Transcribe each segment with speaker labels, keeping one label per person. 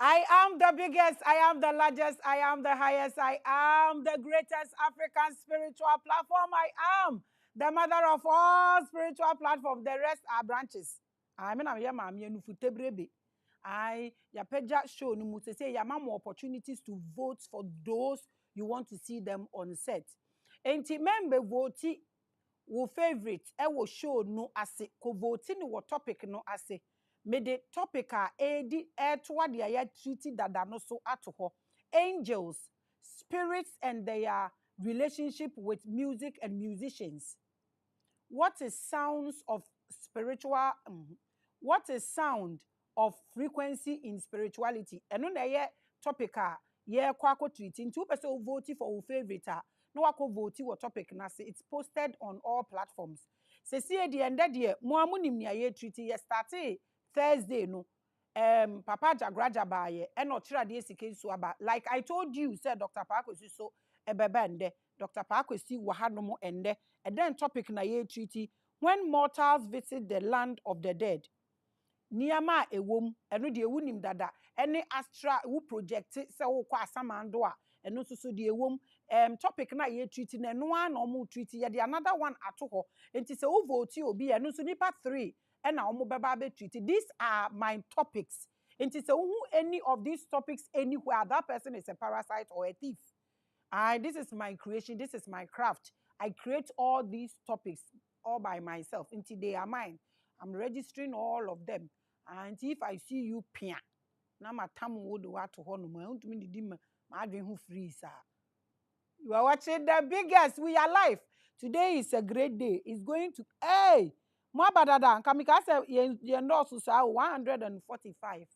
Speaker 1: I am the biggest, I am the largest, I am the highest, I am the greatest African spiritual platform. I am the mother of all spiritual platforms. The rest are branches. I mean, I'm here to futebrebe. I ya peja show no mu say ya more opportunities to vote for those you want to see them on set. Enti member vote wo favorite e wo show no ase ko vote ni wo topic no ase. Me the topic a edi to de ya treaty dada no so ato ho. Angels, spirits and their relationship with music and musicians. What is sounds of spiritual what is sound of frequency in spirituality? And on the topic yeah kwako treating two person vote for our favorite no wako vote what topic na say it's posted on all platforms. Se see the end there mo amunim nia ye treaty ye started Thursday no Papa Jagraja baye and not try this case like I told you said Dr. Paa Kwesi so ebebende Dr. Paa Kwesi wahanomo ende and then topic na ye treaty when mortals visit the land of the dead niyama ewom eno de ewunim dada any astral who project se wo kwa asamando a eno so de ewom topic na ye treaty na no an omo treaty ye de another one ato ho enti se wo vote obi eno so nipa 3 ena omo beba be treaty. These are my topics enti se who any of these topics anywhere that person is a parasite or a thief. This is my creation, this is my craft. I create all these topics all by myself. Until they are mine. I'm registering all of them. And if I see you pia, na matamu would want to honor my own to me the my who free, sir. You are watching the biggest. We are live. Today is a great day. It's going to hey more badada. Kamika said you endorse 145.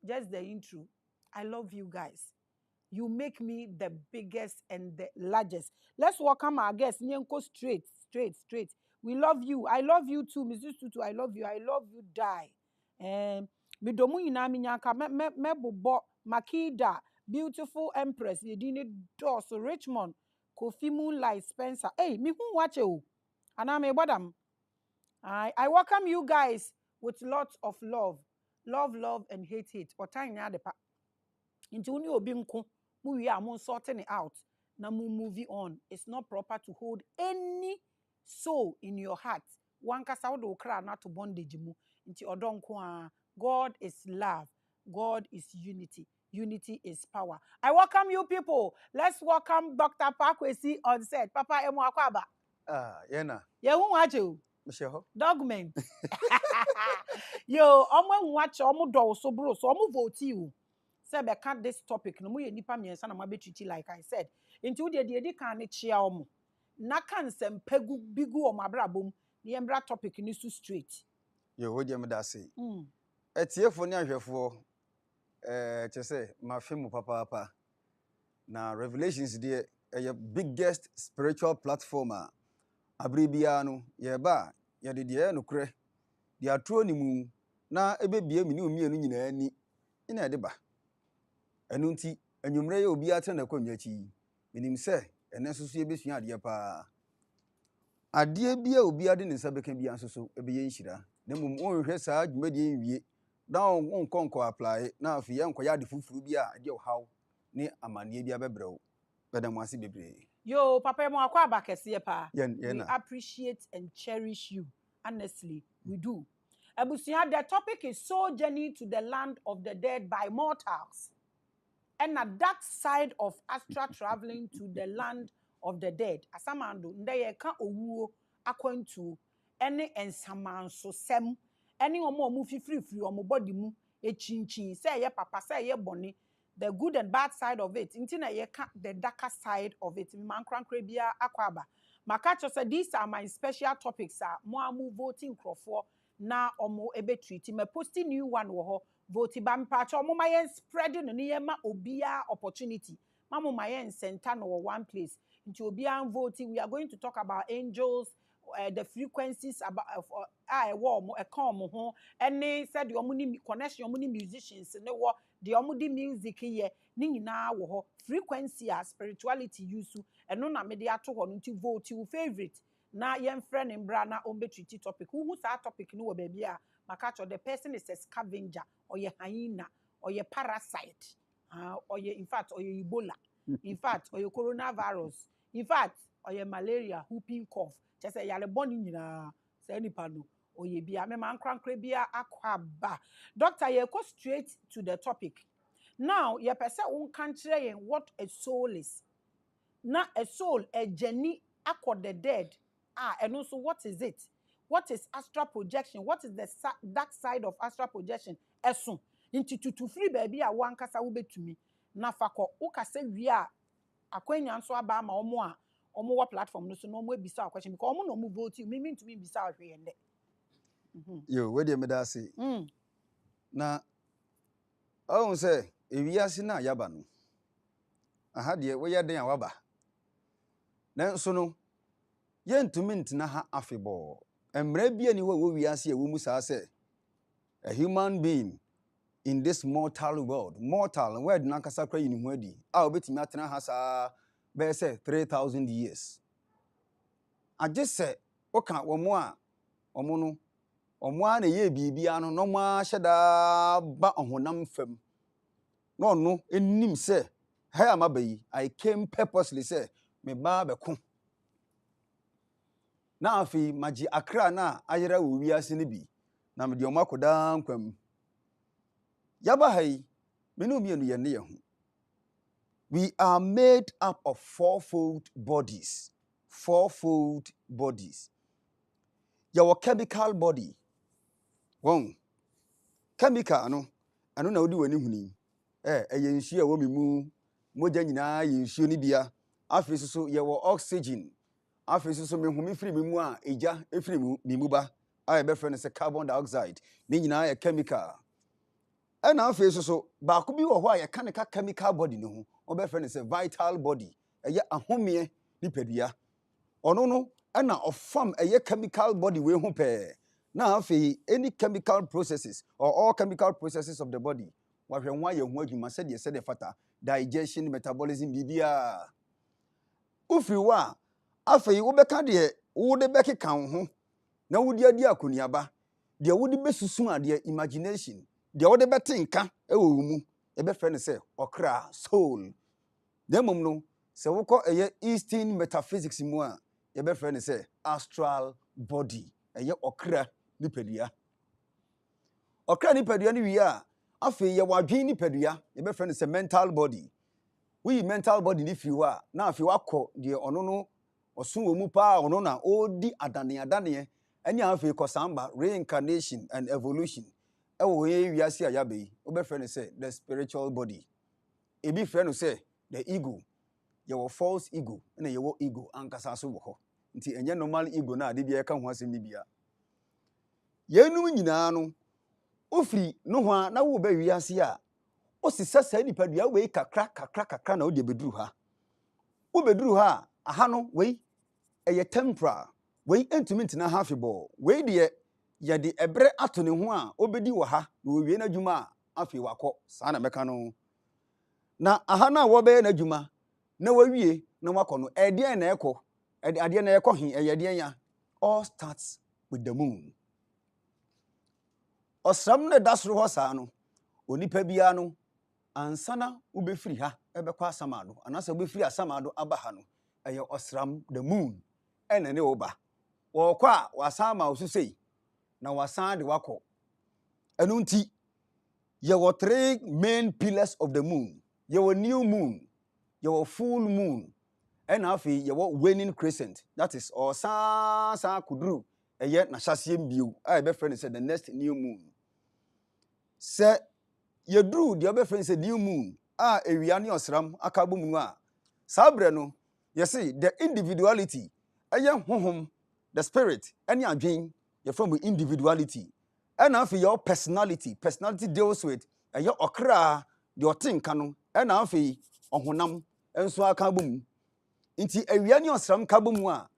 Speaker 1: Just the intro. I love you guys. You make me the biggest and the largest. Let's welcome our guest. Nyenko straight. We love you. I love you too, Mrs. Tutu. I love you. I love you. Die. Midomu ina minyaka me bobo Makida, beautiful Empress. Yedini Dos Richmond, Kofi Moonlight Spencer. Hey, me who watch you? Aname badam. I welcome you guys with lots of love, and hate. Otanya depa. Into uni obi nko. We are sorting it out. Now moving on. It's not proper to hold any soul in your heart. One kasa do kra na to bondage mu. Inti odonko God is love. God is unity. Unity is power. I welcome you people. Let's welcome Dr. Paa Kwesi on set. Papa emu akwaba.
Speaker 2: Yena.
Speaker 1: Ye hu wache.
Speaker 2: Michelle.
Speaker 1: Dogment. Yo, omo watch omo do so bro. So omo vote you. Say be can't this topic no mu ye nipa miensa na ma be treat like I said. Into de edi kan ne chia omo. Na kan sem pegu bigu o mabrabom. Ne embra topic ni so straight.
Speaker 2: Yo wo dem da say. Etiefo ni ahwefo che say ma femu papa. Na Revelations de your biggest spiritual platform abribia no ye ba ye de no kure. De atro ni mu na ebebie mi ni omienu nyina ani. Ina ede ba. Enu nti anwumre ye obi atre na kwanwa chi menim se ene soso ye besua ade pa ade bia obi ade ne nsa beka bia soso ebeye nhira na mum onhwe saa dwumadi enwie da onkonko apply na afi ye nkoya ade fufuru bia ade haw ne amane bia bebrew beda mo ase bebre.
Speaker 1: Yo papa mo akwa abakese pa.
Speaker 2: We
Speaker 1: appreciate and cherish you. Honestly, we do. Abusia, the topic is soul journey to the land of the dead by mortals. And a dark side of astral traveling to the land of the dead. Asamando, ndeye ka owuo akwantu ene ensamanso sem ene omo mu free omo body mu echinchin say ye papa say ye boni the good and bad side of it nti na ye ka the darker side of it mankrankra bia akwaba makacho say these are my special topics mo amu voting crofo na omo ebe treat me posting new one wo ho vote ba mpacho omo mayen spreading no ye ma obia opportunity mamo mayen center no one place into obia voting. We are going to talk about angels, the frequencies about warm a calm home and they said your money connection your money musicians and what the omudi music here ni na wo frequency spirituality use and no na media to ho to vote your favorite na yen friend in bra na ombe treaty topic who sa topic no baby a makacho the person is a scavenger or ye hyena ɔyɛ parasite ɔyɛ in fact ɔyɛ Ebola in fact ɔyɛ coronavirus in fact ɔyɛ malaria whooping cough kyɛ sɛ yarebɔ ne nyinaa saa nipa no ɔyɛ bia mema nkrankra bia akɔ aba doctor yɛkɔ straight to the topic now yɛpɛ sɛ wonka nkyerɛ yɛn what a soul is na a soul a journey akɔ the dead and also what is it? What is astral projection? What is the dark side of astral projection? Eso into to free baby a one kasa wobetumi na fakọ ukase wi a akwanya nso aba ma omo wa platform no so no omo ebisa question because omo no omo vote me mean to me bisa ahwe yende
Speaker 2: yo we dey me da say na o say ewiase na yaba no aha de we ye den awaba na nso no yentumi ntina ha afebọ emre bia ni wo wiase e wo mu saa say a human being in this mortal world mortal word na kasa kra yini hu adi a obetimi atena ha saa be say 3000 years agese oka womo a omo no omo a na ye bibia no no ma hyeda ba ohonam fam no no enim say ha amabayi I came purposely say me ba beko na afi magi akra na ayera wo wiase ne bi na me de omo akoda nkwam yaba hai menu mienu ye ne ye ho we are made up of fourfold bodies your chemical body won chemical no ano na odi wani huni eye nsu a wo mimu moja nyina ye nsu ni bia afi so ye wo oxygen afi so me humi firi mimu a eja efiri mimu ba a be frɛ no se carbon dioxide ni nyina ye chemical and afi so ba ko bi wo ho a ye ka chemical body ne ho obe frɛ no se vital body eye ahomie ni padua ono no na ofam eye chemical body we ho pe na afi any chemical processes or all chemical processes of the body wa hwɛ nwa ye ho adwuma sɛ de fata digestion metabolism bibia ufiri wa afi wo bɛka de wo de bɛkeka ho na wo di adi akoniaba de wo de besusu ade imagination de wo de bɛtenka ɛwɔ mu ɛbɛfrɛ no sɛ okra soul demom no sɛ wokɔ ɛyɛ Eastern Metaphysics mu a yɛbɛfrɛ no sɛ astral body ɛyɛ okra nipadua ni wi a afei yɛ wadwen nipadua yɛbɛfrɛ no sɛ mental body we mental body ni firi hɔ a na afei wakɔ de ɔno no ɔso wɔ mu pa ɔno na odi adane ɛne afei kɔsamba reincarnation and evolution ɛwɔ yɛ wiase a yaba yi wobɛfrɛ no sɛ the spiritual body ebi frɛ no sɛ the ego yɛwɔ false ego na yɛwɔ ego ankasa so wɔ hɔ nti ɛnyɛ normal ego na ade bia ɛka ho asɛm ni bia yenum nyinaa no ofiri no ho a na wo ba wiase a osisa saa nipadua wei kakra na wo de beduru ha wo beduru ha aha no wei ɛyɛ temporal wei entumi ntina ha afebɔ wei de yɛ de ebre ato ne ho a obedi wɔ ha na wo wie na dwuma a afei wakɔ saa na meka no na aha na wo bɛyɛ na dwuma na wawie na wakɔ no ɛdeɛn na ɛkɔ adeɛ na ɛkɔ he ɛyɛ deɛn ya all starts with the moon osram na dasoro hɔ saa no onipa bia no ansana ubefiri ha ɛbɛkɔ asamado anasa ubefiri asamado aba ha no ɛyɛ osram the moon ɛna ne oba wɔkɔ a wasan ma osusei na wasan de wakɔ ɛno nti yɛwɔ 3 main pillars of the moon yɛwɔ new moon yɛwɔ full moon ɛna afei yɛwɔ waning crescent that is ɔsan kuduru ɛyɛ na hyasiem bio a ɛbɛfrɛ no sɛ the next new moon sɛ yɛduru deɛ ɔbɛfrɛ no sɛ new moon a ewia ne ɔsram aka bɔ mu a saa brɛ no yɛse the individuality ɛyɛ honhom the spirit ɛne adwen yɛfrɛ mu individuality ɛna afei yɛwɔ personality deals with ɛyɛ ɔkra deɛ ɔtenka no ɛna afei ɔhonam enso aka bɔ mu nti ewia ne ɔsram ka bɔ mu a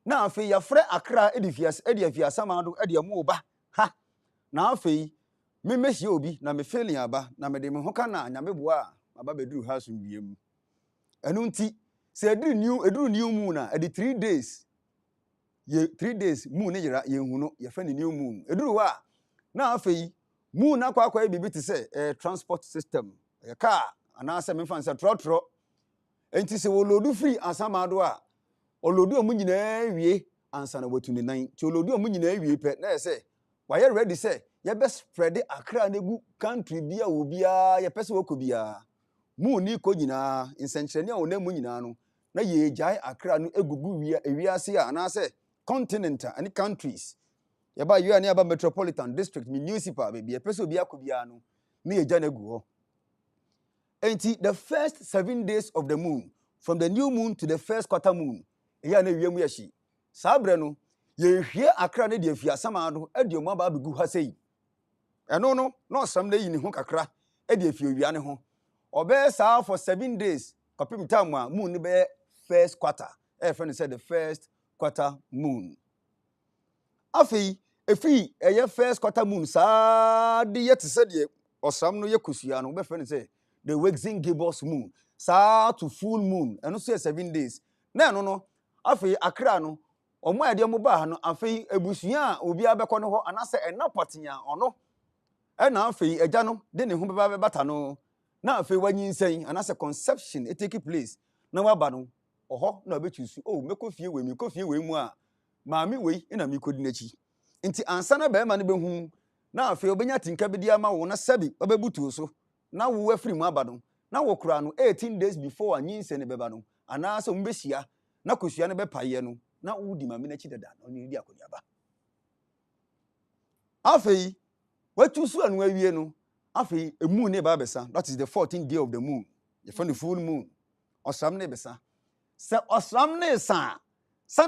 Speaker 2: na afei yɛfrɛ akra afiasama do ɛde mu ba ha na afei me mehie obi na me feeling aba na me de me ho ka na nyame boa aba beduru ha so wiem ɛno nti sɛ eduru new moon na ɛde 3 days 3 days moon ne yira yɛhu no yɛfrɛ ne new moon eduru wa na afei moon na kwa bibi te say transport system car anase me fan say trotro enti se wo lodu free asamado a olodu omu nyina wie ansa na watu ne nan ti olodu omu nyina wie pe na say why ready say ye be spread akra na gu country bia obia ye pese wokobia moon ni ko nyina insenkyerene a wona mu nyina no na ye jai akra no egugu wiase a anase continent and countries yaba you and yaba metropolitan district municipal baby pese obi akobia no na ye jana gu ho enti the first 7 days of the moon from the new moon to the first quarter moon ya na wiemu ya hyi sabre no ye hwie akra na de afia samado e de mo ba begu ha sei eno no no sam na yi ni ho kakra e de afia owia ne ho obe sa for 7 days kopim time a moon be first quarter friend said the first quarter moon afi efi eye first quarter moon sa de yet said de osam no ye kusua no be friend say the waxing gibbous moon sa to full moon eno so 7 days na eno no afi akra no omo ade mo ba ha no afi ebusua obi abekọ no ho anase enapotenya ono na afi eja no de ne ho beba bata no na afi wanyinsen anase conception it take place na waba no oho na obechusu mekofie we mu a maami we na mikodi nachi nti ansa na be ma ne behu na afi obenya tinka bedi ama wo na sabi obebutu so na wo afiri mu aba no na wo kura no 18 days before anyinsen ne beba no anase mbehia na kosua ne bepaye no na wo di maami nachi dada no ni di akoniaba afi watusu anu awie no afi emu ne ba besa that is the 14th day of the moon the full moon osram ne besa se osram ne sa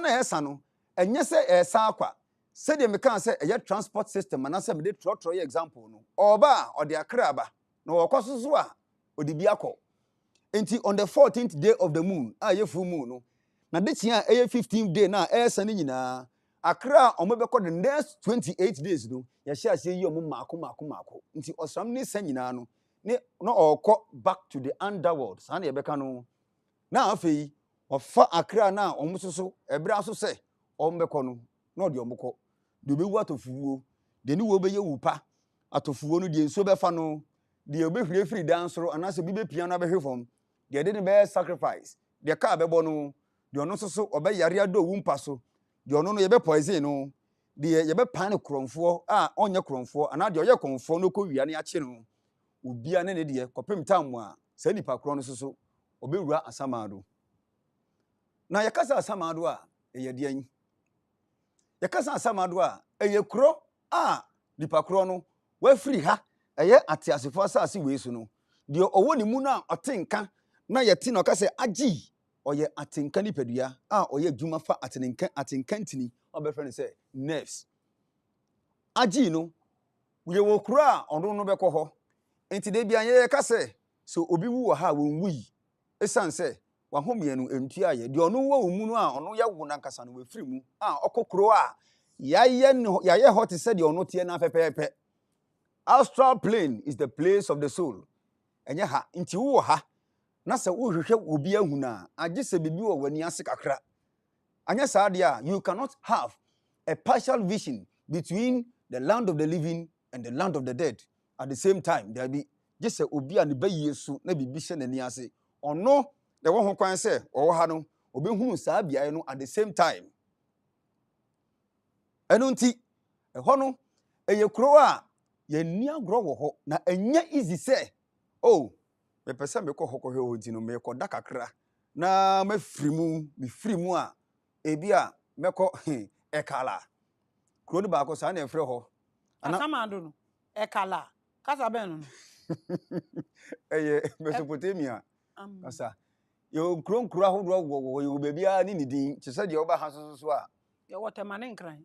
Speaker 2: na esa no enye se esa akwa se de me kan se eye transport system na se me de trotro example no oba ode akra ba na okososo a odi bi akọ enti on the 14th day of the moon ye full moon no na de tia eye 15th day na esa ne nyina akra omebekọ the next 28 days no ya sha ase yi omo mako nti osram ne sa nyina no ne no okọ back to the underworld sa na yebeka no na afei ofa akra na omusoso ebra so se ombekọ no na ode omukọ de obewu atofuwo de ni wo beye wupa atofuwo no de enso befa no de obehwire free dansoro anase bi be pia na behwe fom de de ne be sacrifice de ka bebo no de ono soso obeyare ado wumpa so de ono no yebe poison no de yebe pan kromfo a onye kromfo ana de oye kromfo no ko wia ne ache no obia ne de kopem tam a sa nipa kro no soso obewura asamado na yakasa asamado a eye de an yakasa asamado a eye kro a nipa kro no wa free ha eye atiasefo asase we so no de owo ni mu na otenka na yeti na okase agi oye atenka ni padua a oye adwuma fa atenka ntini obefre ne se nerves agi no we wo kro a ono no bekọ ho enti de bia ye kase so obi wu ha wonwui esanse wa homie no entua ye de ono wo mu no a ono ye wo na nkasa no we free mu a okokro a yaye hot said de ono tie na pepepe astral plane is the place of the soul enye ha nti wo ha na se wo hwehwe obi ahuna age se bibi wo wani ase kakra anya sa de a you cannot have a partial vision between the land of the living and the land of the dead at the same time there be just say obi a ne ba yesu na bibi hye nani ase ono de wo ho kwan se o ha no obehunu saa bia no at the same time eno nti ho no eye kro a ye ni agro wo ho na enya easy say me pese me ko hokọ hwe odi no me ko da kakra na me free mu a ebi a me ko ekala kro ni ba ko sa na efre ho
Speaker 1: asamado no ekala kasa ben no
Speaker 2: Mesopotamia kasa yo kro ahodo wo yo bebi a ni din che se de oba ha so a
Speaker 1: ye wotema ne nkran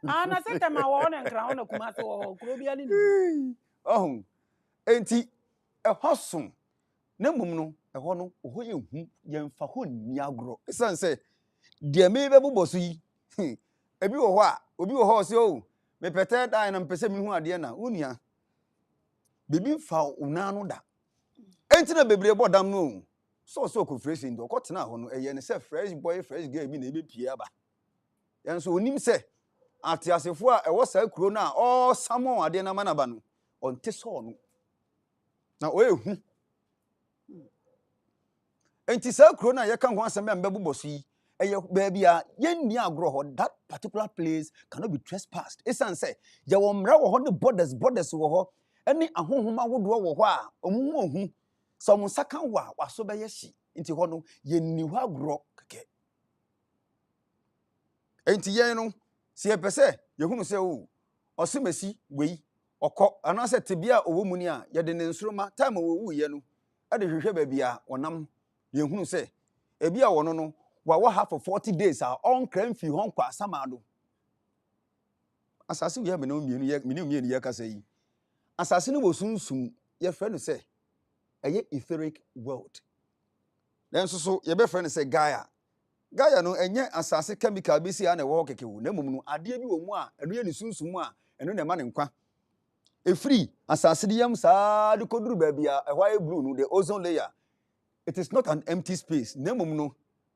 Speaker 1: na se tema wo ne nkran na kuma se wo kro bia ni
Speaker 2: enti hosom na mum no ho no ho ye hu ye mfa ho ni agro esan se de me be boboso yi ebi wo ho a obi wo ho se me pete dan na mpese mi hu ade na unia bibi fa una no da enti na bebre bodam no so ko fresh ndo ko tena ho no eye ne se fresh boy fresh girl bi na ebe pie aba yan so onim se atiasefo a ɛwɔ saa kuro na all samon ade na manaba no onte so no na oehu enti saa kuro na yɛka ho asɛm a mbɛbobɔ so yi ɛyɛ baabi a yenni agro ho that particular place cannot be trespassed esan say ya wo mra wo ho ne borders wo ho ɛne ahohoma wodoɔ wo ho a omuhu ohu so mo saka wa waso bɛyɛ hyi nti ho no yenni ho agro keke enti yɛn no si epese yehunu sɛ o ɔsemasi wei ɔkɔ anase tebia owo mu ni a yɛde ne nsoroma time wo wu ye no ɛde hwehwɛ baabi a ɔnam yehunu sɛ ebi a wɔno no wa half for 40 days a on kran fi hon kwa samado asase wi me no mienu ye kasa yi asase no bosunsum ye frɛ no sɛ ɛyɛ etheric world then so ye be frɛ no sɛ Gaia no enye asase chemical bi si a na wo kekewu na mum no ade bi wo mu a eno ye ne sunsum a eno na ma ne nkwa efri asase de yam saa de koduru ba bia white blue no the ozone layer it is not an empty space na mum no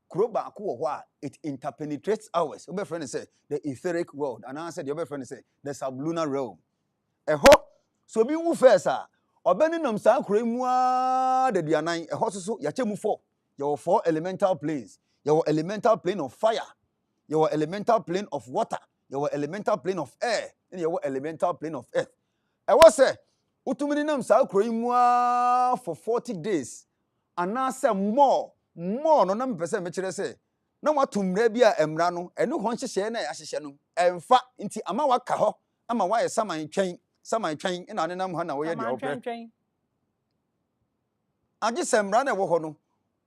Speaker 2: kuro ba ko wo ho a it interpenetrates ours obe friend say the etheric world and I said the obe friend say the sublunar realm eho so bi wu first a obani nam saa kuro mu a de duanan eho so ya chemu 4 your 4 elemental planes your elemental plane of fire, your elemental plane of water, your elemental plane of air, and your elemental plane of earth. I was say, utumini nam sa kroimwa for 40 days. And I say more no nam pese mechire say. Na watumre bia emra no, eno ho hyehye na yahyehyɛ no. Emfa nti ama waka hɔ, ama wa yɛ saman twɛn ina ne nam ha na wo yɛ de opɛ. Age semra na wo hɔ no.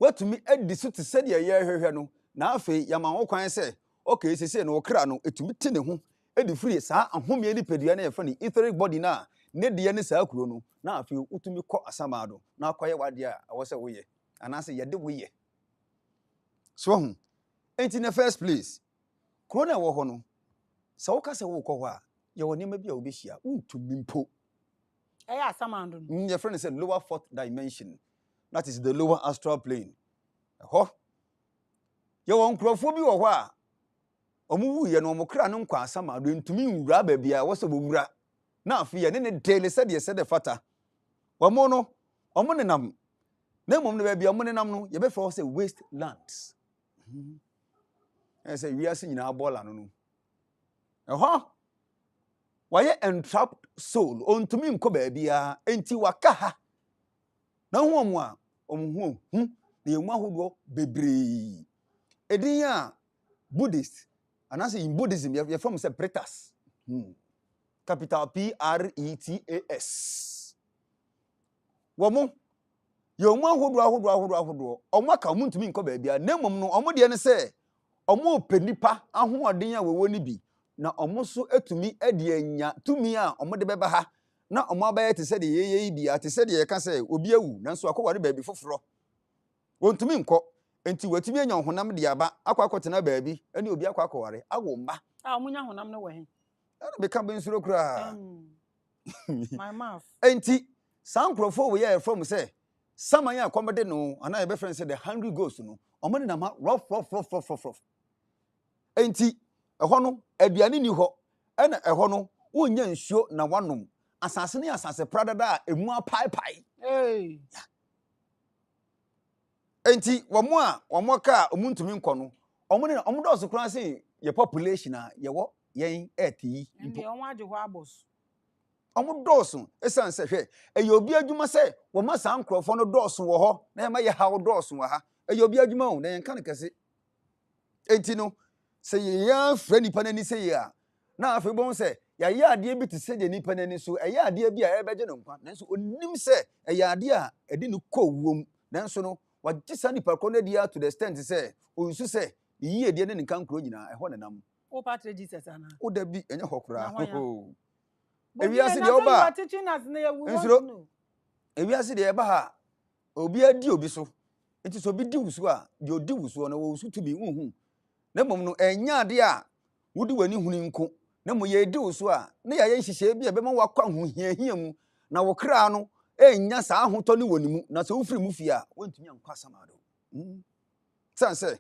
Speaker 2: Watumi edi so te sɛ de yɛ hwehwɛ no na afei yama ho kwan sɛ okay sese no okra no etumi te ne ho edi free saa ahomye ni pedua na yɛfa ne etheric body na ne de ne saa kuro no na afei utumi kɔ asamado na akɔyɛ wade a awɔ sɛ woyɛ anase yɛde woyɛ so hu enti na first place kuro na wɔ hɔ no sɛ woka sɛ wo kɔ hɔ a yɛwɔ nneɛma bi a wobɛhyia untumi mpo
Speaker 1: ɛyɛ asamado no
Speaker 2: yɛfrɛ ne sɛ lower fourth dimension. That is the lower astral plane. Ho. Ye won krofo bi wo ho a omu wu ye no mo kra no nkwa asama do ntumi nwura ba bia wo se bo wura. Na afi ye ne daily said ye said the fata. Wo mo no omo ne nam. Na mom ne ba bia omo ne nam no ye be fo say wastelands. Say we are seeing na bola no no. Ho. Wa ye entrapped soul ontumi nko ba bia enti waka ha. Na ho mu a omhu na yemu ahodo bebre edin a Buddhist anase in Buddhism you from say pretas capital PRETAS wo mo yemu ahodo omo aka mu ntumi nko ba bia na mom no omo de ne say omo openipa ahoɔden a wewo ni bi na omo so etumi ade anya tumi a omo de beba ha na omo abaye te se de yeye bia te se de ye ka se obi awu nanso akɔware baabi foforo wontumi nkɔ enti watumi anya honam de aba akɔtena baabi ɛne obi akɔware awo mba
Speaker 1: omo nya honam no wɔ he
Speaker 2: na be ka bensuro kura
Speaker 1: my mouth
Speaker 2: enti sankrofo we ye from say saman ya komede no ana ye be friend say the hungry ghost no omo ne na rough enti ɛhɔ no aduane ni hɔ ɛna ɛhɔ no wonya nsuo na wanom asase ne asase pradada emu apai enti wɔmo ka omuntumi nkɔ no ɔmo dɔso kran se ye population a ye wo yen earth yi
Speaker 1: ndi ɔmo agye hɔ abos
Speaker 2: ɔmo dɔso esan se hwɛ ɛyɛ obi adwuma sɛ wɔma san nkrɔfo no dɔso wɔ hɔ na yɛ ma ye hawo dɔso wɔ ha ɛyɛ obi adwuma o na yɛn ka ne kɛse enti no se ye ya frɛ nipa nani se ye a na afei bon se ya ade bi te se de nipa nani so ɛyɛ ade bi a ɛbɛgye no nkwa nanso onim se ɛyɛ ade a ɛde no kɔ wom nanso no wagye sa nipa kɔ no dia to the extent se onsu se yie de ne nkan kro nyina ɛhɔ nenam
Speaker 1: o patre Jesus ana
Speaker 2: o da bi ɛnyɛ hɔ kra
Speaker 1: ewiase de oba teaching us na ye we want to know
Speaker 2: ewiase de eba ha obi adi obi so enti so bi di wusu a de odi wusu no wo wusu to bi hunhu na mom no ɛnya ade a wodi wani huni nko na mo ye di wusu a na ya nhyehyɛ bi a bɛma wakwa hohiahia mu na wo kra no ɛnya saa ahotɔ ne woni mu na so wofiri mu fi a wontumi ankwa samado san sɛ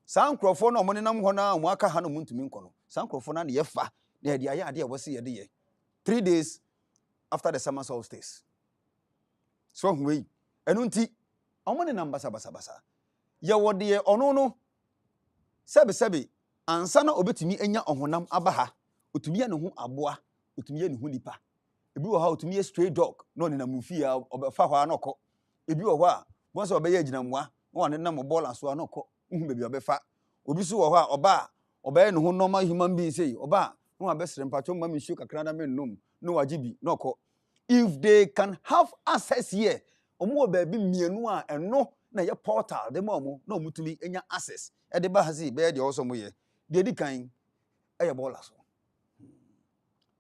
Speaker 2: saa nkrɔfo na ɔmo nenam hɔ na ɔmo aka ha no muntumi nkɔ no saa nkrɔfo na ne yɛfa na yɛde ayɛ adeɛ a wɔsi yɛde yɛ 3 days after the summer solstice so hu yi ɛno nti ɔmo ne nam basa yɛwɔ deɛ ɔno no sɛbe ansa na obetumi anya ɔhonam aba ha otumi yɛ ne ho aboa otumi yɛ ne ho nipa ebi wɔ ha otumi yɛ stray dog na ɔne nam fie a ɔbɛfa hɔ a na ɔkɔ ebi wɔ hɔ a wɔn sɛ ɔbɛyɛ agyinammoa na ɔne nam bɔɔla so a na ɔkɔ uhu baabi ɔbɛfa obi so wɔ hɔ a ɔba a ɔbɛyɛ ne ho normal human being sei ɔba a na wabɛsrɛ mpatwɔ mma me nsuo kakra na me nnom na wagye bi na ɔkɔ if they can have access here ɔmo wɔ baabi mmienu a ɛno na yɛ portal de ma ɔmo na ɔmo tumi anya access ɛde ba ha sei bɛyɛ deɛ ɔsɔ mo yɛ deɛ di kan ɛyɛ bɔɔla so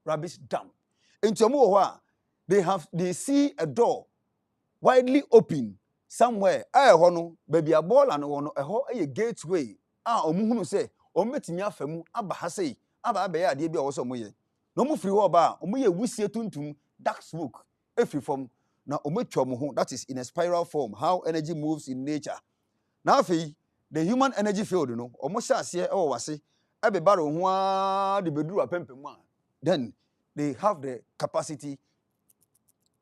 Speaker 2: rubbish dump nti ɔmo wɔ hɔ a they see a door widely open somewhere ɛyɛ hɔ no baabi a bɔɔla no wɔ no ɛhɔ ɛyɛ gateway a ɔmo hunu sɛ ɔmo betumi afa mu aba ha sei aba abɛyɛ adeɛ bi a ɔsɔ mo yɛ na ɔmo firi hɔ ɔba a ɔmo yɛ wusie tuntum dark smoke efiri fam na ɔmo atwa ɔmo ho that is in a spiral form how energy moves in nature na afei the human energy field no ɔmo hyɛ aseɛ ɛwɔ wase ɛbɛba do ho a de beduru apɛmpɛm a then they have the capacity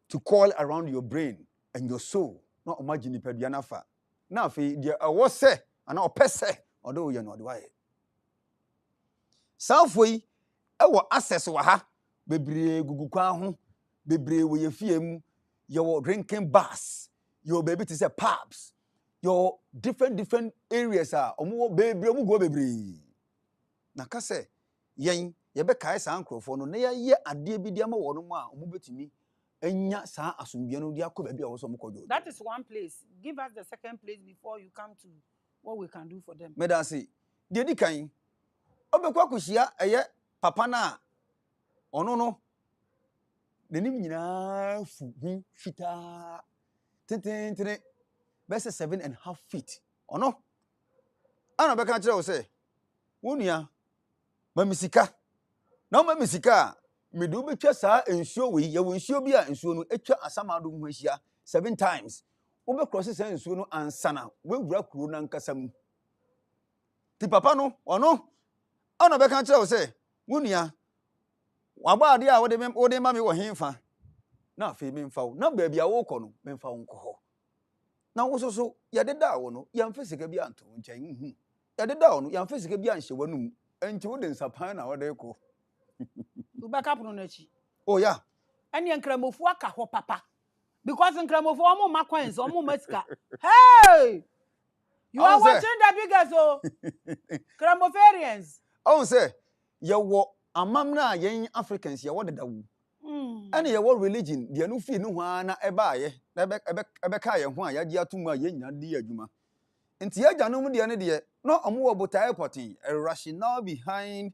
Speaker 2: to coil around your brain and your soul na ɔmo agye nipadua nafa na afei deɛ ɛwɔ sɛ ana ɔpɛ sɛ ɔde oyɛ no ɔde wayɛ saafo yi ɛwɔ access wɔ ha bebree gugu kwan ho bebree wɔ yɛ fie mu yɛwɔ drinking bars yɛwɔ baabi te sɛ pubs yɛwɔ different areas a ɔmo wɔ bebree ɔmo go bebree na ka sɛ yɛn yɛbɛkae saa nkurɔfoɔ no na yɛyɛ adeɛ bi de ama wɔn mu a ɔmo betumi anya saa asomdua no de akɔ baabi a wɔsɔ ɔmo kɔdwo.
Speaker 1: That is one place. Give us the second place before you come to what we can do for them.
Speaker 2: Medase deɛ di kan ɔbɛkɔ akɔhyia ɛyɛ papa na ɔno no n'anim nyinaa fu hu fitaa tententene bɛsɛ 7.5 feet ɔno ana bɛka kyerɛ wo sɛ wo nua mami sika na mami sika a mede wobɛtwa saa nsuo wei yɛwɔ nsuo bi a nsuo no atwa asamado ho ahyia 7 times wobɛkrɔse saa nsuo no ansana woawura kuro no ankasa mu ti papa no ɔno ana bɛka kyerɛ wo sɛ wo nua waba ade a wode ma me wɔ hemfa na afei memfa wo na baabi a wokɔ no memfa wo nkɔ hɔ na wo so yɛdeda wo no yɛmfa sika bi anto wo nkyɛn hu yɛdeda wo no yɛmfa sika bi anhyɛ w'anum enti wode nsapan na wode kɔ
Speaker 1: wobɛka pono no akyi
Speaker 2: oh yeah
Speaker 1: ɛne nkramofu aka hɔ papa because nkramofu ɔmo ma coins ɔmo ma sika hey you are watching the biggest oh cramofarians
Speaker 2: ɔn sɛ yɛwɔ amam na yɛn Africans yɛwɔ deda wu ɛne yɛwɔ religion deɛ no fii no ho a na ɛbaayɛ na ɛbɛka yɛn ho a yɛagye ato mu a yɛn nyina di adwuma nti yɛagyanom deɛ no deɛ na ɔmo wɔ botaeɛ pɔten a rationale behind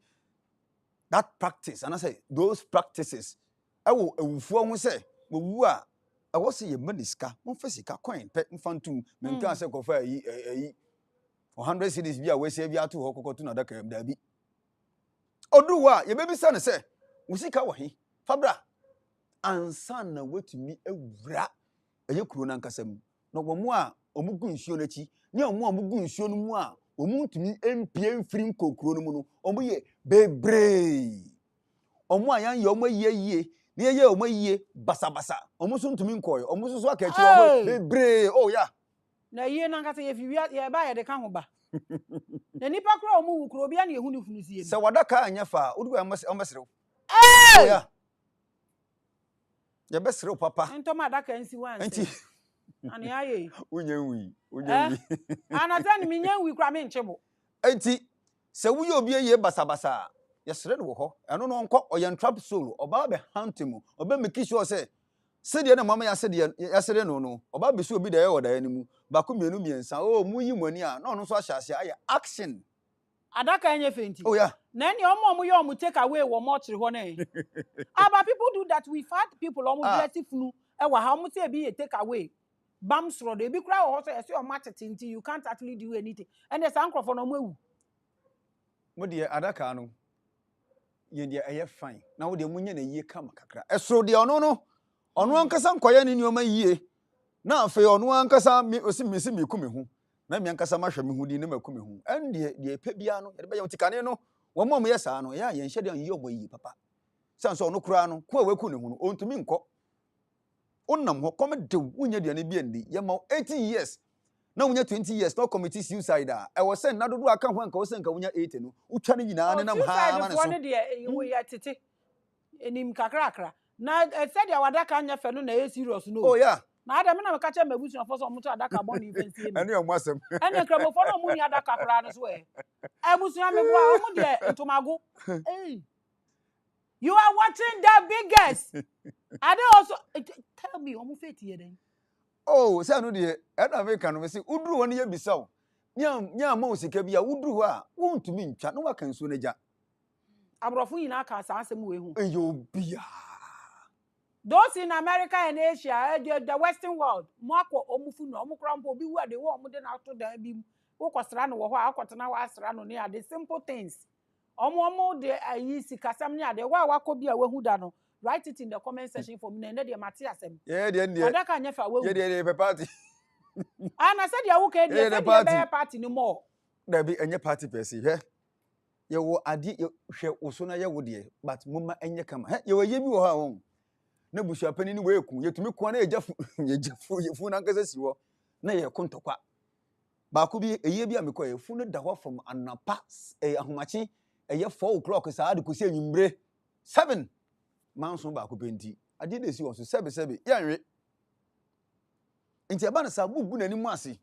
Speaker 2: that practice and I say those practices ɛwɔ awufoɔ ho sɛ wɔwu a ɛwɔ sɛ yɛma ne sika momfa sika coin pɛ mfa ntom menka sɛ kɔfa ayi 100 cedis bi a wɔasia bi ato hɔ kɔkɔto na adaka yam daabi ɔduru hɔ a yɛbɛbisa ne sɛ wo sika wɔ he fabra ansa na watumi awura ɛyɛ kuro no ankasa mu na wɔn a ɔmo gu nsuo no akyi ne ɔmo a ɔmo gu nsuo no mu a ɔmo ntumi mpie mfiri nkokuro no mu no ɔmo yɛ bebree ɔmo a yɛn yɛ ɔmo yie ne yɛ ɔmo yie basabasa ɔmo so ntumi nkɔɛ ɔmo so aka akyire ɔmo bebree oh yeah
Speaker 1: na yie na nkasa yɛ fi yɛ ba yɛ de ka ho ba na nipa kura ɔmo wu kuro bia na yɛhu ne funu sie
Speaker 2: sɛ wadaka anya fa wodu ɔmo serew
Speaker 1: oh
Speaker 2: yeah yɛ bɛserew papa
Speaker 1: ntɔm adaka nsi wan
Speaker 2: nti
Speaker 1: ani aye
Speaker 2: unyanwi
Speaker 1: anata ni minyanwi kura me nchebo
Speaker 2: enti sɛ woyɛ obi yɛ basabasa yɛsere no wɔ hɔ ɛno no nkɔ ɔyɛ trap soul ɔba bɛ hunt mu ɔbɛ make sure sɛ sɛdeɛ na mama yɛsere no ɔba bɛ so obi da yɛ wɔ da yɛ no mu baako mmienu mmiɛnsa oh mu yi mu ani a na ɔno nso ahyɛ ase ayɛ action
Speaker 1: adaka enye fenti
Speaker 2: oh yeah
Speaker 1: na ni omo yɛ omo take away wɔ mortuary hɔ na aba people do that we fat people omo dirty funu e wa ha omo say bi take away bam soro de bi kura wɔ hɔ so yɛse ɔmo atete you can't actually do anything and the sankrofo no ɔmo ewu
Speaker 2: mo de adaka no ye de ɛyɛ fine na wo de munye na yie kama kakra ɛsoro de ɔno ankasa nkɔyɛ ne nneɔma yie na afei ɔno ankasa osi mi ku me ho na mi ankasa mahwɛ me ho di ne maku me ho ɛn de pɛ bia no yɛde bɛyɛ tikane no wo mom yes ano ya yen hye de an yo boyi papa san so no kura no ko aweku ne hu no ontumi nko onnam ho come de wunya de ne bi andi ye ma 80 years na wunya 20 years no committee suicide e wo sen na dodo aka ho anka wo sen ka wunya 80 no utwa ne nyina ne nam ha ma ne so
Speaker 1: suicide de we ya tete enim kakrakra na said ya wadaka anya fe no na e serious no
Speaker 2: oh yeah
Speaker 1: na adam na meka che mabusu afo so mutu adaka bon event yi
Speaker 2: ene o masem
Speaker 1: ene kramofo no mu ni adaka kra no so e abusu ameboa o mu de ntomago hey you are watching the biggest I don't also tell me omu faith here then
Speaker 2: oh say no de ena me kan no say uduru woni ya bisaw nya ma osika bia uduru a wontumi ntwa no waka nso na ja
Speaker 1: abrofo yina aka sa asem we hu
Speaker 2: eyo bia
Speaker 1: those in America and Asia the western world mo akọ omufu no omu krampo obi wu ade wo omu de na to dan bi wo kwasra no wo ho akotena wa asra no ne ade simple things omu de ayi sikasam ne ade wa wakọ bi a we hu da no write it in the comment section for me na de mate asem
Speaker 2: yeah de
Speaker 1: adaka anya fa we
Speaker 2: yeah de party
Speaker 1: ana said ya wo ke de be party no more
Speaker 2: da bi enye party person he ye wo ade hwe wo so na ye wo de but mumma enye kama he ye wo ye bi wo ha won na busua pani ni we ku yetumi ko na yefu na nkasa si wo na ye kontokwa ba ko bi eye bi amekọ yefu no da ho from anapa ahomachi eye 4 o'clock saa de ko si anwumbre 7 manso ba ko penti ade de si wo so 7 ya nwe nti aba na sa bugu na ni mu ase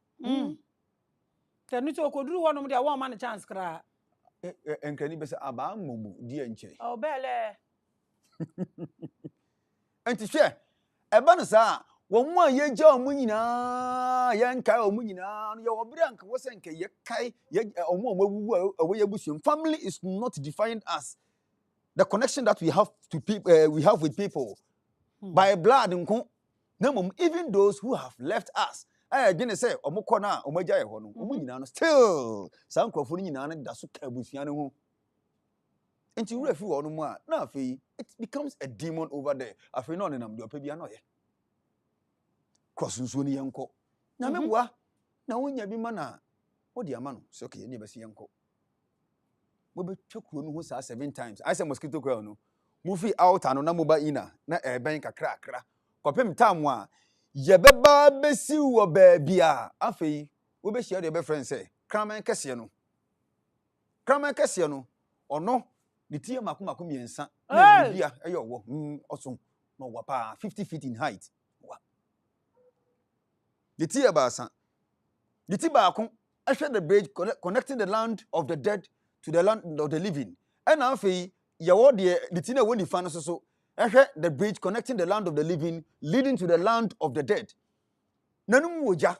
Speaker 1: tanu to koduru wonom de wo ma na chance kra
Speaker 2: enkani be sa aba momu di enche
Speaker 1: o bele
Speaker 2: enti hwe eba no sa wo mu an ye gya omu nyina ye nkai omu nyina no ye obere anka wo se nka ye kai ye omu omawu awo ye busuam family is not defined as the connection that we have to people we have with people by blood nko na mom even those who have left us gene say omukọ na omagya ye ho no omu nyina no still sa nkrofo no nyina no da so ka busuan no ho enti wura fi wo no mu a na afei it becomes a demon over there afei no nenam de opabia no ye cross nso ni yenko na meboa na wonya bi ma na wo de ama no so okay ne be se yenko mo be twekuro no ho sa 7 times I say mosquito coil no mo fi out ano na mo ba ina na ben kakra akra kopem tam a ye beba besi wo ba bia afei wo be hia de be friend say kraman kese no ono ni tie makomako miensa na bia eyo wo oso no wa pa 50 feet in height wa the tie baasa the tie baako ehwe the bridge connecting the land of the dead to the land of the living and afei ye wo de the tie na woni fa no so ehwe the bridge connecting the land of the living leading to the land of the dead nanum woja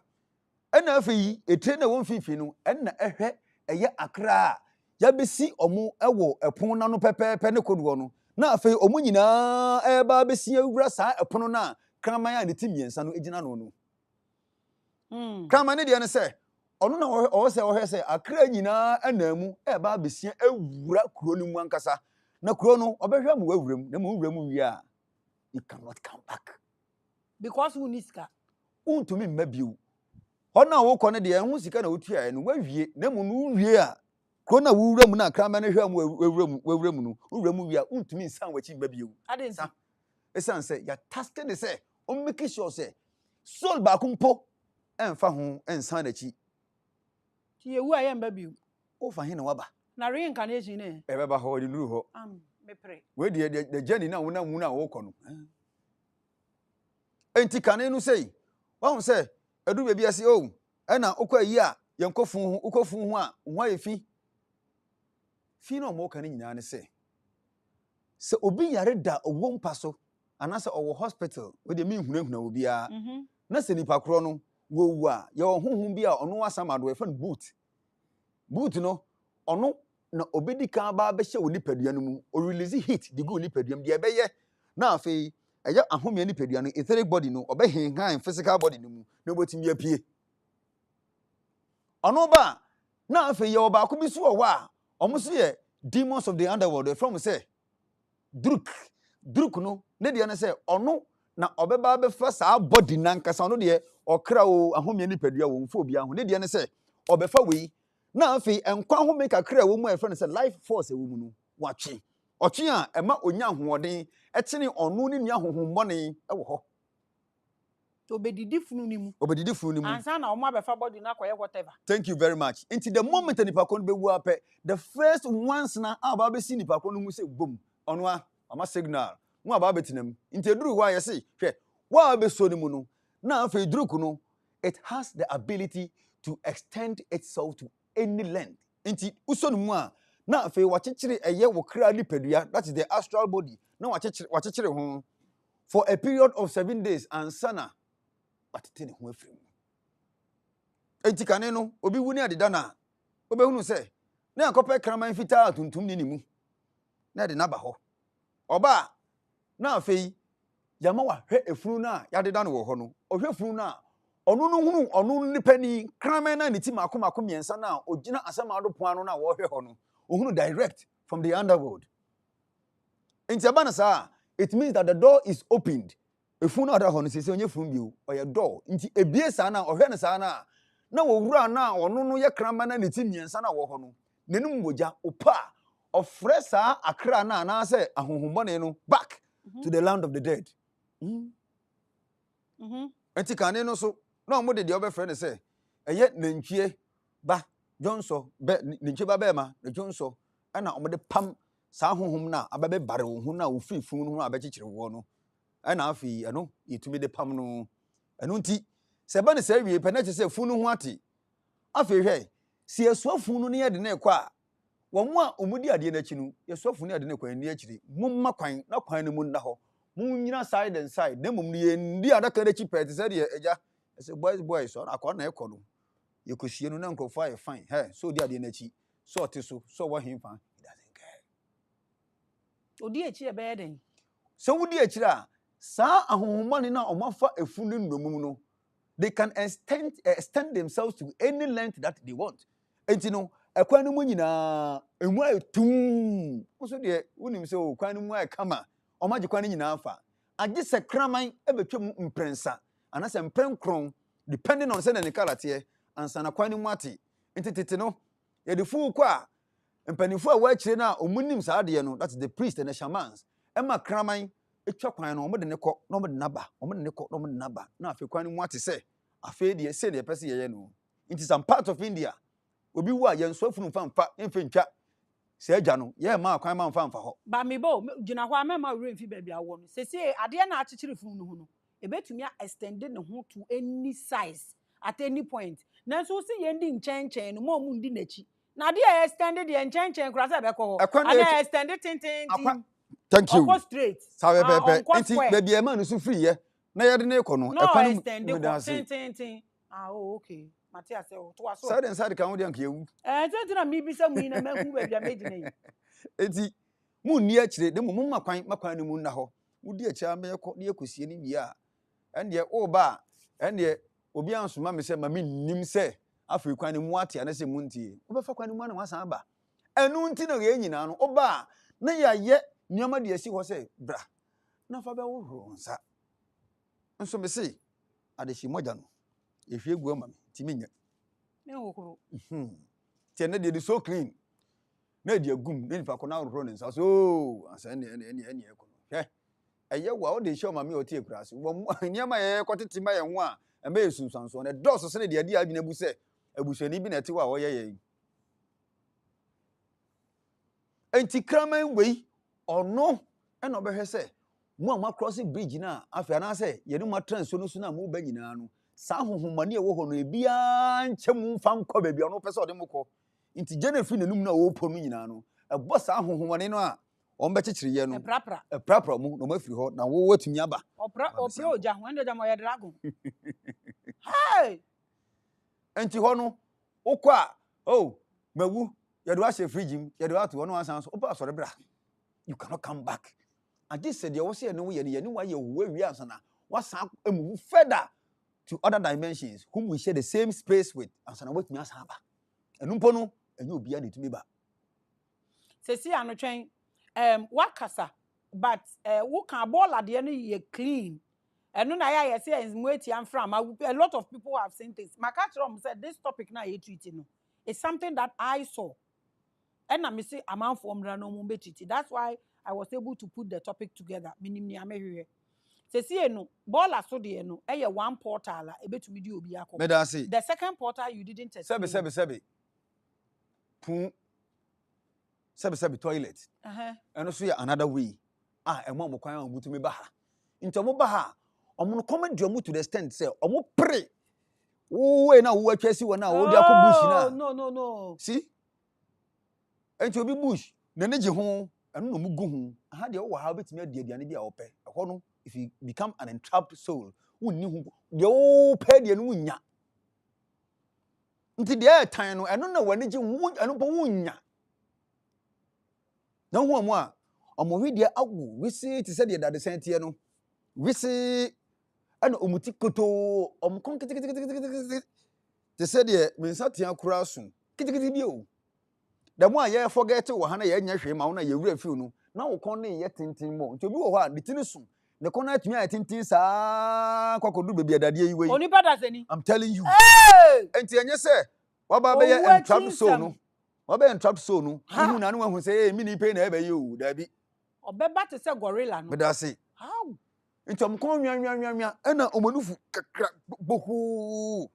Speaker 2: and afei etie na won fifi no and na ehwe eye akra ya besi omu ewo epon na no pepepe ne koduo no na afei omu nyina eba besi awura saa epon na kraman a ne timiensa no egina no no kraman ne de ne se ono na o se akra nyina anamu eba besi awura kuro no mu ankasa na kuro no obehwa mu awuram na mu wuram wi a you cannot come back
Speaker 1: because we need ska
Speaker 2: untumi mmabiu ona wo kɔ ne de hu sika na wotua no wawie na mu no wie a kona wuram na krama na hwa mu wawuram no wuram wi a untumi nsan wachi mbabiu
Speaker 1: adensa
Speaker 2: esan say ya tasked de say o make sure say soul ba kumpo enfa ho ensan na chi
Speaker 1: ti ewu aye mbabiu
Speaker 2: o fa hin na waba
Speaker 1: na reincarnation ne
Speaker 2: beba ho di nuru ho
Speaker 1: me pray
Speaker 2: we the journey na wona wo kɔ no enti kane no say wa say edu be bia say o na okɔ yi a yenkɔfu ho a ho ayefi fi no mo kan nyina ne se obi yare da owo mpa so anase owo hospital we de mi hunahuna obi a na se nipa kro no wo wu a ye honhom bi a ono asamado e fa no boot no ono na obedi kan ba be hye wo nipadua no mu o release heat di go nipadua m de be ye na afei eye ahomia nipadua no etheric body no obehin han physical body no mu na obotimi apie ono ba na afei ye oba ko bi so wo a omuso ye demons of the underworld from say druk no ne de ne say ono na obeba be fa saa body nankasa ono de okra o ahomia nipadua wo mfo bia ho ne de ne say obefa wei na afi enkwa ho make akra wo mu e friend say life force e wo mu no watwe otwe a e ma onya hoɔden etene ɔno ne nua hohommɔne e wo hɔ
Speaker 1: obedidi funu ni mu ansa na omo abefa body na koye whatever.
Speaker 2: Thank you very much. Into the moment nipa kon be wu apɛ the first once na aba be si nipa kon hu say boom ɔno a ama signal mu aba betinam into duru hɔ a yɛse hwɛ wa be so ni mu no na afei duru ku no it has the ability to extend itself to any length into uso no mu a na afei wakyekere ɛyɛ wo kra nipadua that is the astral body na wakyekere ho for a period of 7 days ansana watete ne ho afiri mu enti kane no obi wu ni adeda na obehunu se na akopɛ kraman fitaa tuntum ni mu na de na ba hɔ oba na afei yama wa hwɛ efunu na yadeda no wɔ hɔ no ɔhwɛ funu na ɔno no hunu ɔno nipani kraman na ne ti mako miɛnsa na ogina asɛm ado poano na wɔhwɛ hɔ no ohunu direct from the underworld enti aba na saa it means that the door is opened efunu na ɔda hɔ no sɛ onye funu bio ɔyɛ door nti ebie saa na ɔhwɛ ne saa na wowura na ɔno no yɛ kraman na ne ti miɛnsa na wɔ hɔ no nenum bogya opa ɔfrɛ saa akra na na sɛ ahohombɔne no back to the land of the dead enti kane no so na ɔmo de ɔbɛfrɛ ne sɛ ɛyɛ nantwie ba jonso be nantwie ba bɛma na jonso ɛna ɔmo de pam saa honhom na abɛbɛ bare wo ho na wo firi funu no abɛkyekyere wo no ɛna afi ɛno yɛtumi de pam no ɛno nti sɛ ba ne sɛ wie pɛ na kyerɛ sɛ funu ho ate afi hwɛ si yɛsoa funu no yɛde na ɛkɔ a wɔn a ɔmudi adeɛ n'akyi no yɛsoa funu yɛde na ɛkɔ ani akyiri mumma kwan na kwan no mu nna hɔ munnyina side and side na mmom no yɛndi adaka n'akyi pɛ te sɛ deɛ agya ɛsɛ boys so akɔ na ɛkɔ no yɛkɔsie no na nkurɔfoɔ ayɛ fine so odi adeɛ n'akyi so ɔte so wɔ hemfa he doesn't care
Speaker 1: odi akyi ɛbɛyɛ den
Speaker 2: sɛ wodi akyiri a saa ahohommɔne na ɔmafa efunu nnomum no they can extend themselves to any length that they want enti no ɛkwan no mu nyinaa emu ayɛ tum nso deɛ wonim sɛ kwan no mu ayɛ kama ɔmagye kwan no nyinaa fa agye sɛ kraman ɛbɛtwa mu mprensa anasɛ mprenkron depending on sɛ na ne karateɛ ansa na kwan no mu ate enti tete no yɛde fuu kɔ a mpanimfo a wɔakyire no a ɔmunim saa adeɛ no that's the priest and the shamans ɛma kraman etwa kwan no ɔmo de ne kɔ na ɔmo de naba ɔmo de ne kɔ na ɔmo de naba na afei kwan no mu ate sɛ afei deɛ sɛ deɛ pɛ sɛ yɛyɛ no nti some part of India obi wu a yɛn so afunu mfa ntwa sɛ agya no yɛ ma kwan ma mfa hɔ
Speaker 1: ba me bo gyina hɔ a mema wura mfi baabi awɔ no sɛsie adeɛ na akyekyere funu no ho no ebetumi extend ne ho to any size at any point nanso si yɛn di nkyɛnkyɛn no mo mu ndi n'akyi na adeɛ extend deɛ nkyɛnkyɛn kura sɛ ɛbɛkɔ hɔ ana extend tenten
Speaker 2: thank you
Speaker 1: go straight
Speaker 2: sabe pepe enti baby e ma no so free ye na yede ne kɔ no
Speaker 1: extend tenten okay Matia say to aso
Speaker 2: side and side kan wo de anka ewu
Speaker 1: tenten na mi bi sɛ mu yi na mahu baby a medina yi
Speaker 2: enti mu nni akyire de mu makwan no mu nna hɔ wudi akyira me yɛkɔ ne yɛkɔsie ne wie a ɛndeɛ o ba ɛndeɛ obi ansoma me sɛ ma me nnim sɛ afei kwan no mu ate ana sɛ mu ntie wobɛfa kwan no mu na wasan ba ɛnu nti na yɛ nyina no oba na yɛayɛ nyama de asi hɔ sɛ bra na fa bɛ wohoro nsa nso me se adehyi mogya no ehwie gu ama me timi nya
Speaker 1: me wohoro
Speaker 2: tie na de so clean na de agum na nipa ko na wohoro ne nsa so asa ne ekɔ hwɛ ɛyɛ wa o de hye oma me o tie kura so wo nyama yɛ kɔtete ma yɛ ho a ɛmɛ yesunsanso na dɔso se ne de adi adwena bu sɛ abusuani bi na ɛte wa wɔyɛ yɛ enti kraman wei ɔno ɛna ɔbɛhwɛ sɛ mo a mo crossing bridge na afia na sɛ yɛne mo transfer no so na mo ba nyinaa no saa honhommane ɛwɔ hɔ no ebia nkyɛ mo mfa nkɔ baabi ɔno pɛ sɛ ɔde mo kɔ nti Jennifer nanum na wɔpɔ no nyinaa no ɛbɔ saa honhommane no a ɔmo bɛkyekyere yɛ no ɛprapra mo na mo afiri hɔ na wo watumi aba
Speaker 1: ɔpra ogya ho ɛnde mo yɛ dragon hey
Speaker 2: enti hɔ no wokɔ a mawu yɛde wahyɛ fridge mu yɛde wato ɔno ansan so opa asɔre bra you cannot come back and this said you was here no yɛ ne wa yɛ wo awie ansana wasan move further to other dimensions whom we share the same space with ansana watumi asan ba ɛnu mpo no ɛnyɛ obi a ne tumi ba
Speaker 1: sesi anotwen wakasa but wo kan ball ade no yɛ clean ɛnu na ya yɛ say mueti amfra ma a lot of people have seen things maka kyerɛ said this topic na yɛ treat no It's something that I saw. And I say a man from Rano. That's why I was able to put the topic together. See, no, ball as so the no, one portal, a bit to me, the second portal you didn't test.
Speaker 2: Sebi. Pun. Sebi toilet. And also another way. And mom kwan on butu me baha. Into mo baha. Omo comment drum to the extent say omo pray. Oh, na wo atwasi wo na wo de akọ bush na.
Speaker 1: No.
Speaker 2: See? Enti obi bush na ne je ho eno no mu gu ho. Aha de wo ha betimi aduane bi a wo pe. Ehọ no if you become an entrapped soul, wunni hu de wo pe de no wunya. Nti de tan no eno na wani je hu eno po wunya. Na hu amu a omo wi de agu wisi ti se de dade sentie no. Wisi ana omuti koto omkon kitikiti te se de mensa tia kura so kitikiti bi o da mo aye forget wo ha na ye nya hwe ma wo na ye wura fiu no na wo kon ne ye tintin mo nti obi wo ha de tini so ne kon na atumi aye tintin saa kwakodu bebi adade yi we
Speaker 1: oni bada seni
Speaker 2: I'm telling you enti enye se wa ba be ye entrap so no wa be entrap so no hu na no hu se mi ni pe na e be ye o da bi
Speaker 1: obeba te se gorilla no
Speaker 2: me da se
Speaker 1: how
Speaker 2: nti omkon nwa ena omonufu kakra bohu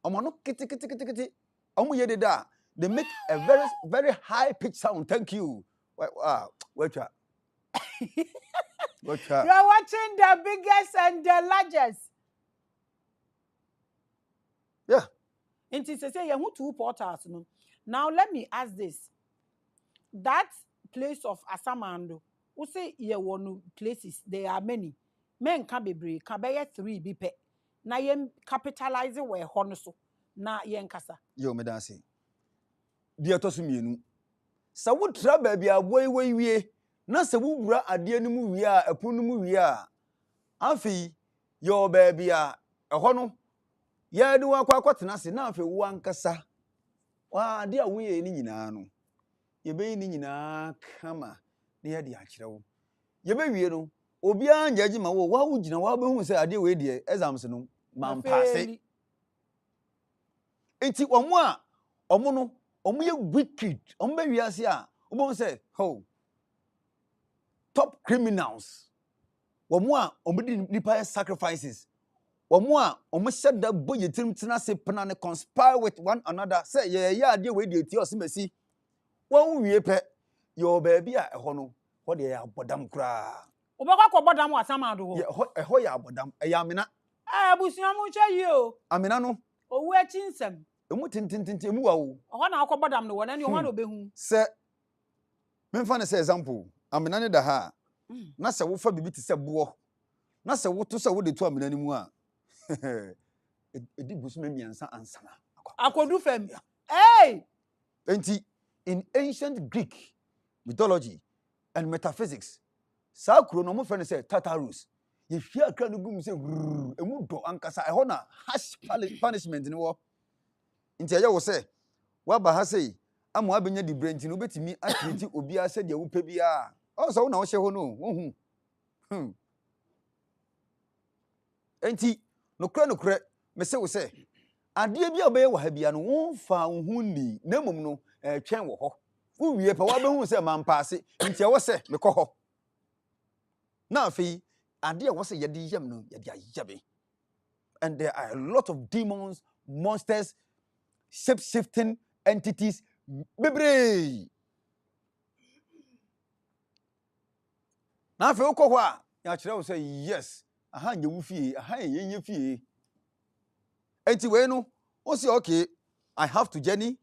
Speaker 2: omono kiti omo ye deda they make a very high pitch sound. Thank you. Wait. You
Speaker 1: are watching the biggest and the largest.
Speaker 2: Yeah.
Speaker 1: And to say you have two portals. No? Now let me ask this. That place of Asamando, who say you want places, there are many. Men can be brave, can be 3 be pe. Na yen capitalize where honoso. Na yen kasa.
Speaker 2: Yo, me dan say. Dia to so mienu. Sa wo tra ba bia boy wie na sa wo wura ade anu mu wie a epun nu mu wie a afi yo ba bia eho no ya de wa kwakotena se na afi wo ankasa wa ade a wo ye ni nyina no ye be ni nyina kama na ye de akire wo ye be wie no obi anja gi ma wo wa wo gina wa be hu se ade we de exams no man passe enti omo a omo no omo ye wicked omo be wiase a omo say ho top criminals omo a omo di nipa sacrifices omo a omo sheda boye tirim tina se pena ne conspire with one another say ye ade we de ti osimasi won wie pe yo baby a eho no ho de ya bodam kra
Speaker 1: obakwa ko bodam Asamando ho
Speaker 2: ye eho ya bodam e ya amina
Speaker 1: abusia mu che yi o
Speaker 2: amina no
Speaker 1: owu achi nsem
Speaker 2: emu tintintintin emu wa wo
Speaker 1: oho na akọ bodam no wona ni oho na obehu
Speaker 2: se memfa ne se example amina ne da ha na se wo fa bibi ti se bo na se wo to se wo de to amina ni mu a edi busu memiansa ansana
Speaker 1: akodu fam hey
Speaker 2: enti in ancient Greek mythology and metaphysics sa kuro no mo fa ne se Tartarus ye hwia akra no gum se emu do ankasa eho na harsh punishment ni wo nti aye wo se wa ba ha sei amu abenya di brand no betimi atriti obi a se de wo pe bia o so na wo hye ho no wo hu enti no kra me se wo se ade bia obe ye wa ha bia no wo fa wo hu ni na mum no twen wo ho wo wie pa wa be hu se man paase nti wo se me kɔ ho na afi ade a wo se ye de yam no ye de ayabe and there are a lot of demons, monsters, shape-shifting entities bebre na afi wo kɔ ho a ya kire wo say yes aha nye wu fie aha ye fie enti we no o say okay I have to journey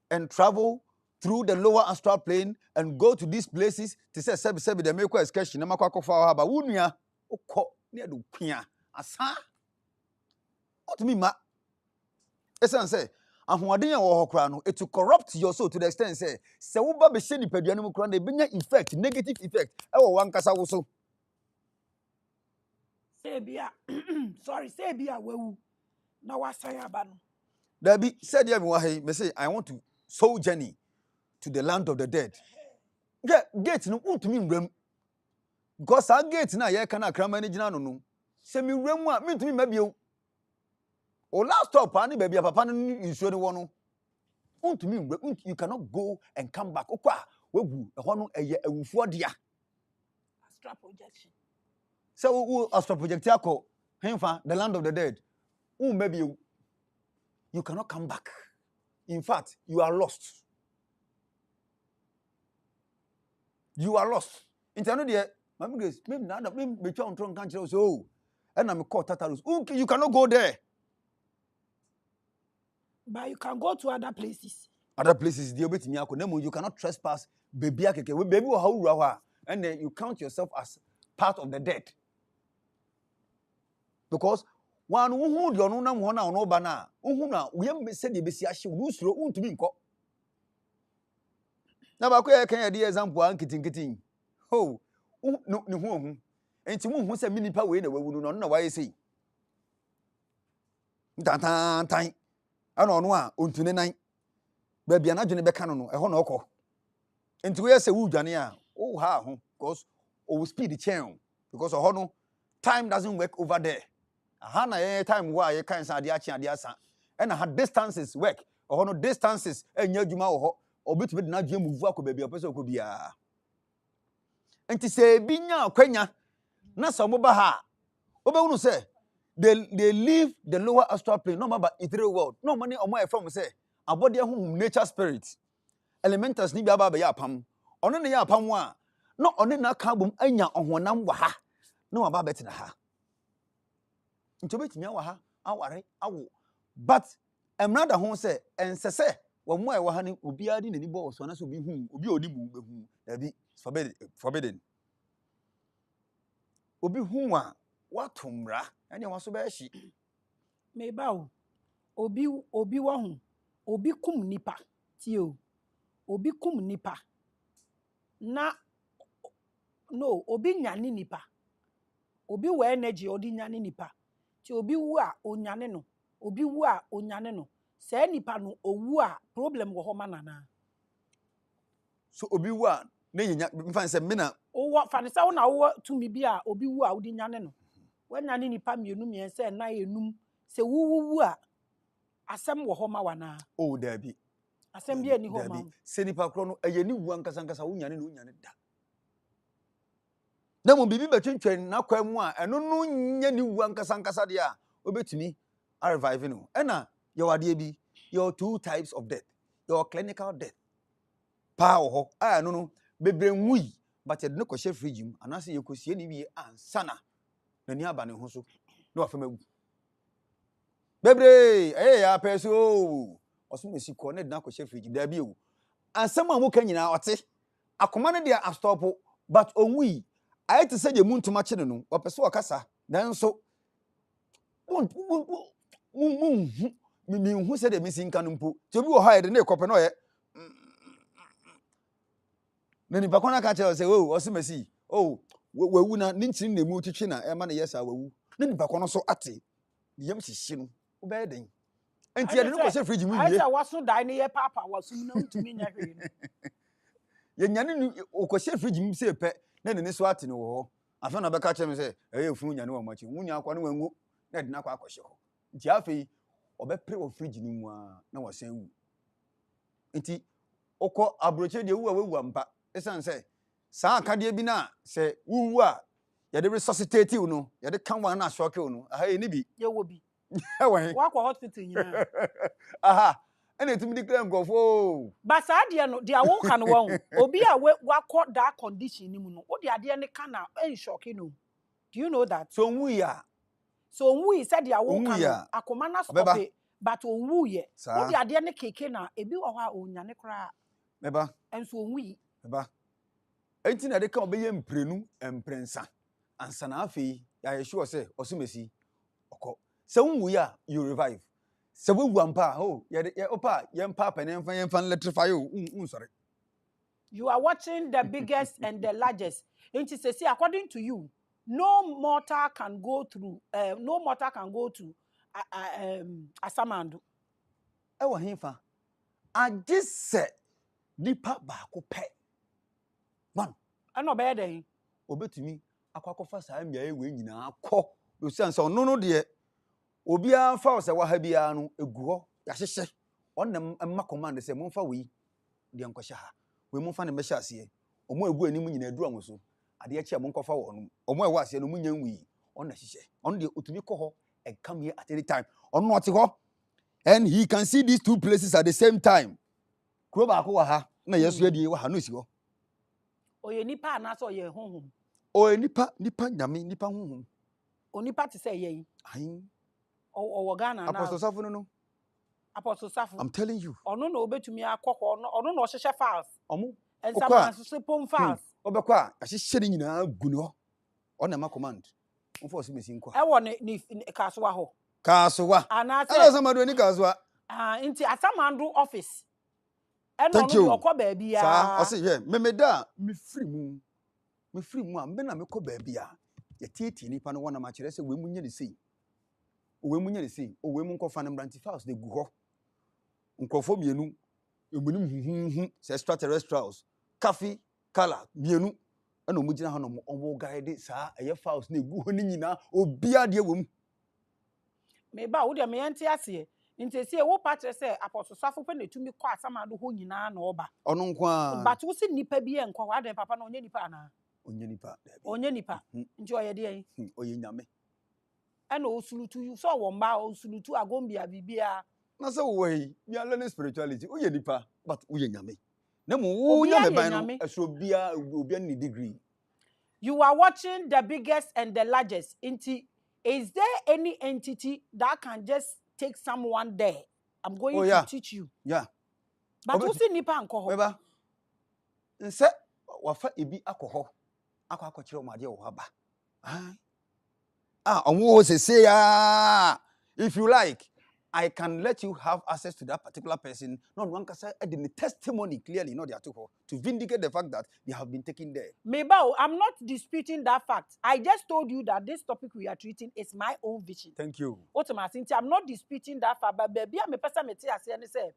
Speaker 2: and travel through the lower astral plane and go to these places to say sebi the make excursion na makwa fa ha ba wunua okɔ ne do kua asa otumi ma esan say ahoɔden a wo hɔ kra no it to corrupt your soul to the extent say se wo ba be hye nipadua no mu kra na ebenya effect negative effect e wo wankasa wo so
Speaker 1: say bia sorry say bia wewu na wasan aba no
Speaker 2: Dabi said ya me wa hey me say I want to soul journey to the land of the dead. Yeah, gate no untumi nwram. Because that gate na ye kana krama ni gina no no. Se mi nwram a mentumi mabio. O last stop ani ba bia papa no nsuo ni wo no. You cannot go and come back. Okwa wegu ehɔ no ɛyɛ awufoɔ dia.
Speaker 1: Astral projection.
Speaker 2: So astral project akɔ hemfa the land of the dead. Maybe you cannot come back. In fact, you are lost. You are lost. Intano deɛ Mami Grace, maybe na me twa ontron kan kyerɛ so and I'm called Tatarus. You cannot go there.
Speaker 1: But you can go to other places.
Speaker 2: Other places, you cannot trespass. Baby, and then you count yourself as part of the dead. Because one who you know no bana, we said the Bessiashi, who's through to be caught. Now, I can idea example, kitting. Oh, no, and to whom said mini power in the way we do not know why I say. Time. I don't know, unto the night. Baby, I'm not going to be canon. I want to go. And to say, Jania, oh, how? Because speed the chain. Because time doesn't work over there. A time why you can't say the action, and I had distances work. Distances, and you or bit with not move work, baby, a person could be a. And to say, Binya, Quenya, Nasa Mobaha. Oba say, they leave the lower astral plane, no matter etheric world, no money on my from say. About their home nature spirits. Elementals ni biaba ya pam. Ono ne ya pam wa. No one na carbon anya ohonam wa ha. No aba beti na ha. Nto betimi wa ha aware awo. But emrada ho say ensese wo mo e wa ha ni obi adi nani bo so na so bi hu obi oni mu be hu. Da bi forbidden. Obi hu a watomra anya waso ba hyi.
Speaker 1: Me ba o. Obi wa hu. Obi kum nipa tio obi kum nipa na no obi nyane nipa obi wa energy odi nyane nipa ti obi wu a onyane no obi wu a onyane no se nipa no owu a problem wo ho manana
Speaker 2: so obi wu a na yenya mfa nse me na
Speaker 1: wo fa ne se wo na wo tumi bi a obi wu a odi nyane no wa nyane nipa mienu miense na enum se wu a asem wo ho ma wana
Speaker 2: oh dabi
Speaker 1: asem bi ani ho ma
Speaker 2: se nipa kro no eye ni wu ankasa wunyane no wunyane da na mo bibi betwentwen na kwa mu a eno no nya ni wu ankasa de a obetumi a revive no ena ye wade bi your two types of death your clinical death power ho a no bebre nwui but ye no ko she fridge mu anase ye kosie ni wie ansana na ni aba ne ho so na wafema wu bebre ya peso osumesi ko ne dina ko she fridge da bi ewu ansam a muka nyina ote akoma ne dia astopo but onwi aye te se je muntuma kye no opeso okasa nanso mi hu se de misi nka no mpo te bi wo ha ye de na ekope no ye na ni bakona ka che se osumesi wawu na ni nchiri na mu twitwe na e ma ne yesa wawu na ni bakono so ate yem hihye no obey den enti ye de no ko se fridge mu wie
Speaker 1: aisa waso dai ne ye papa waso mu na ntumi nya hwe no
Speaker 2: ye nyane no o ko se fridge mu se pe na ne so ate no wo afa na be ka che me se funu nyane wa machi wunya akwa no wangu na de na akwa akohye ho nti afei obe pre wo fridge ni mu a na wasan wu nti okọ abroche de wu a wewu ampa esan se saa akade bi na se wuwu a ye de resuscitate you no ye de kan wan na shock you no aha ni bi
Speaker 1: ye wo bi
Speaker 2: wakwa
Speaker 1: hospital nyina
Speaker 2: aha ene tumi declare ngofo
Speaker 1: ba saa de no de awo ka no won obi a wakọ that condition ni mu no wo de ade ne ka na en shock no do you know that
Speaker 2: so nwu
Speaker 1: said de awo ka no akoma na stop it but onwu ye wo de ade ne keke na ebi wo ha onyane kra
Speaker 2: meba
Speaker 1: enso onwu
Speaker 2: meba enti na de ka obeye mprenu emprensa ansa na afei ya ye sure say osumesi okọ se unwu ya you revive se wewu ampa ye opa ye mpa panenfa ye mfa electrify you sorry
Speaker 1: you are watching the biggest and the largest enti say according to you no mortal can go to asamando
Speaker 2: e wo hemfa agise nipa ba ko pe one
Speaker 1: ano be den
Speaker 2: obetumi akwakofa saa mia ewe nyina akọ do sense ono no de obi an fa o se wa ha bia no egu ho ya hyehye on them ma command say momfa we de nkɔhye ha we momfa ne mɛhyɛ ase omo egu anim nyina edu amoso ade akyi a monkɔfa wɔ no omo ɛwɔ ase no munya nwi on na hyehyɛ on de otumi kɔ hɔ and come here at any time on not hɔ and he can see these two places at the same time kuro ba ko wɔ ha na yesu adie wɔ ha no si hɔ
Speaker 1: oye nipa na so ye honhom
Speaker 2: o nipa nyame nipa honhom
Speaker 1: onipa te say ye
Speaker 2: ayin
Speaker 1: o Ghana na
Speaker 2: Apostle Safo no
Speaker 1: Apostle Safo
Speaker 2: I'm telling you
Speaker 1: ono na obetumi akɔkɔ ono na ɔhyehyɛ files
Speaker 2: omo
Speaker 1: ensama so pom files
Speaker 2: obekɔ a ahyehyɛ ne nyinaa gu ne hɔ on ma command on force me sin kɔ
Speaker 1: ɛwɔ ne kasoa hɔ
Speaker 2: kasoa
Speaker 1: ana
Speaker 2: say ala samado ni kasoa
Speaker 1: nti asamando office ɛno
Speaker 2: thank
Speaker 1: no
Speaker 2: you
Speaker 1: ɔkɔ baabi ya
Speaker 2: sa ɔse ye memeda me free mu a me na me kɔ baabi a ye tietie nipa no wona ma kyerɛ sɛ we mu nya ne sei we mu nya ne sei o we mu nkɔfa ne branch files de gu hɔ nkrɔfo mienu emunim huhuhu sɛ extraterrestrials coffee color mienu ɛna ɔmo gyina hɔ no ɔmo guide saa ɛyɛ files na egu hɔ ne nyinaa obia de wɔ mu
Speaker 1: me ba wo de me yente ase nti sie wo pa kyerɛ sɛ Apostle Safo pe na tumi kɔ asamando hɔ nyinaa na ɔba
Speaker 2: ɔno nko a
Speaker 1: but wo si nipa bi nkɔ hɔ adan papa na onye nipa ana onye nipa nti ɔyɛ de yi
Speaker 2: ɔyɛ nyame
Speaker 1: ɛna osulutu so wɔ mba osulutu agombia bibia
Speaker 2: na sɛ wo yi we are learning spirituality woyɛ nipa but woyɛ nyame na mo wo nyame ban no ɛso obia ni degree.
Speaker 1: You are watching the biggest and the largest. Is there any entity that can just take someone there? I'm going to teach you.
Speaker 2: Yeah.
Speaker 1: But who see nipa anko ho?
Speaker 2: Beba. Nse wafa ebi akɔ akɔkyerɛ ɔmo ade wɔ aba. Ɔmo say ya. If you like, I can let you have access to that particular person. No one can say the testimony clearly, not their to vindicate the fact that they have been taken there.
Speaker 1: Maybe I'm not disputing that fact. I just told you that this topic we are treating is my own vision.
Speaker 2: Thank you.
Speaker 1: I'm not disputing that fact, but baby, I'm a person me say,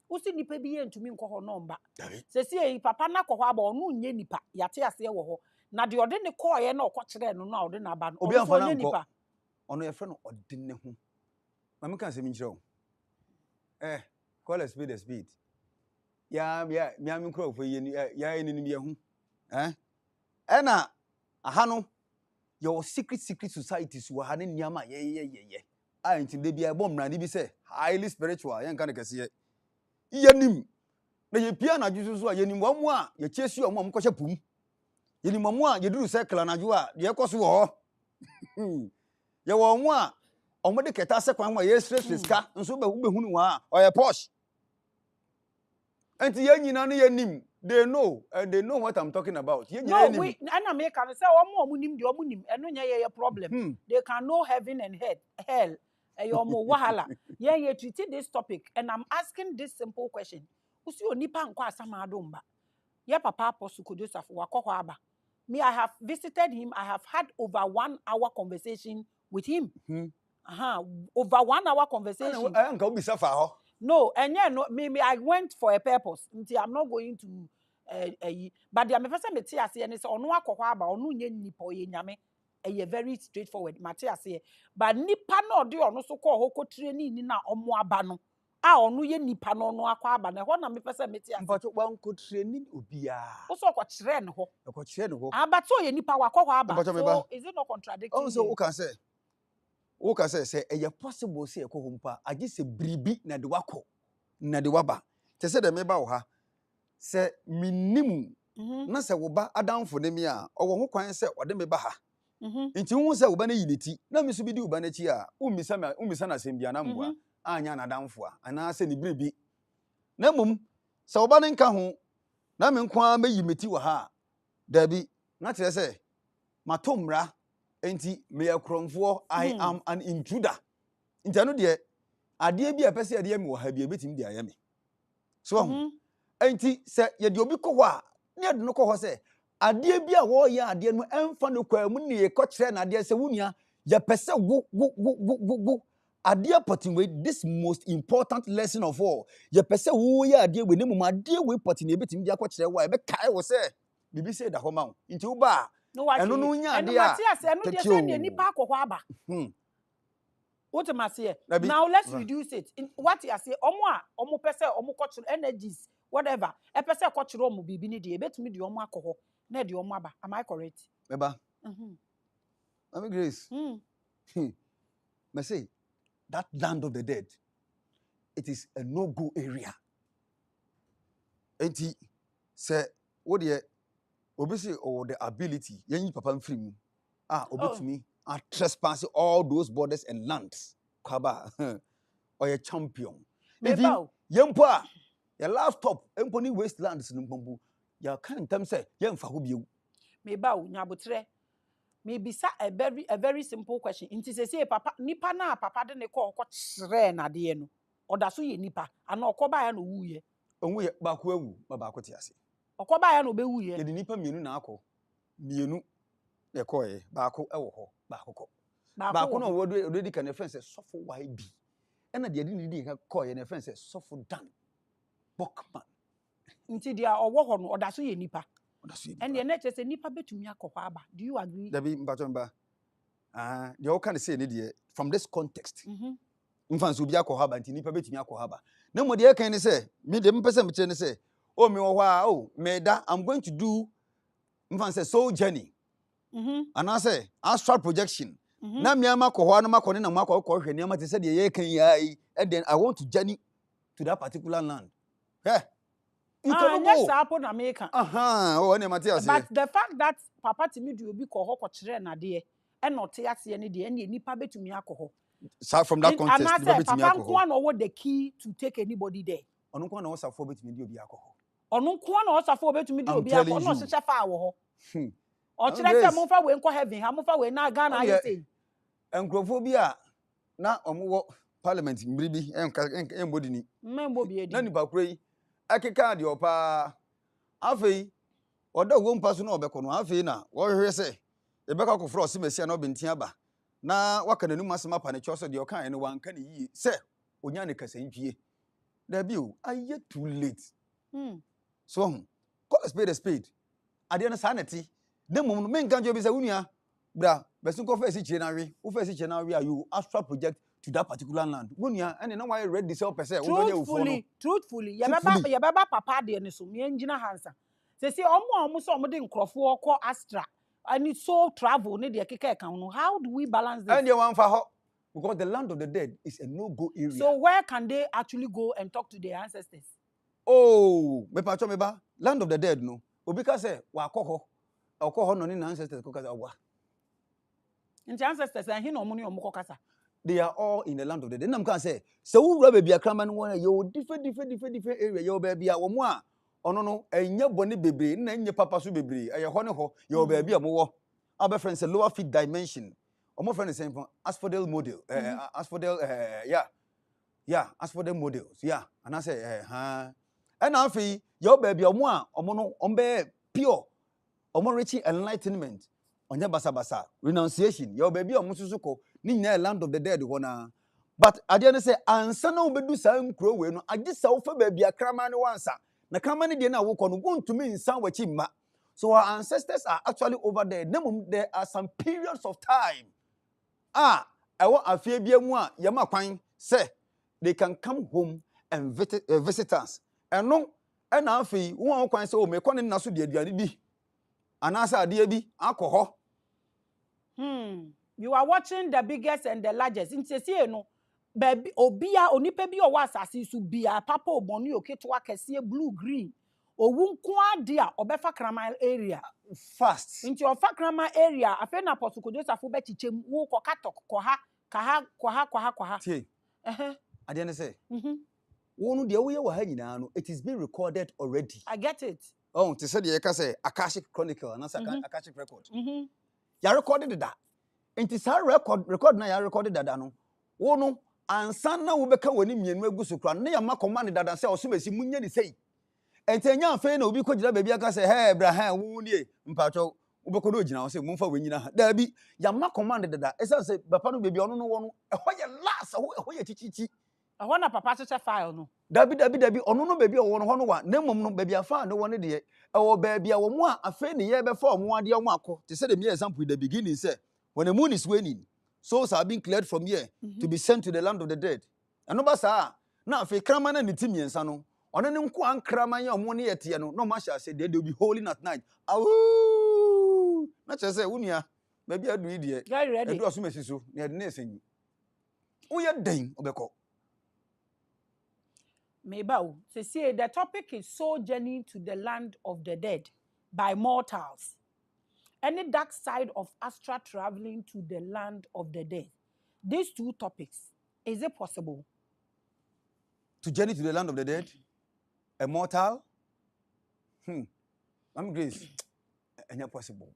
Speaker 1: "Usi nipa bi ye ntumi nkɔ hɔ nomba." Say papa na kɔ hɔ aba ɔno nye nipa. Yate ase wɔ hɔ. Na de ɔde ne kɔ ye na ɔkɔkyerɛ no na ɔde na aba no.
Speaker 2: Obi amfa na nipa. Ɔno ye frɛ no ɔde ne ho. Mama kan se mi nkyerɛ wo. Call a speed. Ya mi am nkrɔfo ya enini bi ho. Ɛna aha no your secret societies wɔ ha ne nneɛma ye. Nti de bia bɔ mmrani bi sɛ highly spiritual yɛn kan kɛse yɛnim na yɛ pia na dwusu so a yɛnim wɔn mu a yɛ kyesi wɔn a mkɔhyɛ pum yɛnim wɔn mu a yɛduru circle na dwo a deɛ kɔ so wɔ hɔ yɛ wɔn mu a ɔmo de kɛta sɛ kwan mu a yɛ stress ska nso bɛ hunu wɔn a ɔyɛ posh nti yɛn nyina no yɛnim they know and they know what I'm talking about.
Speaker 1: No, we and America say omo nim de omo nim eno nya ye problem. They can know heaven and hell. Omo wahala. Ye treat this topic and I'm asking this simple question. Usi onipa nkɔ asamado mba. Ye papa Apostle Joseph wakɔ hɔ aba. Me I have visited him. I have had over 1 hour conversation with him. Over 1 hour conversation. No, and yeah, no, maybe I went for a purpose. I'm not going to but the first time I say and say ono akɔ hɔ aba ono nye nipa ye nyame very straightforward Matia say but nipa no de ono so kɔ hɔ kɔ training ni na ɔmo aba no ono ye nipa no ono akɔ aba na hɔ na me pese me tia
Speaker 2: but wan kɔ training obia
Speaker 1: wo so kɔ kyerɛ no hɔ
Speaker 2: kɔ kyerɛ no hɔ
Speaker 1: but so ye nipa wakɔ hɔ aba so is it not contradicting
Speaker 2: also who can say ɛyɛ possible say ɛkɔ hɔ mpa agye sɛ bribi na de wakɔ na de waba te sɛ de me ba wo ha sɛ minimum na sɛ wo ba adamfo ne me a ɔwɔ ho kwan sɛ ɔde me ba ha nti hu sɛ wo ba na yineti na me so bi di wo ba na chi a ummisa na asɛm bia na mboa anya na adamfo a ana sɛ ne bribi na mum sɛ wo ba ne nka ho na me nko a meyi meti wo ha da bi na tere sɛ matomra enti me yakromfo I am an intruder nti anu de ade bi a pese ade me wo ha bi ebetim de ayame so enti se ye de obi kɔ hɔ a ne de no kɔ hɔ sɛ ade bi a wo yɛ ade no emfa no kwa mu ne ye kɔ kyerɛ na ade sɛ wunia ye pese wo ade apotin this most important lesson of all ye pese wo yɛ ade we ne mu ade we potin ebetim de akɔ kyerɛ wo a be kai wo sɛ bibi sɛ da hɔ ma wo nti wo ba
Speaker 1: no nya ade a eno Matia sɛ eno de sɛ ne nipa akɔ hɔ aba What am I saying? Now let's reduce it. What you say, omo pese, omo cultural energies, whatever. E pese cultural omo bibi ni di. Bet me di omo alcohol. Ne di omo aba. Am I correct?
Speaker 2: Eba. Mami Grace. Me say that land of the dead, it is a no-go area. Enti say what the obviously or the ability yenyi papa mfiri mu obetumi trespass all those borders and lands kwaba or a champion even yempo a your laptop empo ni wastelands no ya kan tam say yemfa ho biu
Speaker 1: me ba o nyabotre me bisa a very simple question nti say papa nipa na papa de ne ko kire na de no oda so ye nipa ana okoba ya no wuye
Speaker 2: onwu ba ko awu ba ko te ase
Speaker 1: okoba ya no be wuye
Speaker 2: ye de nipa mienu na akọ mienu ye ko ye ba ko ewo ho ba ko no wo di kan friend say sofo YB ena de di ko ye na friend say sofo Dan Bokman
Speaker 1: nti dia owo ho no oda so ye nipa and the next say nipa betumi akọ aba. Do you agree?
Speaker 2: Dabi mpachomba the all kind say ne from this context mfanso obi akọ aba nti nipa betumi akọ aba na mo de kan ne say me de mpese me kire ne say oh me wo ha oh me da I'm going to do mfanso soul journey and I say astral projection na me ama kọ ho na makọ ne na makọ hwe ne ma te say de ye kan yi and then I want to journey to that particular land. Yeah.
Speaker 1: Yes, happen America.
Speaker 2: Oh,
Speaker 1: but the fact that papa to me do be ko kire na de e no te ase ne de e nipa betumi akọ.
Speaker 2: Start from that context
Speaker 1: nipa betumi akọ. Papa nko na what the key to take anybody there.
Speaker 2: Onu nko na osafo betumi de obi akọ.
Speaker 1: Onu nko na osafo betumi de obi akọ no se fa wo ho. O kire se mo fa we nko heaven ha mo fa we na Ghana ayi say.
Speaker 2: Enkrofo bi a na omo parliament mbiri bi enbodi ni.
Speaker 1: Mmembo bi edi.
Speaker 2: Na nipa kuro yi akeka de opa afei oda wo mpa so na obekọ no afei na wo hwehwe se ebeka ko fro simesia na obenti aba na waka nanum asema pa ne choso de okan ne wanka ne yi se onya ne kasantwie da bi o aye too late so call a spade ade na sanity na mum no menka jo bi se wunua bra besun ko fa si kire na we wo fa si kire na we are you astral project to that particular land wunua and na why read this up person wo no
Speaker 1: truthfully ya baba papa de ne so me engina hansa say omo so omo de nkrofo ko Astral and it's so travel ne de keke kan no. How do we balance this?
Speaker 2: And you want for because the land of the dead is a no-go area.
Speaker 1: So where can they actually go and talk to their ancestors?
Speaker 2: Oh, me pacho me ba land of the dead no obi ka say wa akọ no ni ancestors ko ka say wa
Speaker 1: nti ancestors and he no mo ni omo kasa.
Speaker 2: They are all in the land of the dead. Nam can say so who rubber be a crama no you different area your baby a wo mo a ono no enya bone bebre na enya papa so bebre e ho ne ho your baby a mo wo our friends say lower feet dimension omo friend is saying asphodel model asphodel asphodel models and I say and afi your baby omo a omo no ombe pure omo reaching enlightenment onya basa renunciation your baby omo susuko ni nyina land of the dead ho na but ade ne say ansa na obedu sa nkro we no agisa wo fa baby akrama ne wansa na krama ne de na wo kono wontumi nsan wachi mma so our ancestors are actually over there there are some periods of time ewo afie bia mu a yema kwan say they can come home and visit us eno na afi wo kwan say o me kone na so de aduane bi anasa ade bi akọ ho.
Speaker 1: You are watching the biggest and the largest. In say no, baby obia onipa bi o wa asase su bia papa oboni oketo akese blue green. Owu nko ade a obefa kraman area
Speaker 2: fast.
Speaker 1: Into ofa kraman area afa na apostle Joseph be chichem wo kokatok koha.
Speaker 2: See. Ade ne say. Wo no de wo ye wa ha nyina no it is being recorded already.
Speaker 1: I get it.
Speaker 2: Oh, to say the say Akashic Chronicle and Akashic record. Ya recorded that. Enti sa record na ya recorded dada no wo no ansan na wo beka woni mienu agusu kra na ya ma command dada se osomesi munye ni sei enti enya afa na obi kogina baabi aka se hey Abraham wo nie mpacho wo beko do gina wo se mumfa wenyina da bi ya ma command dada esa se papa no baabi ono no wo no ehoye last ehoye chichichi
Speaker 1: ehona na papa cheche file no
Speaker 2: dabi ono no baabi wo no ho no wa na mum no baabi afa no wo ne de ewo baabi a wo mo afa ne ye be fa wo mo ade wo akọ te se de me example the beginning say when the moon is waning, souls are being cleared from here to be sent to the land of the dead. And no basa na fe kraman and the timiensa no. On any one kraman ya money etiano. No masha said they will be holding at night. Awoo! Not just say unia. Maybe I do idiot.
Speaker 1: Get ready.
Speaker 2: I do assume so. Near the next thing. We are dying obeko.
Speaker 1: Mebao, see, the topic is soul journey to the land of the dead by mortals. Any dark side of astral traveling to the land of the dead. These two topics, is it possible?
Speaker 2: To journey to the land of the dead? A mortal? I'm Grace. It's possible.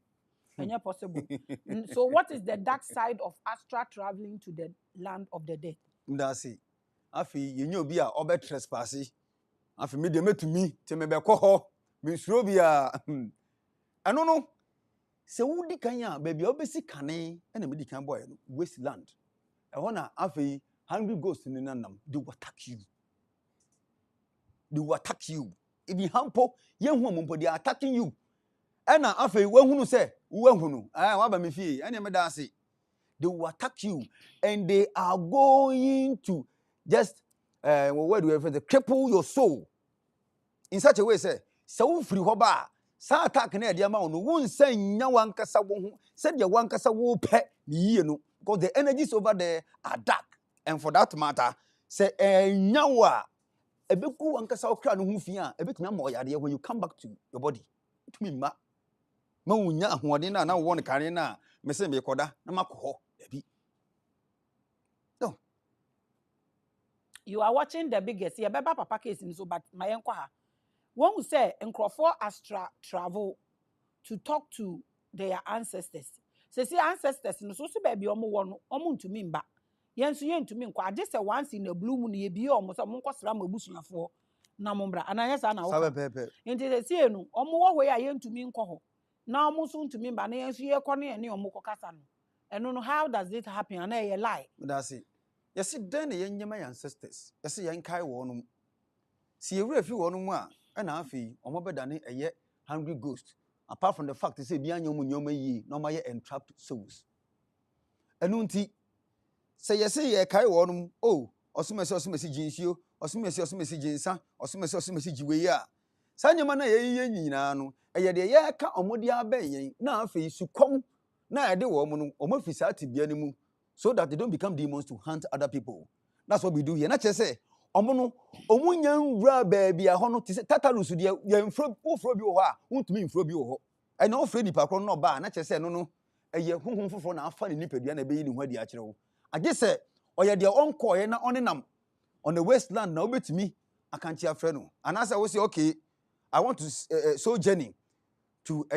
Speaker 1: It's possible. So what is the dark side of astral traveling to the land of the dead?
Speaker 2: That's it. Afi yenyo bi a obe trespass afi me de metumi te me be kɔ me suro bi a ɛno no se wudi kan a baby obesi kane na me di kan boy no wasteland ɛhɔ na afi hungry ghost ni nanam they will attack you if hampo yenhu ompo they are attacking you ɛna afi wahunu se wahunu wa ba me fie ɛna me da ase they will attack you and they are going to just what do you refer to cripple your soul in such a way say so free ho ba sa attack na e ma no won san nya wankasa wo ho said the wankasa wo pe yie no because the energies over there are dark and for that matter say nya wa ebeku wankasa okra no ho fi a ebetumi ma oyade when you come back to your body tumi ma wunya ahoɔden na wo no kare na me se me koda na makoho ebi.
Speaker 1: You are watching the biggest. Yeah, Baba Papa case in so, but my uncle. One who say Crawford Astral travel to talk to their ancestors. Say ancestors no so baby omo to me ba. Yensu yen to me nkwa. I just say once in a blue moon ye bi omo so mo kwasra mabusuafo na mombra. Anayesa na wo.
Speaker 2: Sabe pepe.
Speaker 1: Enti say no omo wo we ya yen to me nkɔ ho. Na omo so to me ba na yensu ye kɔ ne omo kɔkasa no. And no how does it happen? And a lie.
Speaker 2: That's it. You see, then the young ancestors. You see, young Kai won. See, you refi won more. And I feel, or more than a yet hungry ghost. Apart from the fact to say, beyond your ye, no my entrapped souls. And unti say, you say, a Kai won. Oh, or some message you, or some message in son, or some message we are. Sanyamana ye no, a yet the yaka or modia bay, now face to come. Now, the woman or more fisati be animal. So that they don't become demons to hunt other people. That's what we do here. Not just say, omono, omunyan ra baby a hono to say tatarus dia ye fro bi wo ha, won't me fro bi wo ho. I know Freddy Pakron no ba, not just say no. A ye hum for na afa ni nipadua na be ni ho dia kire wo. I just say, oya dia onko ye na onenam on the wasteland na obetimi akanti afre no. And as I will say, okay, I want to soul journey to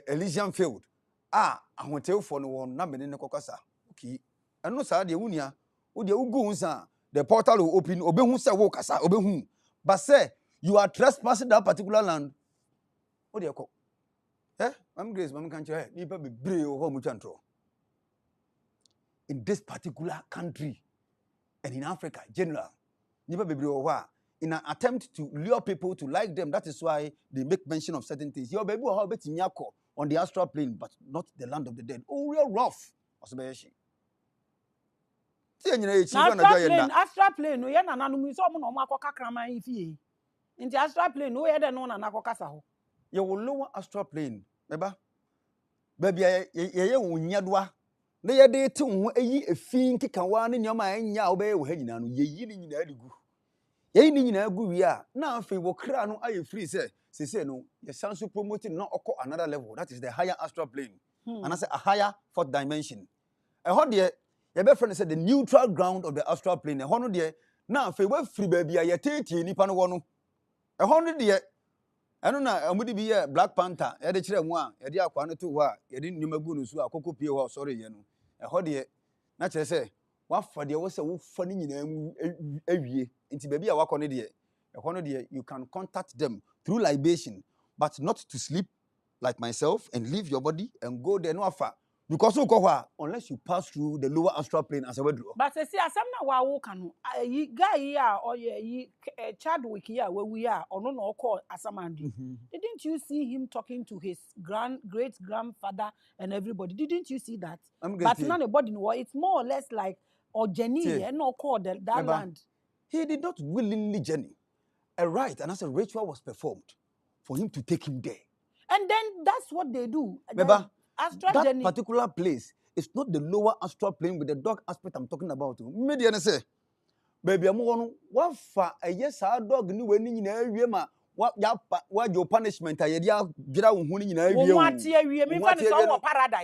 Speaker 2: Elysian field. Ahotew for no one na me ne kokasa. Okay. And no sir, the unia, the portal will open, obehu se wo kasa, obehu. But say, you are trespassing that particular land. What do you call? I'm Grace, Mama can't you? Nipa be brave or muchantro. In this particular country and in Africa, general, Nipa be brave or in an attempt to lure people to like them. That is why they make mention of certain things. Your baby will have it in Yako on the astral plane, but not the land of the dead. Oh, real rough.
Speaker 1: Astral plane no ye na nanu so mo no makoka kraman fie nti astral plane no ye de no na nakokasa ho
Speaker 2: ye will lower astral plane beba baby ye wonyadoa na ye de te ho eyi efin kekawa ne nyoma anya wo be wo ha nyina no ye yi ni nyina adigu ye ni nyina agu wi a na afi wo kra no aye free say no ye sanso promoting no oko another level. That is the higher astral plane and I say a higher fourth dimension. E ho de your best friend said the neutral ground of the astral plane. A hundred year now, if we free baby, I take you, Nippon one. 100 year. I don't know, I'm going to be a Black Panther, editor one, a dear quantity to what you didn't know Magunus who are Coco Pio, sorry, you know. A hot year. Naturally say, what for there was a funny in every year. Into baby, I walk on it here. A 100 year, you can contact them through libation, but not to sleep like myself and leave your body and go there no afar. Because unless you pass through the lower astral plane as a word.
Speaker 1: But see, as I'm not wa kanu. Guy here or ye Chadwick here where we are or no call Asamandi. Didn't you see him talking to his great grandfather and everybody? Didn't you see that? But none nobody know. It's more or less like or Jenny and no call that land.
Speaker 2: He did not willingly journey. A rite and as a ritual was performed for him to take him there.
Speaker 1: And then that's what they do.
Speaker 2: Remember,
Speaker 1: Astral
Speaker 2: that
Speaker 1: journey.
Speaker 2: particular place is not the lower astral plane with the dog aspect I'm talking about. Maybe I say, baby, I'm one. What for a yes, our dog knew when in area, what your punishment? I get out winning in area.
Speaker 1: Paradise.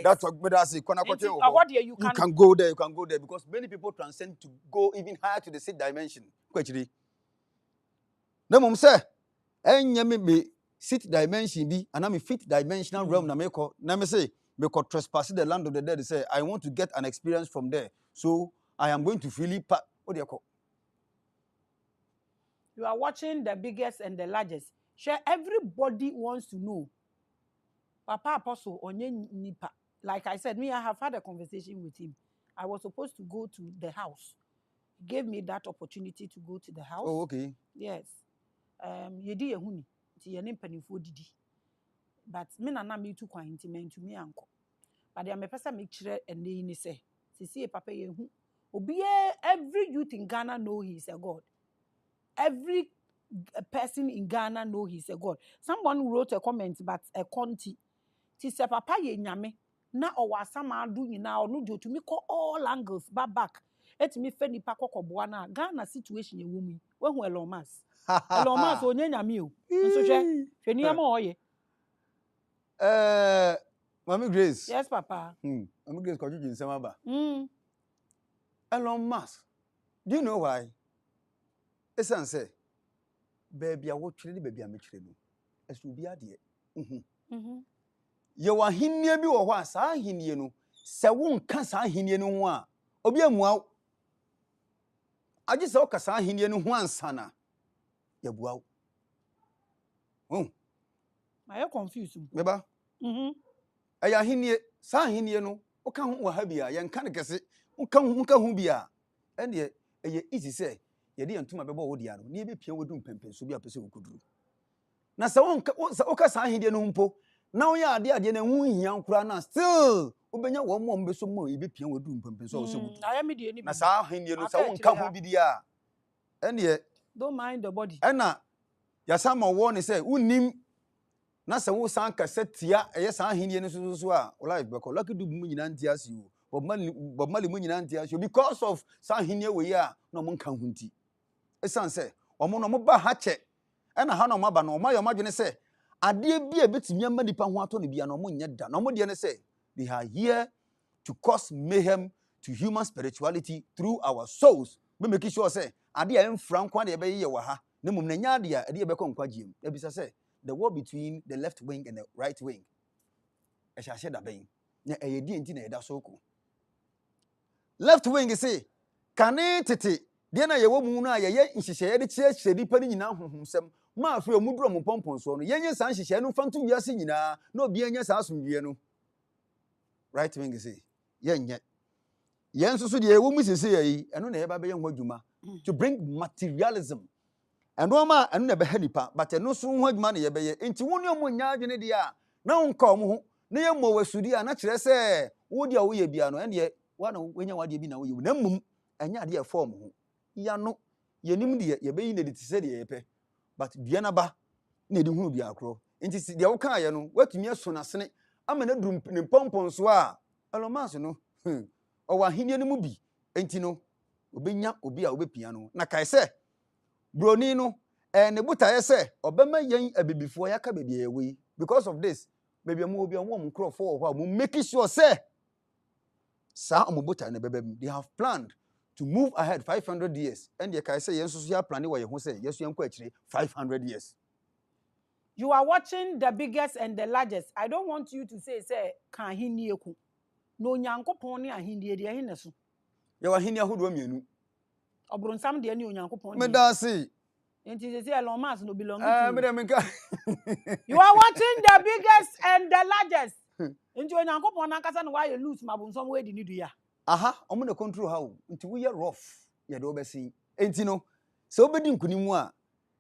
Speaker 2: That's what I say. You can go there. You can go there because many people transcend to go even higher to the sixth dimension. Actually, no, mom say, and me. Sixth dimension be and I'm a fifth dimensional realm na me say me ko trespass the land of the dead. Say I want to get an experience from there, so I am going to freely what do you call?
Speaker 1: You are watching the biggest and the largest. Sure, everybody wants to know. Papa Apostle onye nipa. Like I said, I have had a conversation with him. I was supposed to go to the house. He gave me that opportunity to go to the house.
Speaker 2: Oh, okay.
Speaker 1: Yes. Yedi ehuni. But me na me too kwa intimate to me anko. But the person make sure and they say, see papa yehu. Every youth in Ghana know he's a god. Every person in Ghana know he's a god. Someone wrote a comment but a conti. Ti se papa ye nyame na owasama adu nyina onu jo to me call all angles back. Et me fe nipa kokoboa na Ghana situation ye wumi. When hu Elon Musk. Elon Musk onye nyame o. Nso hwe niam oye.
Speaker 2: Mami Grace.
Speaker 1: Yes papa.
Speaker 2: Mami Grace ko juju nsem aba. Elon Musk. Do you know why? Esan say baby a wo twere ni baby a me twere no. Esu bi ade. Ye wa hinnie bi wo ho a saa hinnie no se wo nka saa hinnie no ho a obi amua agi se wo ka saa hinnie no ho ansana ya bua wo
Speaker 1: I confused.
Speaker 2: Meba aya hinnie saa hinnie no wo ka ho wa ha bia ye nka ne kese wo ka ho bia ene ye easy say ye de ntuma bebo wo dia no ne be pia wodum pempen so bi apese wo kuduru na se wo ka saa hinnie no mpo now ya ade na hu hia nkura na still obenya wo mo mbe so mo ibe pia wadu mpempe so so gudu na sa henie no sa won ka ho bidia ene
Speaker 1: don't mind the body
Speaker 2: ena ya sama wo ne say unim na se wo san ka setia eye sa henie no so a life be ko lucky du mu nyina ntia si o bob mali mu nyina ntia si because of sa henie we ya na mo nka ho nti esan say omo no mo ba ha che ena ha no mo ba no mo ayo madwene say ade bia betimi ama nipa ho ato ne bia no mo nya da no mo de ne say they are here to cause mayhem to human spirituality through our souls we make sure say ade a emfra nkwa de be ye wa ha ne mum na nya ade a ade be ko nkwa giem e bisa say the war between the left wing and the right wing e sha da ben na e ye di enti na e da so ko left wing say kane tete de na ye wo mu no a ye nhihye de chire nipa ni nyina honhomsem ma afre omuduro mo pompon so no yenye san hihye no fantu wiase nyina na obi anya sa asomdwie no right wing say yenye yen so de ewo mu sese yi eno na ye ba be ye ho adwuma to bring materialism eno ma eno na be ha nipa but eno so ho adwuma na ye be ye enti wonu omo nya adwene de a na wonka omo ho na ye mo wasudi a na kire se wo de a wo ye bia no ene ye wa na wenya wade bi na wo ye na mmum enya de e form ho ya no yenim de ye be yi na de tise de ye pe but dua na ba na de hu bi akro enti de wo kan ye no watumi aso na sene ama na drum ne pompon so a alomas no o wa henie no mu bi enti no obenya obi a obepia no na kai se broni no ne butaye se obema yen abibifo yaka bebi ewe because of this baby amu obi amu nkrofo ho a mu make sure say sa amu butaye na bebem they have planned to move ahead 500 years and they say yes so ya plan we ho say yes you enko akire 500 years.
Speaker 1: You are watching the biggest and the largest. I don't want you to say kan hinie ku no nyankopon ne ahindie de ehine so
Speaker 2: ye wa hinie ahodo mienu
Speaker 1: obronsam de ne onyankopon
Speaker 2: me da see
Speaker 1: enti say Elon Musk no belong
Speaker 2: to me
Speaker 1: you are watching the biggest and the largest. Into Yankopon Nankasa and why you lose Mabun way in India.
Speaker 2: Aha, I'm going to control how into we are rough. Yadobesi. Entino. So bedin kunimwa.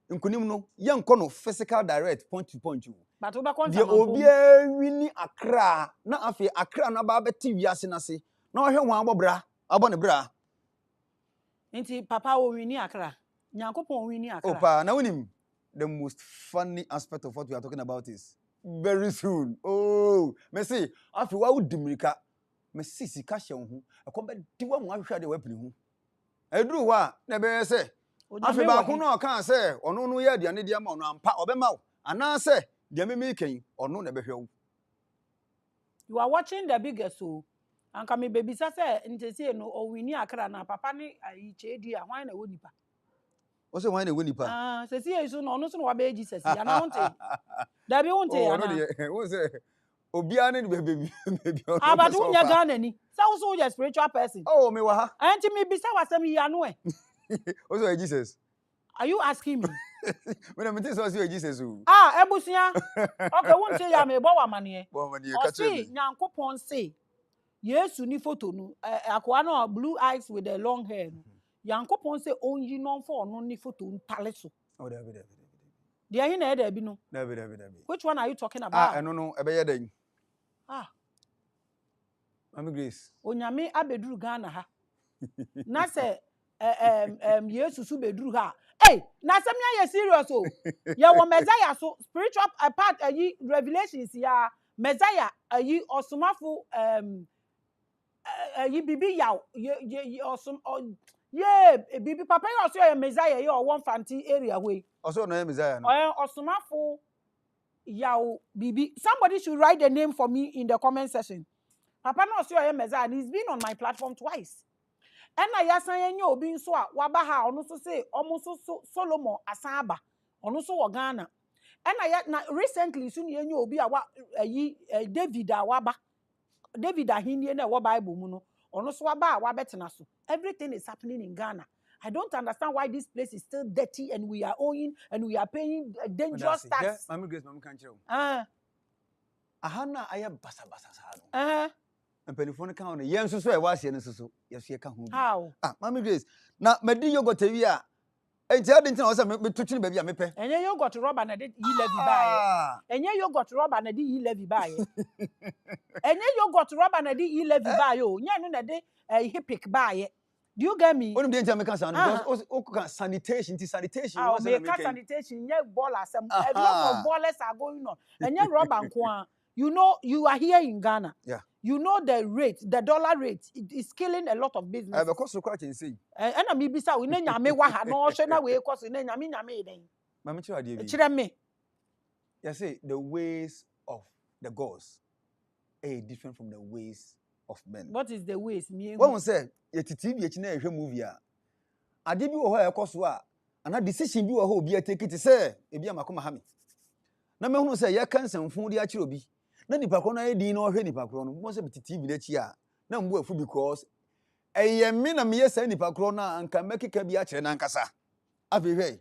Speaker 2: Nkunimno yan kono physical direct point to point you.
Speaker 1: But over consa
Speaker 2: The obia wini Accra na afi Accra na ba beti wiase na se. Na ohwe ho abobra, abone bra.
Speaker 1: Inti papa o wini Accra. Yankopon wini Accra.
Speaker 2: Opa, na wonim the most funny aspect of what we are talking about is very soon. Oh, me say afi wa udimirika. Me sisi ka hye ho. Ekombe diwa mo ahwehwe de wapini ho. Eduru wa na be say afi ba ko no kan say ono no ye aduane dia ma ono ampa obema wo. Ana say dia me ken ono na behwe wo.
Speaker 1: You are watching the biggest so. Anka me baby say ntese no o wini Accra na papa ni D3AD a hwan na wo nipa.
Speaker 2: O say hwan na wo nipa?
Speaker 1: Sesi yesu no ono so no wa be Jesus ya na wonte. Da bi wonte ya na.
Speaker 2: Wo say obia ne baby
Speaker 1: but who nya Ghana ni? Say wo so you spiritual person.
Speaker 2: Oh, me wa ha.
Speaker 1: Enti me bisa wasem ya no e.
Speaker 2: O say Jesus.
Speaker 1: Are you asking me?
Speaker 2: When I'm saying so Jesus.
Speaker 1: Ebusia. Okay, won't say ya me bo wa mane.
Speaker 2: Bo mane
Speaker 1: ka tell. Nyankopon say Yesu ni photo no akwa no blue eyes with the long hair. Nyankopon say onyi non for no ni photo ntale so.
Speaker 2: Oh, David.
Speaker 1: Dia hin na e da bi no.
Speaker 2: David.
Speaker 1: Which one are you talking about?
Speaker 2: No, ebe ye den. Mami Grace.
Speaker 1: Onyame abeduru Ghana ha. Na se Yesu su beduru ha. Hey, na sem ya serious o. Ya wo Messiah so spiritual part revelations ya Messiah osumafo bibi yaw osum bibi papa ya oso ya Messiah ya one fanti area we.
Speaker 2: Oso no ya Messiah no.
Speaker 1: Osumafo yaw bibi. Somebody should write the name for me in the comment section. Papa no oso ya Messiah and he's been on my platform twice. Ena yasan yenye obi nso a waba ha ono so say omo so Solomon asaba ono so wo Ghana. Ena ya na recently so yenye obi a wa David a waba David ahindie na wo Bible mu no ono so waba a wabetena so. Everything is happening in Ghana. I don't understand why this place is still dirty and we are owing and we are paying dangerous tax.
Speaker 2: Mami Grace, mami kan kire o. Ahana aya basa sa no. Mpelifone kan no yen susu e wa hye ne susu yesu ye ka ho.
Speaker 1: How?
Speaker 2: Mami Grace, na medi yogurt wi a enti ade ntina o se me tutwini ba bi a mepe.
Speaker 1: Enye yogurt rubber na de yi levi baaye. Enye yogurt rubber na de yi levi baaye. Enye yogurt rubber na de yi levi baaye o. Nya no na de hipic baaye. Do you get me?
Speaker 2: Onum de ntia me kan san because o kan sanitation
Speaker 1: Oh, me can sanitation nye ball asem. A lot of ballers are going on. Enye rubber nko. You know, you are here in Ghana.
Speaker 2: Yeah.
Speaker 1: You know the rate, the dollar rate, it is killing a lot of business.
Speaker 2: Because so quite insane.
Speaker 1: And I be bisa we na nyame wa ha no hwe na we cause na nyame den.
Speaker 2: Mama chira de bi.
Speaker 1: Chira me.
Speaker 2: You say the ways of the gods are different from the ways of men.
Speaker 1: What is the ways? Me.
Speaker 2: When we say ye TV e chi na ehwe movie a ade bi wo ho e koso a ana decision bi wo ho obi take it say e bi amakoma ha me. Na me hunu say ye kan sanfun de a chira obi. Na nipa kro na edi na ohwe nipa kro no mo se TV na chi a na mbo afu because eye me na me yesa nipa kro na anka mekeka bi a kire na nkasa afehwe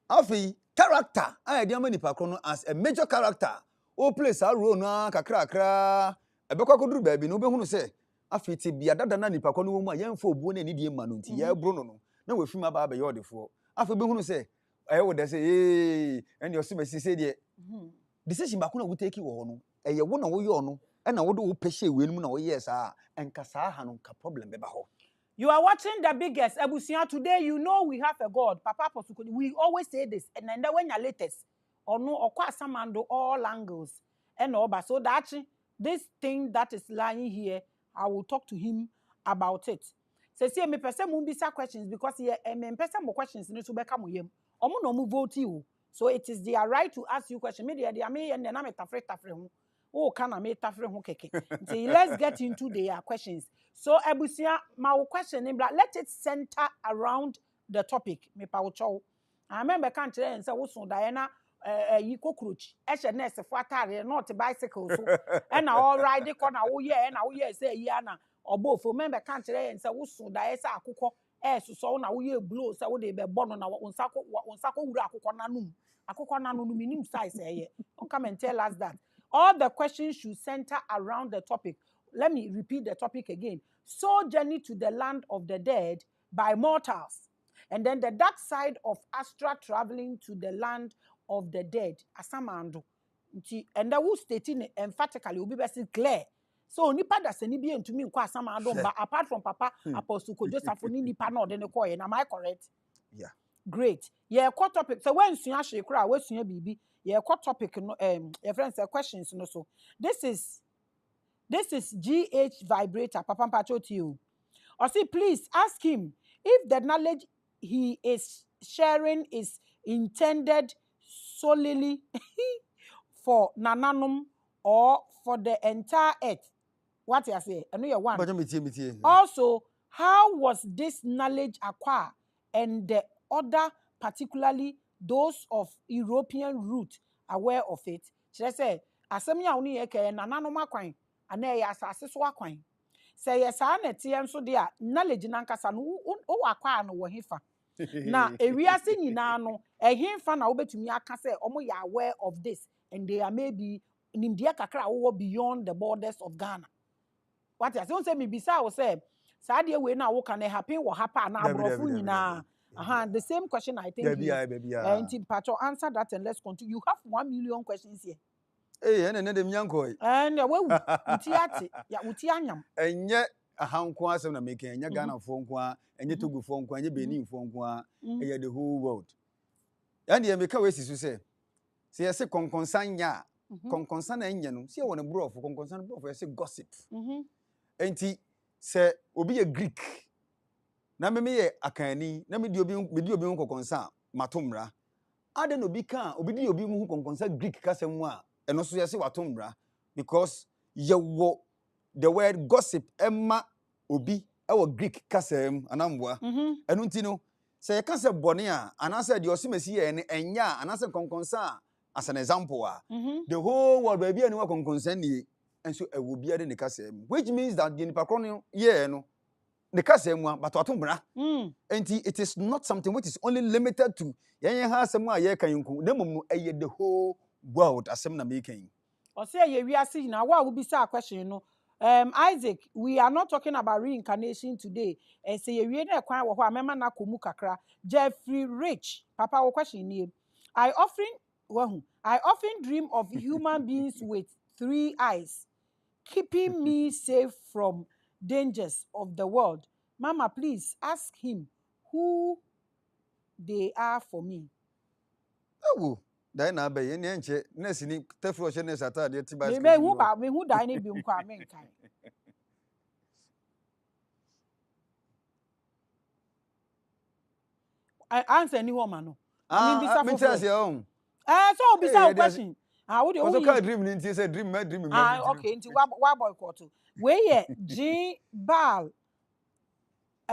Speaker 2: afi character a edi ama nipa kro no as a major character o place a role na kakra ebekwa koduru ba bi no be hunu se afi ti bia dada na nipa kro no wo mu a yemfa obuo na ni die ma no nti ya bro no na wafi ma ba ye odefo afi be hunu se aye wo de se eni osimasi se de decision ba ko na wo take wo no eye wo na wo ye ono e na wo do wo pehye we num na wo ye sa enka sa ha no ka problem be ba ho.
Speaker 1: You are watching the biggest Ebusia today. You know we have a God. Papa Posuko. We always say this, and then when you latest or no or quite samando all angles and all, but so that this thing that is lying here, I will talk to him about it. See me person won't be questions because he person more questions in to become him. No mu vote you. So it is their right to ask you questions. Maybe they are me and then I'm a oh, can I make tafre ho keke? So let's get into their questions. So Ebusia, my question let it center around the topic. Me pa ucho. I remember can't and say also Diana yi cockroach. Eshe nurse for atare not bicycle so. And all ride the corner oh yeah and oh yeah say yana or both. Remember can't and say also Diana akukọ so na wo ye blow say wo dey be born na unsako wura akukọ nanum. Akukọ nanum minim size eye. Don't come and tell us that. All the questions should center around the topic. Let me repeat the topic again. Soul journey to the land of the dead by mortals. And then the dark side of Astral traveling to the land of the dead. Asamando. And that will state emphatically will be best clear. So nipa da se ni bi entumi nkwa asamando but apart from Papa Apostle Joseph ni nipa na ode ne koye. Am I correct?
Speaker 2: Yeah.
Speaker 1: Great. Yeah, core topic. So when sua hwe kra, we sua bibi. Yeah, core topic no your friends say questions no so. This is GH vibrator Papa Mpacho to you. Or see, please ask him if the knowledge he is sharing is intended solely for Nananum or for the entire earth. What you say? I know you're one. Also, how was this knowledge acquired and the other, particularly those of European root, aware of it? Should I say, Asamia uni eke Nananuma coin, and a asasiswa coin. Say yes, I so dear knowledge nankasa no acquire no hifa. Na ewiase nyina no ehemfa na obetumi aka say omo ya aware of this and they are maybe nimdia kakra wo beyond the borders of Ghana. What I say me bisa wo say saa de we na wo kan happen wo hapa na abrofo nyina. The same question I think and Pacho answer that and let's continue. You have 1 million questions here.
Speaker 2: Hey, and then nyanko.
Speaker 1: And we utiati ya utianyam.
Speaker 2: Enye ahanko asem na make enye Ghana fo nko enye Togo fo nko enye Benin fo nko enye the whole world. And ye make we sisu say say konkonsan nya konkonsan na enye no say won bro of konkonsan bro of say gossip. Enti say obi ye Greek na me ye akani na me di obi konkonsan matomra ade no bi kan obi di obi mu konkonsan Greek kasem a eno so say watomra because ye wo the word gossip emma obi ewo Greek kasem anamboa enu nti no say ye kase bone a anase de osimasi ye ne enya anase konkonsa as an example the whole world baby anu konkonsa ni enso ewo bia de ne kasem which means that the nipakro ye no ne kasem but watomra enti it is not something which is only limited to yen ha asem a ye kan nku demum no eye the whole world asem na making
Speaker 1: or say ye we are seeing now what will be a question you know. Isaac, we are not talking about reincarnation today. And say you really require what remember na kumu kakra. Jeffrey Rich, Papa, what question here? I often dream of human beings with 3 eyes, keeping me safe from dangers of the world. Mama, please ask him who they are for me.
Speaker 2: Oh, Diana Bay, and Yanche, Nessini, Tefrotion is at the Tibet.
Speaker 1: Me who die in Bimqua mankind. I answer any woman. I mean,
Speaker 2: besides your own.
Speaker 1: So beside question. I would
Speaker 2: also dream into say dream, dream.
Speaker 1: Okay, into what boycott. Where ye G Bal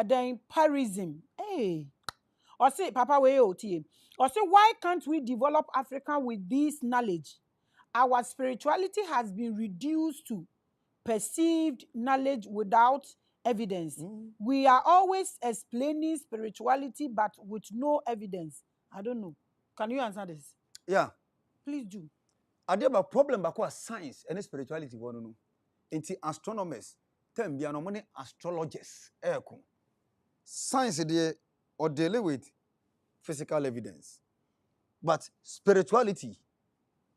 Speaker 1: then Parism. Hey. Or say, Papa, we OT. Or say, why can't we develop Africa with this knowledge? Our spirituality has been reduced to perceived knowledge without evidence. We are always explaining spirituality, but with no evidence. I don't know. Can you answer this?
Speaker 2: Yeah.
Speaker 1: Please do.
Speaker 2: Are there a problem about science and spirituality? No. Into astronomers, them be money astrologers. Science is or dealing with physical evidence. But spirituality,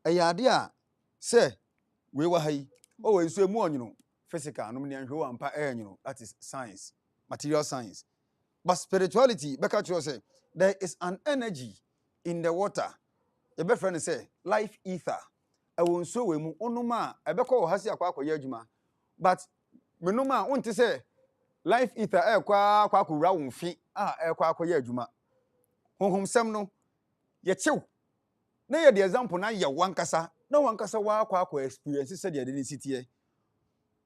Speaker 2: a idea say we were high. Oh, it's a more, physical, that is science, material science. But spirituality, Becca say, there is an energy in the water. A best friend say, life ether. I won't so we mu onuma, I becco has ya quack yajuma. But menuma want to say, life ether air quaku round feet, air quack yajuma. Home semno, ye chill. Na the example na ya wankasa, no one kasa wa quack experiences said ya didn't sit here.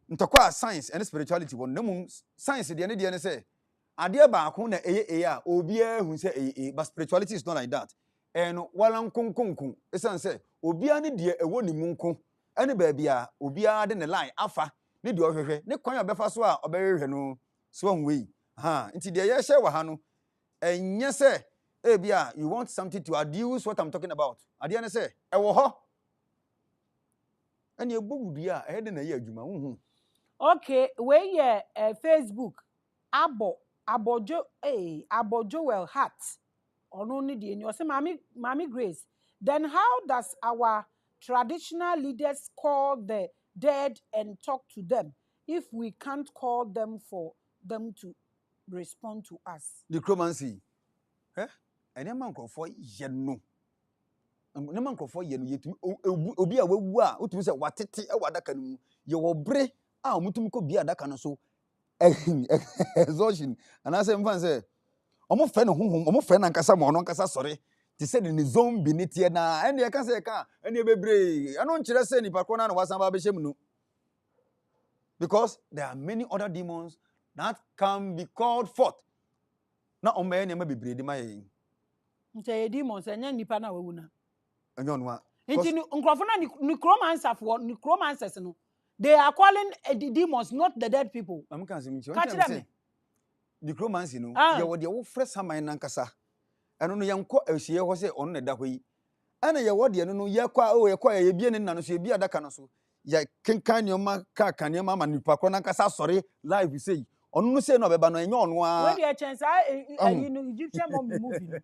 Speaker 2: Ntokwa science and spirituality won no science the end say ade ba ko na eye obi hu say but spirituality is not like that and walan kunkunkun esan say obi ani de ewo ni munko ene ba bia obi a de ne line afa ne de ohwehwe ne kwan obefa so a obehwehwe no so onwe nti de ye share wa ha no enye say bia you want something to adduce what I'm talking about ade ne say ewo ho And your book dia e de na ye adwuma hu.
Speaker 1: Okay, we ye Facebook abojoel hat. Ono ni di enyo say mami Grace. Then how does our traditional leaders call the dead and talk to them if we can't call them for them to respond to us?
Speaker 2: Necromancy. Ene man krofo ye no. Ne man krofo ye no yetumi obi a wawu a otumi se watete e wadaka no mu ye wo bre a omutumi ko bia adaka no so exhaustion and I say mfan say omo fe no honhom omo fe na nkasa mo no nkasa sori ti se ni zombie ni tie na ene e ka se ka ene bebre ano nkire se ni pakro na wasan ba be shem no because there are many other demons that can be called forth na o me ne ma bebre di ma ye
Speaker 1: Nte demons enya nipa na wawu na
Speaker 2: enyo no a
Speaker 1: nti nkrofo na necromancers no they are calling the demons not the dead people.
Speaker 2: am kan se mi chi
Speaker 1: Catch them.
Speaker 2: necromancy no ye wo de wo fresh saman na nkasa eno no ye nko ahie ho se ono na da hɔ yi ana ye wo de no ye kwa o ye kwa ye bie ne na no so ye bie adaka no so ya kenkan nioma ka kanema ma nipa ko na nkasa sɔre live sei ono no sei na obeba no enye ono a
Speaker 1: we dey chance you know Egyptian mummy movie no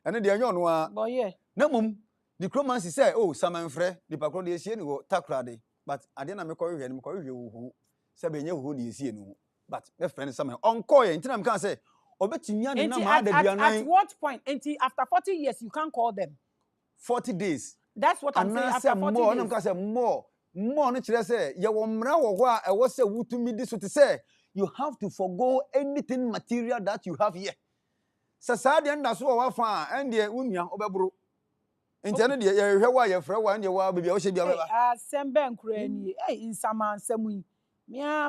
Speaker 2: ene de enye ono a
Speaker 1: but yeah
Speaker 2: na mum necromancy say oh saman frɛ nipa ko de sie ni wo takrade but ade na me ko hwehwe wo se be nye wo ni sie no but me friend saman onko ye ntina me kan say obetimi ane na ma da
Speaker 1: at what point until after 40 years you can't call them
Speaker 2: 40 days
Speaker 1: that's what I'm saying after 40
Speaker 2: more
Speaker 1: days
Speaker 2: no kan say more no kire say ye wo mra wo ho a e wo say wutumi di so te say you have to forgo anything material that you have here sa de nda so wa fa en de unua obebro ntene de ye hwe wa ye frɛ wa en de wa bibia wo hye bia beba
Speaker 1: asembe nkura ni insama ansemu yi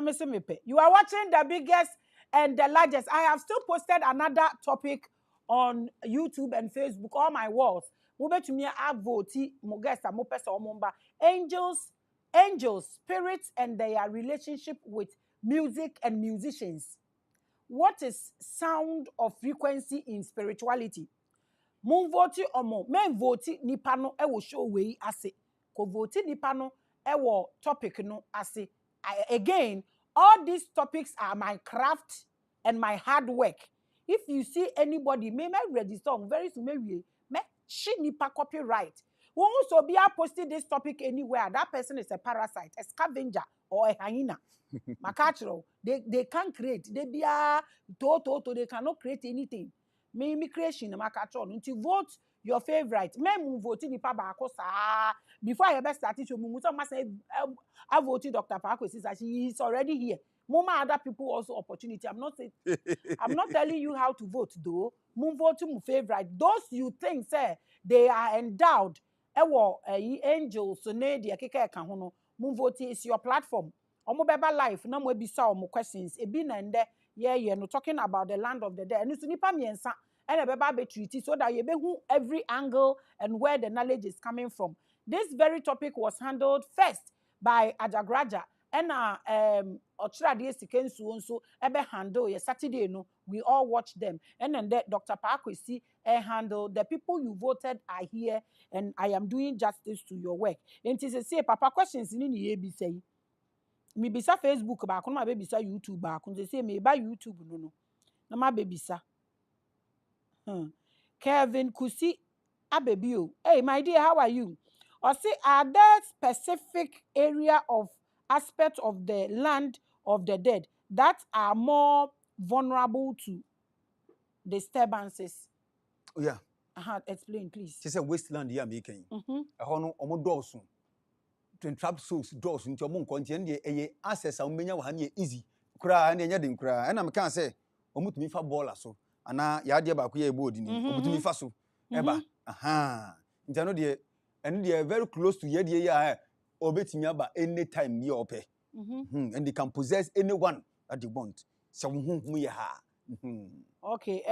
Speaker 1: me se mepe you are watching the biggest and the largest. I have still posted another topic on YouTube and Facebook, all my walls. Mubetumi avoti mugesta mupesa omumba angels, spirits and their relationship with music and musicians. What is sound of frequency in spirituality? Mun voti omo men voti nipa no e wo show we ase ko voti nipa no e wo topic no ase. Again, all these topics are my craft and my hard work. If you see anybody, may register very soon, me she nipa copyright. When also be posted this topic anywhere, that person is a parasite, a scavenger, or a hyena. Makachro, they can't create. They be they cannot create anything. Me creation makachro. Until vote your favorite. Me vote nipa baako sa. Before I ever started to move, someone say I voted Dr. Paa Kwesi. He is already here. Mama, other people also opportunity. I'm not telling you how to vote though. Move vote to my favorite. Those you think say they are endowed. Angels so ne dia keke ka ho no. Move vote is your platform. Omo beba life na mo ebisa omo questions. Ebi na nde yeah no talking about the land of the dead. And so nipa miensa and beba be treaty so that you be who every angle and where the knowledge is coming from. This very topic was handled first by Ajagraja and Ochirade Sikensu also ebe handle ye Saturday no we all watch them and then Dr. Paa Kwesi handle the people you voted are here and I am doing justice to your work. And it say papa questions ni ye bi say me bisa Facebook ba ko ma be bisa YouTube ba ko say me ba YouTube no na ma be bisa Kevin Kusi Abebio. Hey, my dear, how are you? Or say, are there specific area of aspect of the land of the dead that are more vulnerable to disturbances?
Speaker 2: Oh, yeah.
Speaker 1: Explain, please.
Speaker 2: She said wasteland here making. No omo dawson. To entrap souls dawson to omo nkonti en de access a omenya wa na easy. Kura na enya de nkura. And am kan say omutumi fa baller so. Ana ya de ba ko ye board ni omutumi fa so. Eba. Ntano de and they are very close to ye de ya obetumi aba anytime you ope. And they can possess anyone that they want. So hu ye ha.
Speaker 1: Okay,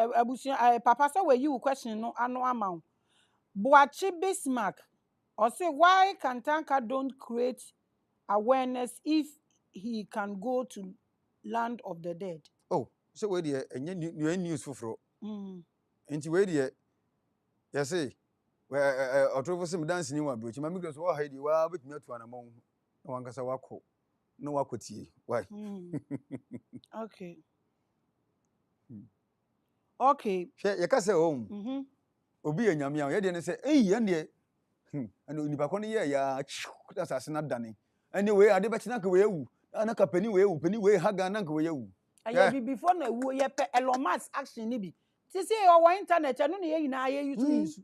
Speaker 1: Papa say where you question no ano amount. Boachi Bismarck or say why Kantanka don't create awareness if he can go to land of the dead?
Speaker 2: Oh, so where the new news for Nti we dey you say we otrofo sim dance ni wa bro chi ma mi so wa ha di wa betumi atu anamon na wankasa wako na wakotie why
Speaker 1: Okay. Okay.
Speaker 2: hwe ye ka say obi ye nyame a ye de ne say ye ne and nipa ko ne ye ya that's asena dane anyway ade be chena ka we ewu na ka pani we ewu pani we haga na ka we ewu
Speaker 1: aye before na ewu ye pe Elon Musk action ni bi ti say your internet anu ne ye nyina ye use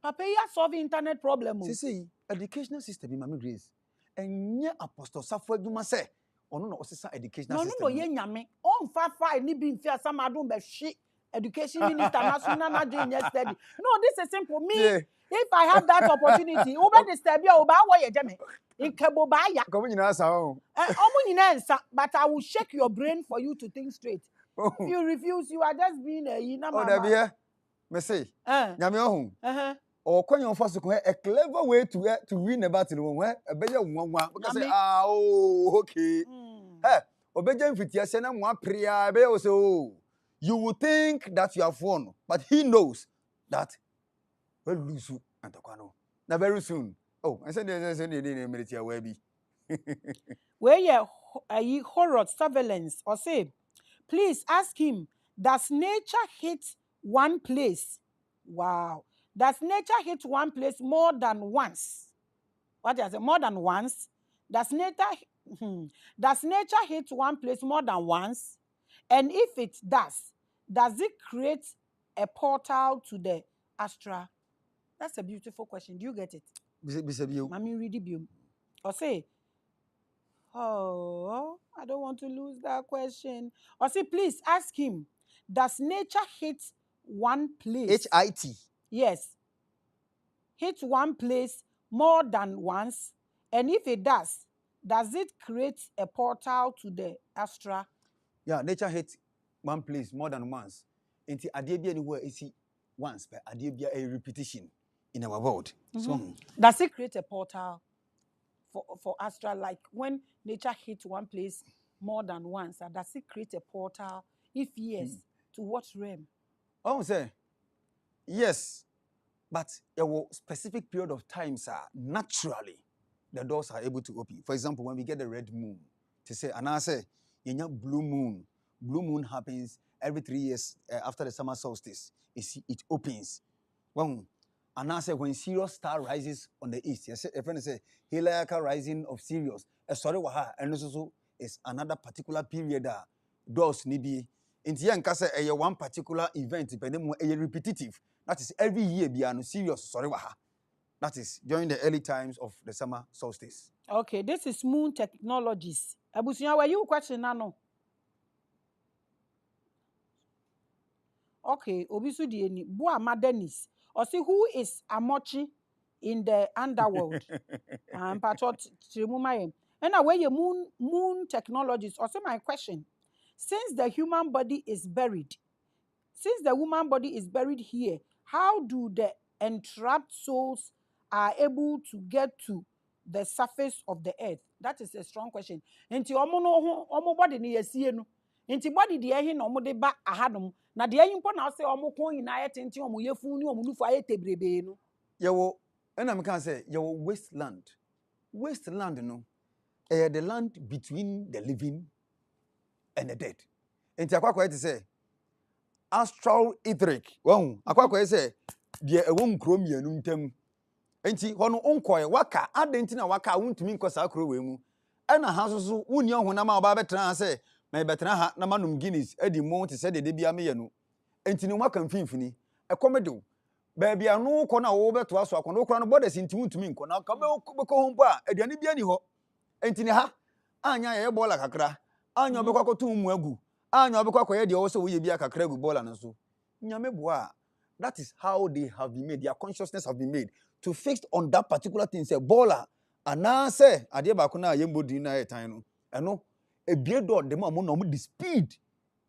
Speaker 1: papa ya solve internet problem o
Speaker 2: see educational system in Mami Grace enye apostle safo adwuma say ono na osesa educational system
Speaker 1: no ye nyame on fa ni bi mfi asamadon be hwe education minister na so na join yesterday no this is simple me if I have that opportunity we be disturb you ba wo ye jeme nkebo ba ya
Speaker 2: ko nyina sa o
Speaker 1: omo nyina nsa but I will shake your brain for you to think straight if you refuse you are just being a yina mama
Speaker 2: that be here me say nyame ohun or when you first a clever way to win a battle when a better one because say okay obeja mfiti ase na mo apria be so you will think that you have won but he knows that we lose antakwano na very soon I said there's any military away be
Speaker 1: where ye horror surveillance or say please ask him does nature hit one place wow does nature hit one place more than once what is it more than once does nature hit one place more than once and if it does it create a portal to the astral? That's a beautiful question. Do you get it? Mami read it. Or say, oh, I don't want to lose that question. Or say, please ask him, does nature hit one place?
Speaker 2: HIT.
Speaker 1: Yes. Hit one place more than once? And if it does it create a portal to the astral?
Speaker 2: Yeah, nature hits one place more than once. Inti adebia anywhere is once, but adebia a repetition in our world. So
Speaker 1: does it create a portal for astral? Like when nature hits one place more than once, does it create a portal? If yes, to what realm?
Speaker 2: Oh, say yes, but a specific period of time, sir, naturally the doors are able to open. For example, when we get the red moon, to say, and I say, blue moon. Blue moon happens every 3 years after the summer solstice. It opens. Well, and I say when Sirius star rises on the east, a friend say Heliacal rising of Sirius. Sorry, waha, and also is another particular period that doors need be. In the end, a one particular event, depending on a repetitive. That is every year beyond Sirius. Sorry, waha. That is during the early times of the summer solstice.
Speaker 1: Okay, this is Moon Technologies. Abusunya, were you question now? Okay, Obisu Dieni, Boama Dennis. Or see who is Amochi in the underworld? And Patot Trimumaye. And away your moon technologies. Or say my question. Since the human body is buried here, how do the entrapped souls are able to get to the surface of the earth? That is a strong question. Enti omo body ni yesie no. Enti body de ehe na omo de ba ahadom. Na de yimpo na say omo kon ina ayete enti omo yefun ni omo nufu ayete brebe no.
Speaker 2: Yewo, and I can say yewo wasteland. Wasteland no. The land between the living and the dead. Enti akwa to say Astral etheric. Akwa say de ewo nkro mienu ntam. Enti hono onkoye waka adenti na waka wuntumi nkosa akro we mu. Ena ha so wuni ohuna ma oba betena say ma betena ha na manum Guinness edi mo te say de bia me ye no. Enti ni waka mfimfini ekomedo baabi anu ko na wo beto aso akọ no kra no borders nti wuntumi nko na ka be ko hompo a aduane bia ni ho. Enti ni ha anya ye bola kakra anya obekwa ko tun mu agu anya obekwa ko ye de wo so wo ye bia kakra agu bola no so nyame boa. That is how they have been made. Their consciousness have been made to fix on that particular thing. Say bola and say ade ba ko na yembo din na etan no eno ebie do dem am no the speed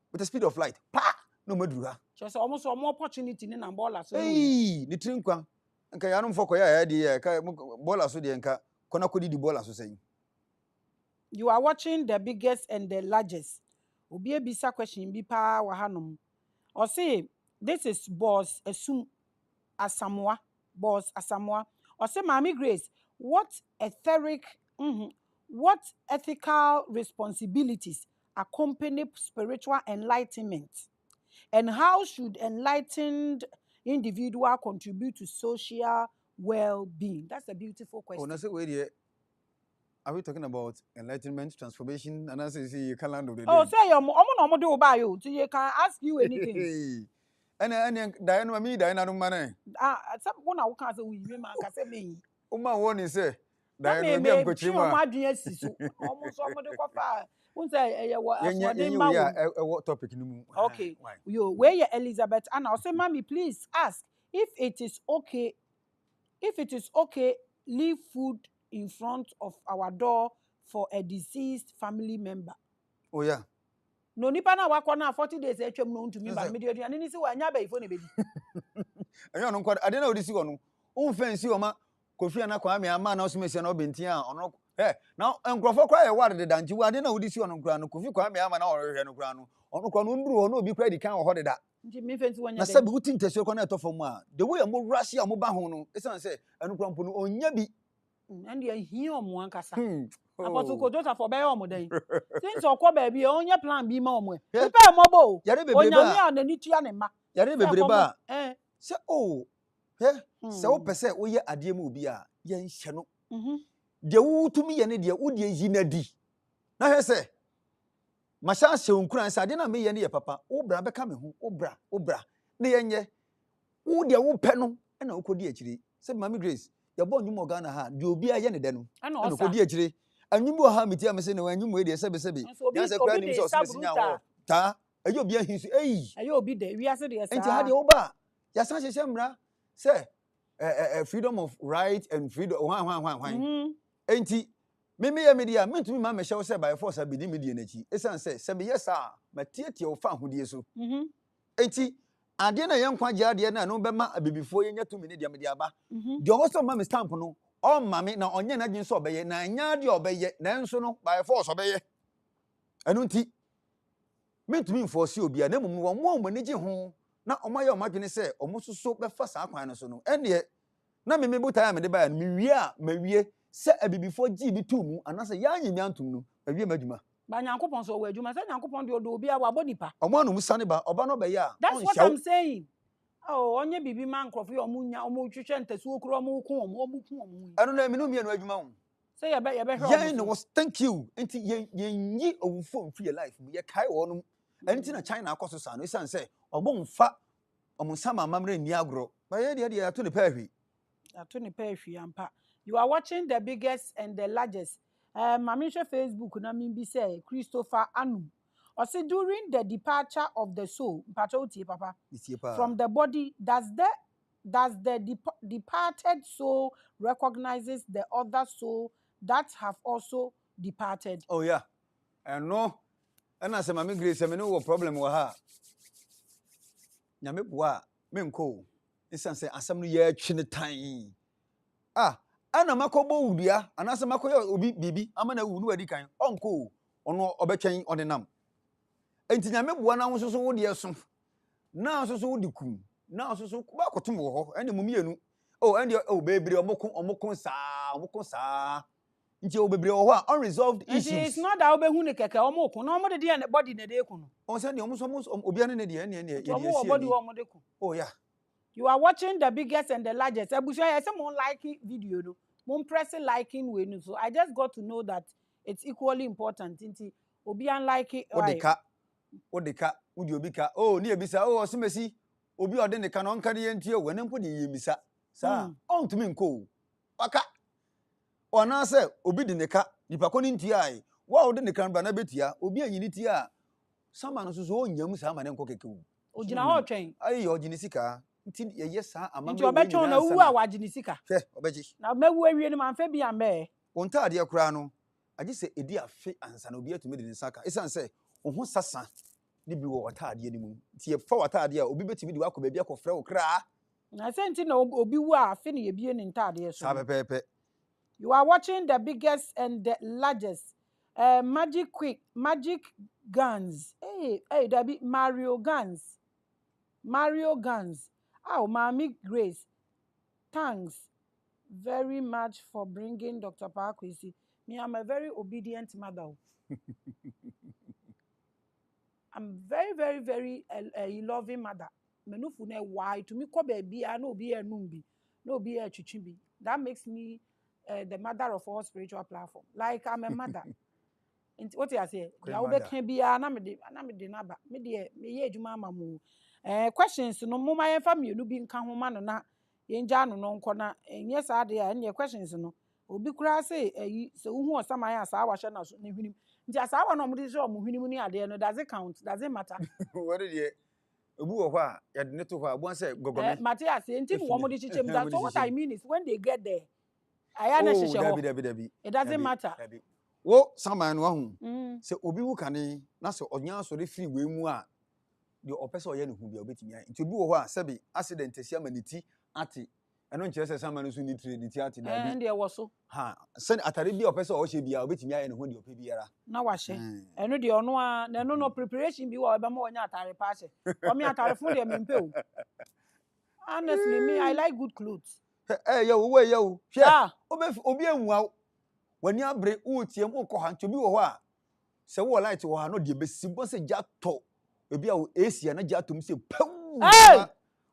Speaker 2: with the speed of light pa no madura
Speaker 1: Just almost more opportunity in a bola so
Speaker 2: hey ni trinkwa nka ya no mfoko ya de ka bola so de nka kona kodi di bola so say.
Speaker 1: You are watching the biggest and the largest. Obi ebisa question bi pa wa hanom. Or say this is boss Asamoah. Or say Mami Grace, what ethical responsibilities accompany spiritual enlightenment? And how should enlightened individual contribute to social well-being? That's a beautiful question.
Speaker 2: Oh, no, are we talking about enlightenment, transformation, and as you see, you can land of the day?
Speaker 1: Oh, say you so you can ask you anything.
Speaker 2: And Diana, me, Diana, man.
Speaker 1: Some one I can't say we man can say me.
Speaker 2: Uma warning say,
Speaker 1: Diana,
Speaker 2: Diana, I'm
Speaker 1: me my dream so almost somebody go far. Who say
Speaker 2: what topic?
Speaker 1: Okay, you where you Elizabeth and I'll say, Mommy, please ask if it is okay. If it is okay, leave food in front of our door for a deceased family member.
Speaker 2: Oh yeah.
Speaker 1: No nipa na wakọ na 40 days etwam no ntumi ba me de ani si wa nya ba ifo ne bedi.
Speaker 2: Eyo no nkọ ade na odi si wo no. Un fancy o ma Kofi na kwa me ama na osumesi na obentin a ono na nkrofo kwa ye ward de danti wa ade na odi si wo no nkura no Kofi kwa me ama na orehwe no nkura no. Ono kwa no nduru no obi kwa di kan wo ho de da.
Speaker 1: Nti me fancy wonya
Speaker 2: na sabi wuti ntese kwa na etofo a the way mo rush a mo ba ho no esan se enu kwa mpo no onya bi
Speaker 1: and ye hia omo ankasa. Apostle Kojosa for be omo den. Since okọ ba bi onya plan bi ma omo. Ipa mo bo. Onyame a na ni tua ne ma.
Speaker 2: Yare bebre ba. Se oh. Se wo pese wo ye ade mu obi a ye nhye no. De wo tumi ye ne de wo de yi na di. Na hwe se masha se onkura nsa ade na me ye ne ye papa. Wo bra be ka me ho. Wo bra. Ne ye nye. Wo de wo pe no na wo kodi akiri. Se Mami Grace ya bo nyum Ghana ha de obi a ye ne de no. Na kodi akiri. Anyumu ha meti amese ne anyumu e de sebe. Ya se kwa nim so mesinya wo. Ta ayi obi ahinsu
Speaker 1: ayi obi de wi ase de sa.
Speaker 2: Enti ha de wo ba. Ya san hye mra say freedom of right and freedom hwan. Enti me ya media mentumi ma me hye say by force abidi media nachi. Esan say se me yesa matietie wo fa hodie so. Enti ade na yenkwa gye ade na no be ma abibifo yenya tumi ne de me dia ba. De wo so ma me stamp no on mame na onye na gin so obeye na anya de obeye na enso no by force obeye. Enu nti mentumi enforce obi a na mum wo mo manigi ho na omaye omadwene se omososo be fa saa kwan no so no ene na me buta ya me de ba ya me wie a mawie se abibifo gi bi tu mu anase ya anyimi antum no awie madwuma
Speaker 1: ba Nyankopon so wo adwuma se Nyankopon de odo obi a wa bonipa
Speaker 2: omo anu musane ba oba no be ya.
Speaker 1: That's what I'm saying. Oh, onye bibi man krofo omunya omutwetwe ntasu okro omuku omu
Speaker 2: anu na minu mie no adwuma ho
Speaker 1: say ye be hwe
Speaker 2: yeah no was thank you enti yenyi owufo mfi your life ye kai wo no enti na China akoso sa no isan say obo mfa omusama mamre ni agro ba ye de ato ne pahwi
Speaker 1: ampa. You are watching the biggest and the largest mamisha Facebook na mimbi say Christopher Anu. Or say during the departure of the soul, papa, from the body, does the departed soul recognizes the other soul that have also departed?
Speaker 2: Oh yeah, and no, and as Mami Grace, I no problem with her. Nyame boa me nko. Isan say asam no ye twe ne tan. Ana makobo udua, anase makoye obi bibi, amana wu no adi kan. Onko, ono obetwen onenam. Enti nyame boa na nso so wo de so na nso so wo de kum na nso so ba kotum wo ho ene mumienu ene bebre omokon saa nti bebre wo ho a unresolved issues.
Speaker 1: It's not that obehu ne keke omokon na omode de body ne de kun
Speaker 2: on say ne omuso obi ane ne de ene
Speaker 1: body omode kun.
Speaker 2: Oh yeah,
Speaker 1: you are watching the biggest and the largest. Ebusia I say mon like video no mon press liking we no, so I just got to know that it's equally important nti obi an like it
Speaker 2: Odeka udi obika ni ebisa osimesi obi ode ne ka no nka de yentie o ne mpo de yemisa sa ontumi nko aka ona se obi de ne ka nipa ko ni ntie ai wa ode ne ka bra na betia obi anyini tie a sama no so onyam sa ma ne nko keke o
Speaker 1: ogina ho twen
Speaker 2: ai ogini sika nti ye sa amam
Speaker 1: nti obetwe na wu a wagini sika
Speaker 2: obeji
Speaker 1: na mawu awie ne manfa bi ambe
Speaker 2: wonta ade kura no agi se edi afe ansa na obi atumi de ne saka isan se ohun sasa ni bi wo wataade ni mu ti e fa wataade a obi betimi di wa ko ba bi akofre wo kra
Speaker 1: na senti na obi wu a afi ne ye bie ne ntaade so
Speaker 2: pepe.
Speaker 1: You are watching the biggest and the largest magic guns. Hey that be Mario guns oh Mami Grace thanks very much for bringing Dr. Paa Kwesi. Me, I'm a very obedient mother. I'm very, very, very a loving mother. Menufu ne why to me ko baby no be a numbi, no be a chichimbi. That makes me the mother of all spiritual platform. Like I'm a mother. What you say? The obe can be na me de naba. Me de me ye adwuma ma mu. Questions no mo my family no bi nka ho ma no na ye nja no no nko na enye sa de a ne questions no obi kura say se uhu osama ya sa wa hye na so ne hwinim. Nti asa wa no mo de so mo hwinim ni ade no does it count? Does it matter?
Speaker 2: What did you? Obu wo hɔ a yɛde ne to hɔ a bo say gogome.
Speaker 1: Matthias, enti wo mo de chichem that. So what I mean is when they get there, aya na hyehyɛ ho.
Speaker 2: Dabi.
Speaker 1: It doesn't matter.
Speaker 2: Wo saman no ahu. Se obi wu kane na se onya so de free we mu a de opese oye ne hu bia obetimi ai. Nti obi wo hɔ a sebi accident esi amaniti ate. Eno nkyerɛ sɛ saman no so ni trade ti ate dabi.
Speaker 1: And there was so.
Speaker 2: Ha, se atare bia opese o hye bia obetimi ai ne ho de ope biara.
Speaker 1: Na wa hye. Eno de ono a na no preparation bi wa obema onya atare pa hye. O me atare fun de mempe o. Honestly, me I like good clothes.
Speaker 2: Yo, we yo. Hwe. Obi enwa wani abre utiem ukọ ha ntobi wo hɔ a se wo light wo ha no de besibo se gya to ebi a AC na gya to m se pau.
Speaker 1: Hey!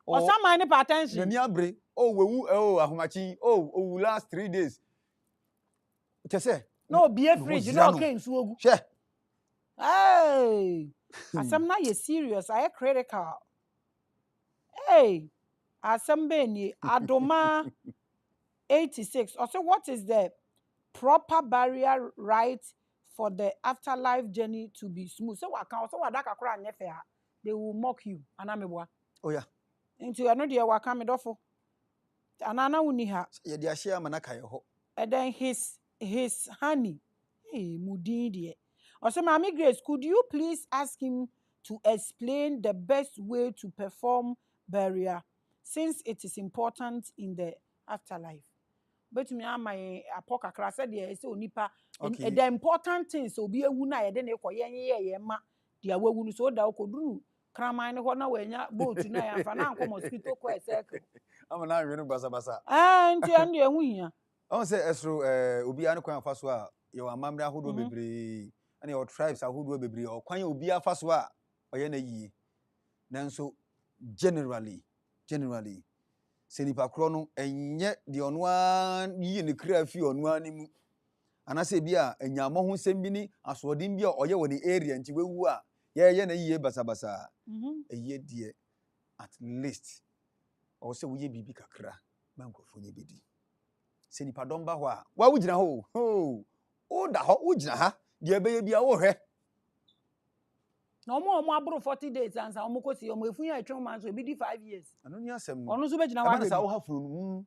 Speaker 1: Osama ni pay attention.
Speaker 2: Wani abre wewu ahomachi owu last 3 days. Che se
Speaker 1: no be a fridge no okay nsu ogu.
Speaker 2: Hwe.
Speaker 1: Hey! Asem na ye serious, I critical. Hey! Asem be ni Adoma 86. Also, what is the proper barrier right for the afterlife journey to be smooth? So what that kakra nyefe ha, they will mock you. Anamebwa.
Speaker 2: Oh yeah.
Speaker 1: Into ano de waka me dofo. Anana uni ha.
Speaker 2: Ye de ahia manaka ye ho.
Speaker 1: And then his honey. Hey, mudin de. Also, Mami Grace, could you please ask him to explain the best way to perform burial since it is important in the afterlife? But me am my apoka kra said there is onipa the important things obi ewu na ye de ne koye ye ma dia wawu no so da okoduru kraman ne ho na wanya boat na ya fa na nko mosquito ko circle
Speaker 2: am na hwe no basa
Speaker 1: nti an de ehu hia
Speaker 2: on say esro obi an kwan afa so a ye wa mamre ahodo bebre and your tribes ahodo bebre o kwan obi afa so a oye na yie nanso generally se nipa kro no enye de ono a yi ne kra fi ono ani mu anase bia anyamo ho sem bi ni asodin bia oye woni area nti wewu a ye na yiye basabasa eye die at least o se wuye bibi kakra mankofo nye bedi se nipa don ba ho a wa wugina ho o da ho wugina ha de beye bia wo hwe
Speaker 1: no omo abro 40 days ansa omo kosi omo efun ya etwe man so bi di 5 years
Speaker 2: anu ni asem
Speaker 1: onu so be gina wa
Speaker 2: be sa wo ha funu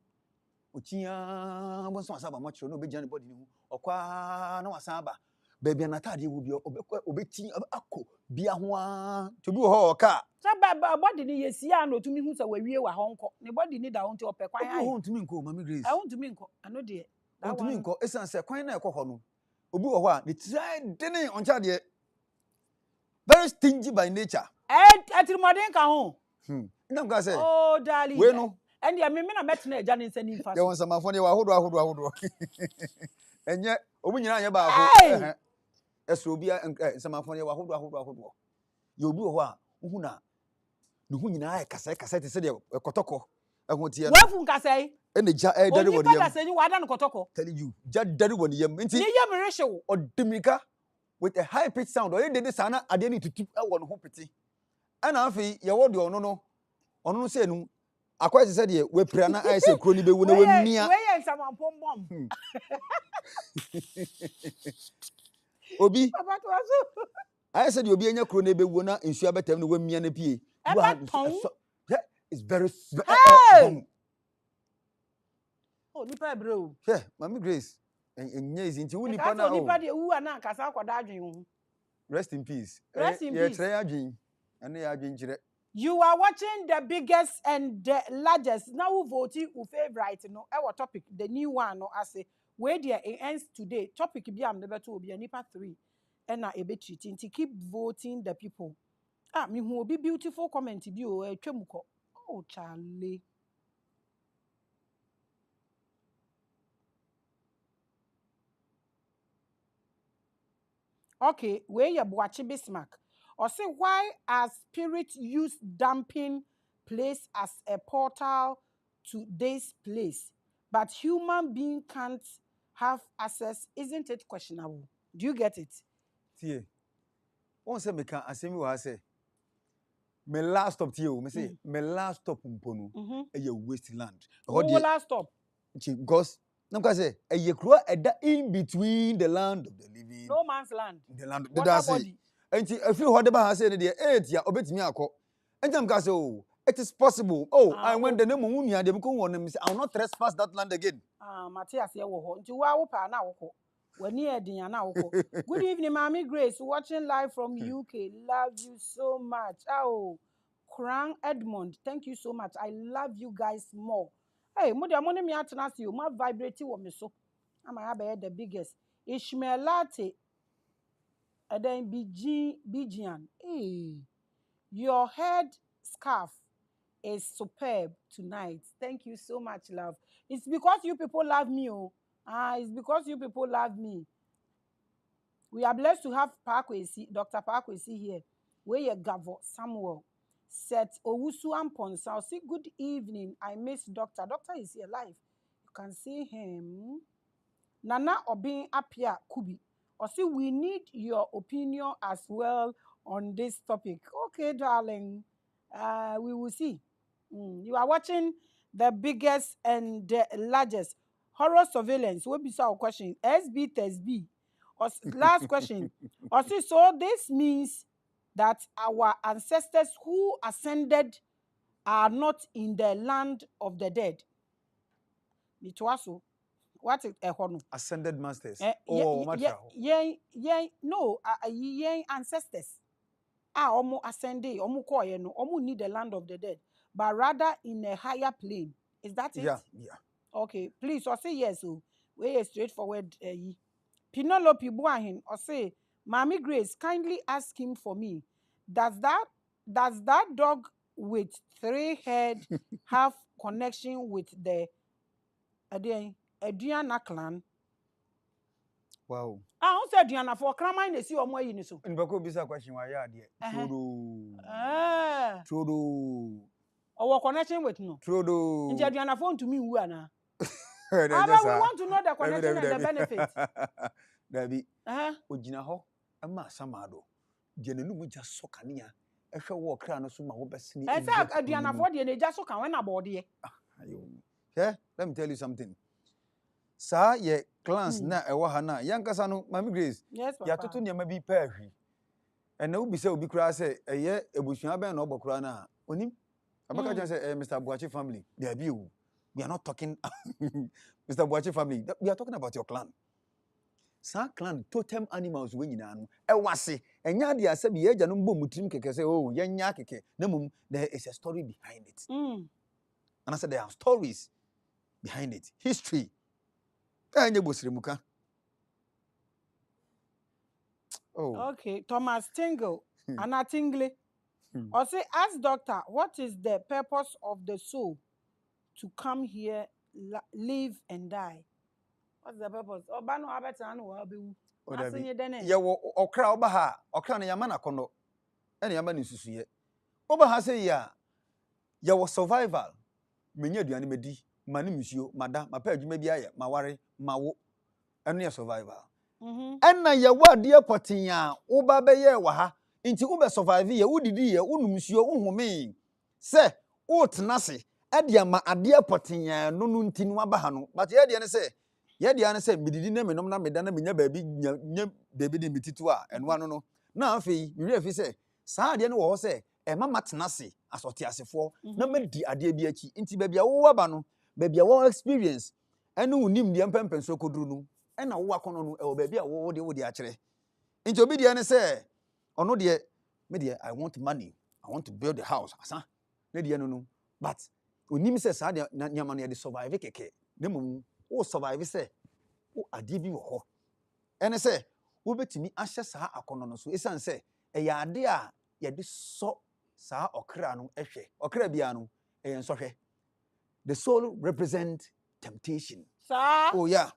Speaker 2: okia bo so asaba mo chiro no be gina body ni hu okwa na wasan aba baby na tade wo bi obeti akọ bia ho a to bi wo ho ka
Speaker 1: so body ni yesi a no tumi hu sa wawie wa ho nko ne body ni da ho nti opekwan ai
Speaker 2: ho ntumi nko Mami Grace
Speaker 1: ho ntumi nko ano de
Speaker 2: ntumi nko esan se kwan na ekọ no obi wo ho a ne try dene oncha de very stingy by nature
Speaker 1: atrimodin ka ho
Speaker 2: na mka say
Speaker 1: oh darling
Speaker 2: we no
Speaker 1: and ya me na metna eja ne nsani mfa
Speaker 2: so ya won samafo ne wa ahodo enye obi nyina anye ba ko eso obi samafo ne wa ahodo ye obi wo ho a hu na ne hu nyina ai kasa te se de kotoko ehun tie no
Speaker 1: wafu nkasai
Speaker 2: ene ja dari woni yam
Speaker 1: kasa ni wada no kotoko
Speaker 2: tell you ja dari woni yam nti
Speaker 1: ni yam reshew
Speaker 2: odimika with a high pitch sound oye dede sana ade ni tutu e wo no ho pete ana afi ye wo de ono no se nu akwa se de we pra na ai se kro ni bewu na we mia
Speaker 1: we ye samampom bom
Speaker 2: obi ai se de obi enya kro na bewu na nsu abetam na we mia na pie it's very
Speaker 1: oh nipa bro
Speaker 2: Mami Grace enye izinti wu nipa na
Speaker 1: nipa de wu ana kasa akwada adwen hu
Speaker 2: rest in peace
Speaker 1: ye
Speaker 2: try adwen ene ya adwen kire.
Speaker 1: You are watching the biggest and the largest. Now who vote your favorite no our topic the new one no I say where there it ends today topic bi am never to be nipa 3 and na e be treating to keep voting the people me who will be beautiful comment bi o atwamuko oh Charlie Okay, where you Boachi Bismarck. Or say, why are spirits use dumping place as a portal to this place, but human being can't have access? Isn't it questionable? Do you get it?
Speaker 2: Tie. On say me can asemi wa say. Me last stop tie o, me say me last stop mpo no. E wasteland.
Speaker 1: Oh, last stop.
Speaker 2: Because nam say e ye kro eda in between the land of the living.
Speaker 1: No man's land.
Speaker 2: The land
Speaker 1: Water
Speaker 2: that say.
Speaker 1: body.
Speaker 2: Enti afiri ho de ba ha say ne de 8 ya obetimi akọ. Enti am ka say oh, it is possible. Oh, I went the name of Unia, they become one and I will not trespass that land again.
Speaker 1: Matthias, you will hold. You are pa now. When near Diana. Good evening, Mommy Grace, watching live from UK. Love you so much. Oh, Krang Edmond, thank you so much. I love you guys more. Hey, Moody, I'm on me at you. My vibrating or me so. I'm the biggest. Ishmaelate, and then Bijian. Hey, your head scarf is superb tonight. Thank you so much, love. It's because you people love me. Oh, it's because you people love me. We are blessed to have Paa Kwesi, Dr. Paa Kwesi here. Where you Gavo Samuel said Owusu Amponsa. I'll say good evening. I miss Doctor. Doctor is here live. You can see him. Nana Obin Apia Kubi. Or see, we need your opinion as well on this topic. Okay, darling. We will see. You are watching the biggest and the largest horror surveillance. What be our question? SB test B. Last question. So this means that our ancestors who ascended are not in the land of the dead. What is a honor?
Speaker 2: Ascended masters.
Speaker 1: No, ancestors. Omo ascended, omo koye no, omo need the land of the dead, but rather in a higher plane. Is that it?
Speaker 2: Yeah.
Speaker 1: Okay, please, or say yes. So we straightforward. Penelope Buahin, or say, Mommy Grace, kindly ask him for me. Does that dog with 3 heads have connection with the Adriana clan?
Speaker 2: Wow.
Speaker 1: Who said Adriana for crime? See or more in so.
Speaker 2: In Bako Bisa question why ya dear. Trodo.
Speaker 1: Our connection with no.
Speaker 2: Trodo.
Speaker 1: In Adriana phone to me, who are now. We want to know the connection and the benefits.
Speaker 2: Dabi. Ojina ho ama samado. Jenenu mu jaso kania. Ehwe wo kra no so ma wo besini.
Speaker 1: Exact Adriana for the jaso kan when about there.
Speaker 2: Yeah, let me tell you something. Sa ye clans na ewa ha na yankasa no Mami Grace.
Speaker 1: Yes, papa.
Speaker 2: Ya toto niam bi pa ahwi. Ena obi se obi kura se eye ebusua ben na obokura na onim. Abaka jan say Mr. Buachi family. They be you. We are not talking Mr. Buachi family. We are talking about your clan. Sa clan totem animals we nyina no. Ewase enya dia se bi ye gya no mbom mutrim keke say oh yenya keke. Na mum there is a story behind it. And I said there are stories behind it. History. Oh.
Speaker 1: Okay, Thomas Tingle, Anna Tingle. Or say, ask doctor, what is the purpose of the soul to come here, live and die? What's the purpose? Obano abetano wabu.
Speaker 2: Ya wo okra oba ha, okra na yama na kono. Ene yama ni susuye. Oba ha say ya wo survival. Menye aduane medi, mani musuo, mada, mapa adwuma bi aye, maware, mawo. Eno ya survival. Enna ya wade apotin a oba beye wa ha. Inti ube survive ye, udidi ye, unumsuo, unhome. Se, utnase, ade ama ade apotin a no no ntinu aba ha no. But ye de ne se, mididi na menom na meda na menya baabi nya baabi de mititu a eno ano no. Na afei, mi refi se, saa ade ne wo ho se, e mama tenase asote asefo na madi ade bi achi. Inti baabi a wo aba no, baabi a wo experience, ene unim de empempenso koduru no. Ena wo akono no e wo baabi a wo de akere. Inti obi de ne se, ono de me de I want money. I want to build a house. Asa. Ne de no. But onim se saa de nyama no de survive keke. Ne mum wo survive se wo ade bi wo ho. Ene se wo betimi ahye saa akono no so. Esan se e ya ade a ye de so saa okra no ehwe. Okra bia no e yen so hwe. The soul represent temptation.
Speaker 1: Sir?
Speaker 2: Oh yeah.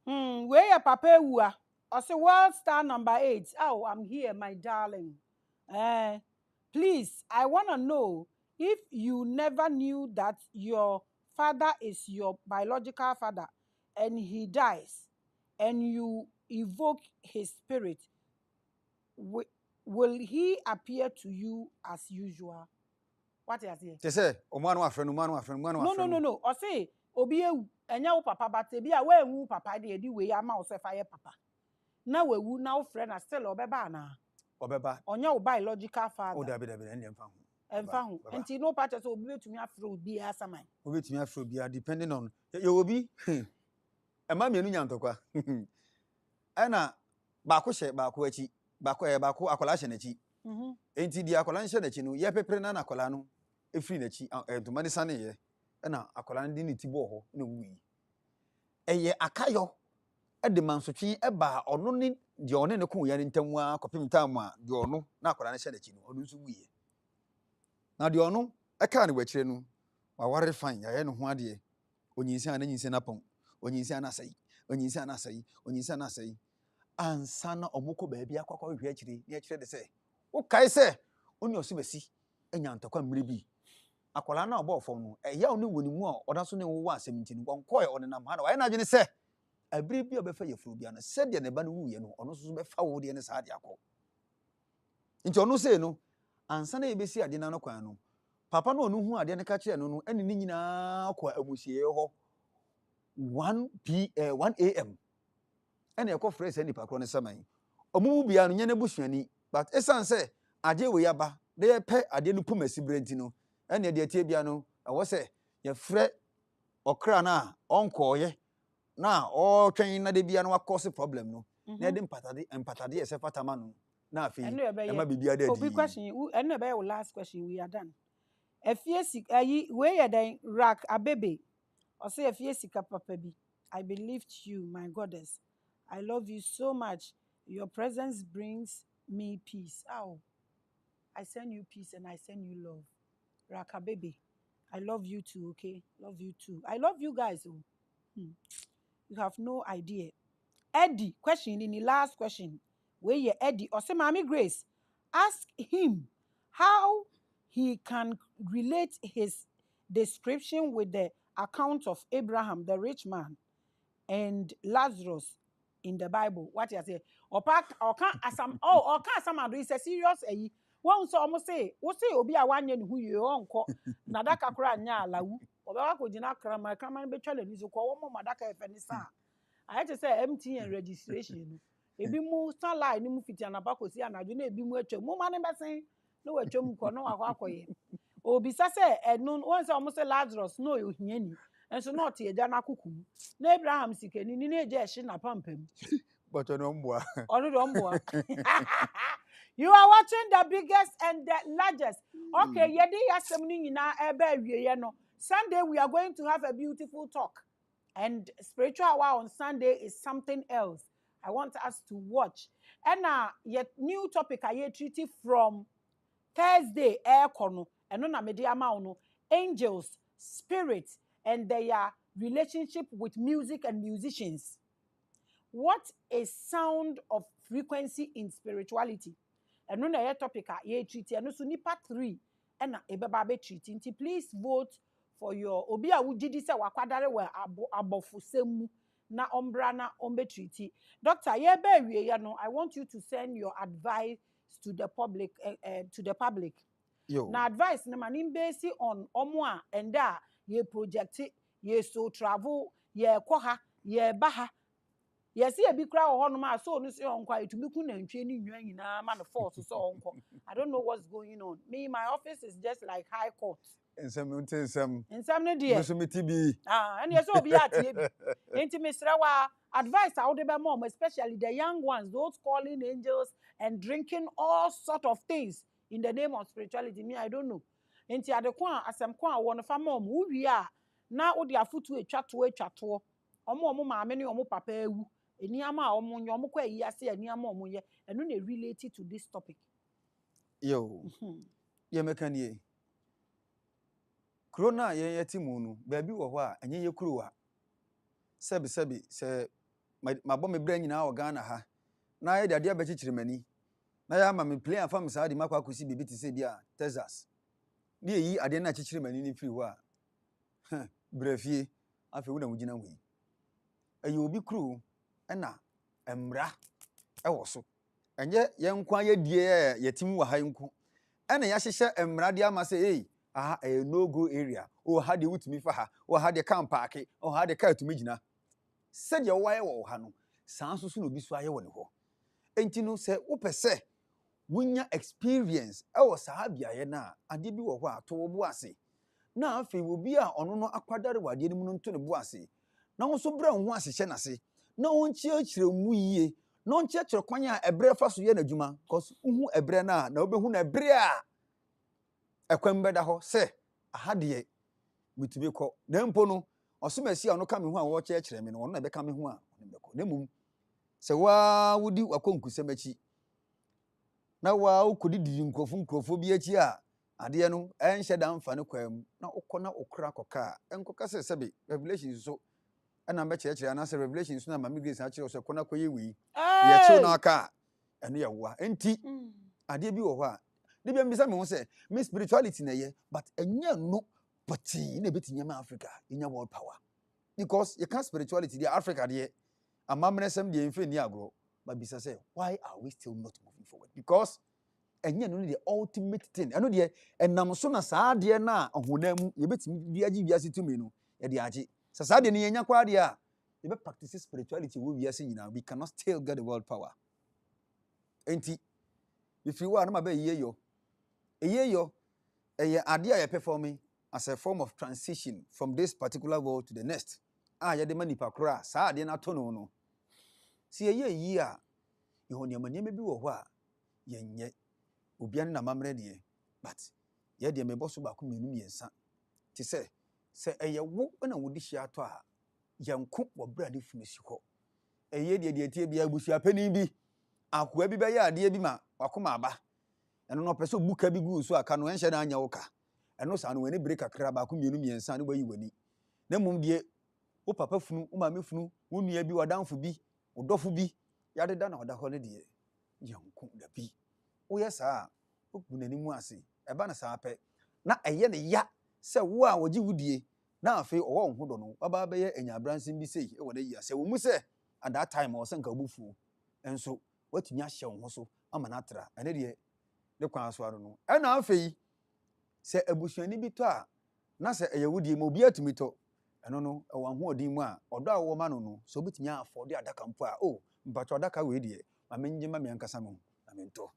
Speaker 1: Where your papa wua? say world star number 8. Oh, I'm here, my darling. Please, I want to know if you never knew that your father is your biological father and he dies and you evoke his spirit, will he appear to you as usual? What is it?
Speaker 2: They say, "Omano afrenu, omano afrenu, omano afrenu."
Speaker 1: No. I say, obi enya wo papa but ebi a we wu papa de edi we ama wo sefa ye papa. Na we wu na wo friend still obeba na.
Speaker 2: Obeba.
Speaker 1: Onya wo biological father.
Speaker 2: O dabi ende emfa ho.
Speaker 1: Emfa ho. Enti no part so obi betumi afro obi asaman.
Speaker 2: Obi betumi afro obi depending on you obi. Ema mienu nyantokwa. Ana ba ko hye ba ko achi. Ba ko akola hye nachi. Enti di akola hye nachi no ye pepere na akola no efiri nachi entoma ni sane ye. Na akola ndi ni tibo ho na wuyi. Eye akayo de mansotwe eba ono ni de one ne ko ya ni ntamu a kopim tam a de ono na akola ne hye nachi no ono nso wuyi. Na de ono eka ne wachire no wa ware fan ya ye no ho ade onyinsi ana nyinsi na pon onyinsi ana sai onyinsi ana sai onyinsi ana sai ansa na omoko ba bia kwakwa hwe akire ne akire de se wo kai se oni osi besi enya ntokwa mmiri bi akola na obo ofom no eya oni woni mu a oda so ne wo asem ntini konkoi onenam ha na wa na adwene se abiri bi obefa yefuru bia no se de ne ba no wuye no ono so befa wo de ne sa de akọ nti ono se no ansa na yebesi ade na no kwan no papa no onu hu ade ne ka kire no no ene ni nyina kwa amusie ho 1 a.m. ene ekọ phrase ni pakro ne saman omubu bia no nyane busuani but esan se ade we yaba de ye pe ade no pumasi brenti no ene de tie bia no ewo se ye frɛ okra na onkoye na o twen na de bia no akose problem no na de empatade ye se fatama no na afi ema bibia de
Speaker 1: obi question ene be your last question we are done efiesi ayi we ye den rack abebe o say efiesi ka papa bi I believed you, my goddess. I love you so much. Your presence brings me peace. Oh, I send you peace and I send you love. Raka baby, I love you too, okay? Love you too. I love you guys. Oh. You have no idea. Eddie, question in the last question. Where you Eddie or say Mommy Grace, ask him how he can relate his description with the account of Abraham, the rich man, and Lazarus in the Bible. What you say? Or can't asam ado is a serious one so almost say obi a one who you unko na daka kra nya alawu oba ko jina krama be twale ni so ko wo madaka efenisa I had to say MTN registration ebi mu salary ni mu fiti anaba ko si anadwo na ebi mu atwa mu ma ne besen no atwa ko no akoye obi sa say enu won say almost say Lazarus no ohia ni enso not ye jana kuku na Abraham sikeni ni na eje ehye na pampam
Speaker 2: but ono mboa
Speaker 1: you are watching the biggest and the largest okay yedi yasem ni nyina ebe awieye no Sunday we are going to have a beautiful talk and spiritual hour on Sunday is something else I want us to watch and yet new topic I treat from Thursday air kono eno na me dia ma no angels spirits and their relationship with music and musicians. What is sound of frequency in spirituality? And no na topic ye treat and so nipa 3 and ebeba be treating. Please vote for your obi a wugidi se wakwadare we abofusemu na ombra na ombe treaty. Doctor ye be wie ya no I want you to send your advice to the public Now advice na manim based on omo a and ye project ye so travel ye kwa ye baha ye see e bi kra ho no ma so no se onkwa etumi ku na ntwe ni nwan nyina ma no force so onko I don't know what's going on me my office is just like high court ensam no dear mesomiti bi and yes obi atie bi enti mesra wa advice I would be mom especially the young ones those calling angels and drinking all sort of things in the name of spirituality me I don't know enti adekwa asem kwa won fa mom wo wi a na wo de afutu etwato omo maame ne omo papa ewu eniama a omo nyo omo kwa yi ase eniama omo ye eno na related to this topic
Speaker 2: yo ye mekanie corona ye yetimu no baabi wo ho a enye ye kuruwa sebi se mabɔ me bra nyina o Ghana ha na ye de ade abechichire mani na ya ma me play afam saa de makwa akosi bibi te se bia Texas ne yi ade na chichire mani ni firi ho a brafie afi wo na wugina hu ayi obi kru na emra ewo so enye ye nkwa ye die ye tim wa ha nku ena ya hyehye emra de ama se hey aha no go area o ha de wutumi fa ha o ha de kan park o ha de car tumi gina se de wo aye wo ha no san so so no bi so aye wo ne ho enti no se wo pese wunya experience ewo sahabia ye na ade bi wo ho a to wo bo ase na afi wo bi a ono no akwadare wade ni mu no to ne bo ase na wo so bra wo ase hye na se na wo nchiachire mu yie na wo nchiachire kwan a ebre fa so ye na dwuma cause uhu ebre na wo behu na ebre a ekwam beda ho se aha de mitumi ko na mpo no osomasi a ono ka me ho a wo chiachire me no ono na be ka me ho a ono be ko na mum se wa wudi wakonkusem achi na wa ukodidi nkrofo bi achi a ade no enhye da mfa ne kwam na ukona okra koka enkoka se sebe revelations so ana mbe chire na se revelations na mama grace a chire so kona koye wi ye chiro na aka eno ye wa enti ade bi wo ho a de bi mbisa me ho se me spirituality na ye but enye no pati na beti nyama Africa inya world power because you can spirituality the Africa de amamresem de enfe ni agro but bisa say why are we still not moving forward because enye no the ultimate thing eno de enam so na saa de na ohonam ye betimi bi agi wiase tumi no ye de agi saa de ne yenya kwa de a ye be practice spirituality wo wiase nyina we cannot still get the world power enti if you are na ba yeyo eye ade a ye performing as a form of transition from this particular world to the next ye de manipa kura saa de na to no si eye yi a ye ho ne bi wo ho a yenye obian na mamre de but ye de meboso ba ko menu miensa ti se eye wo na wodi hia to a yanko wo brade funu si ho eye de tie bia busua pani bi akoa bi be ya ade bi ma wakoma aba eno no pese buka bi gu so aka no enhye na anya woka eno sa no wani break akra ba ko menu miensa ne bayi wani na mum de wo papa funu wo mame funu wo nua bi wadanfo bi wo dofo bi ya de da na oda ho ne de yanko da bi woyɛ saa okunani mu ase eba na saa pɛ na ɛyɛ ne ya sɛ wo a wogi wudie na afi ɔwɔ ho do no baba bɛyɛ anyabransen bi sei ɛwɔ na yia sɛ wo mu sɛ at that time ɔsɛ nka obufu enso watumi ahyɛ wo ho so ama na atra ɛne de ne kwan so aro no ɛna afi sɛ abusuani bi to a na sɛ ɛyɛ wudie ma obi atumi to ɛno no ɛwɔ ho odin mu a ɔdɔ a wo ma no no so obetumi afɔde adaka mpo a mpacho adaka we de ma menje ma me ankasa mo na mento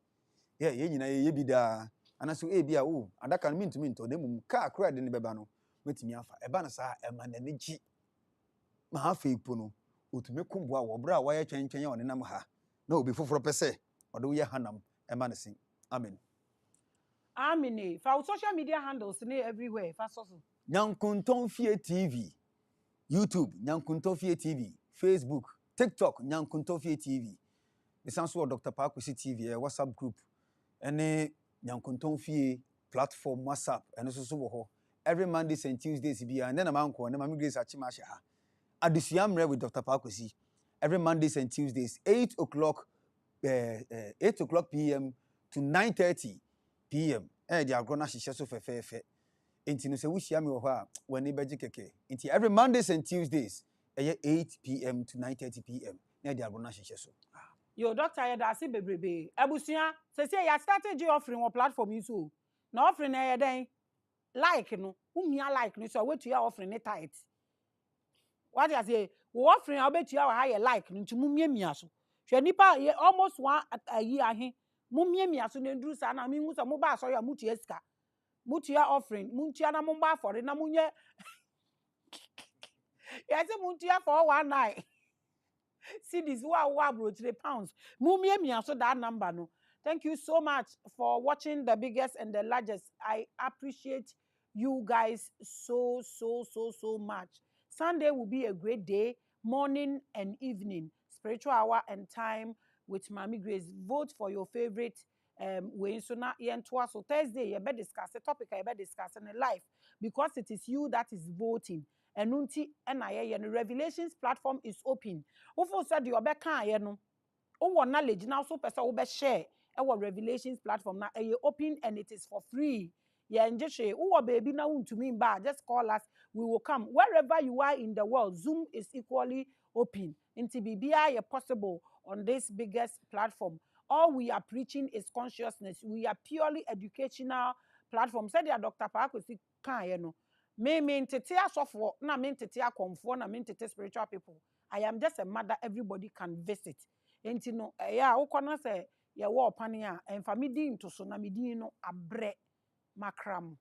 Speaker 2: ye nyina ye bi da anaso bi a adaka no mintumi nto na mum ka akra de ne beba no metumi afa eba na saa ema na neji ma ha fe ipo no otumi kombo a wo bra wa ye twenchen ya one nam ha na obi foforo pese ode wo ye hanam ema ne sin amen
Speaker 1: amen fa social media handles ne everywhere fa so
Speaker 2: Nyankunton Fie TV YouTube Nyankunton Fie TV Facebook TikTok Nyankunton Fie TV Esanso Dr. Paa Kwesi TV WhatsApp group ene Nyankunton Fie platform WhatsApp ene so wo ho every Mondays and Tuesdays bi and then amanko na Mami Grace achima hye ha Adusuamre with Dr. Paa Kwesi every Mondays and Tuesdays 8 o'clock p.m. to 9:30 p.m. Di agro na hye so fefefe enti no se wo hia me wo ho a wani beji keke enti every Mondays and Tuesdays 8 p.m. to 9:30 p.m. na di agro na hye so
Speaker 1: yo doctor ya da se bebrebe abusia se ya started you offering on platform you so na offering na ya den like no umia like no so wetu ya offering ne tight what you say we offering obetu ya ha ya like no nti mumia so hwe nipa almost one ayi ahe mumia so na nduru sa na mi hu so mo ba so ya mutu esika mutu ya offering muntu ya na mo ba for na munye ya se muntu ya for 19 see this bro 3 pounds mumia so that number no. Thank you so much for watching the biggest and the largest. I appreciate you guys so much. Sunday will be a great day, morning and evening, spiritual hour and time with Mami Grace. Vote for your favorite way. So now, so Thursday, you better discuss the topic. I better discuss in life because it is you that is voting. And the Revelations platform is open. Ufo said you better no. Our knowledge now so person will share our revelations platform now open and it is for free. Yeah, and just say, oh, baby, now to me, just call us. We will come wherever you are in the world. Zoom is equally open. Into BBI possible on this biggest platform. All we are preaching is consciousness. We are purely educational platform. Said ya Dr. Paa Kwesi Maame, me tete asofo na me tete akomfo na me tete spiritual people. I am just a mother everybody can visit. Enti no ya ukona se ye wo opane a emfa me din to so na me din no abre makram.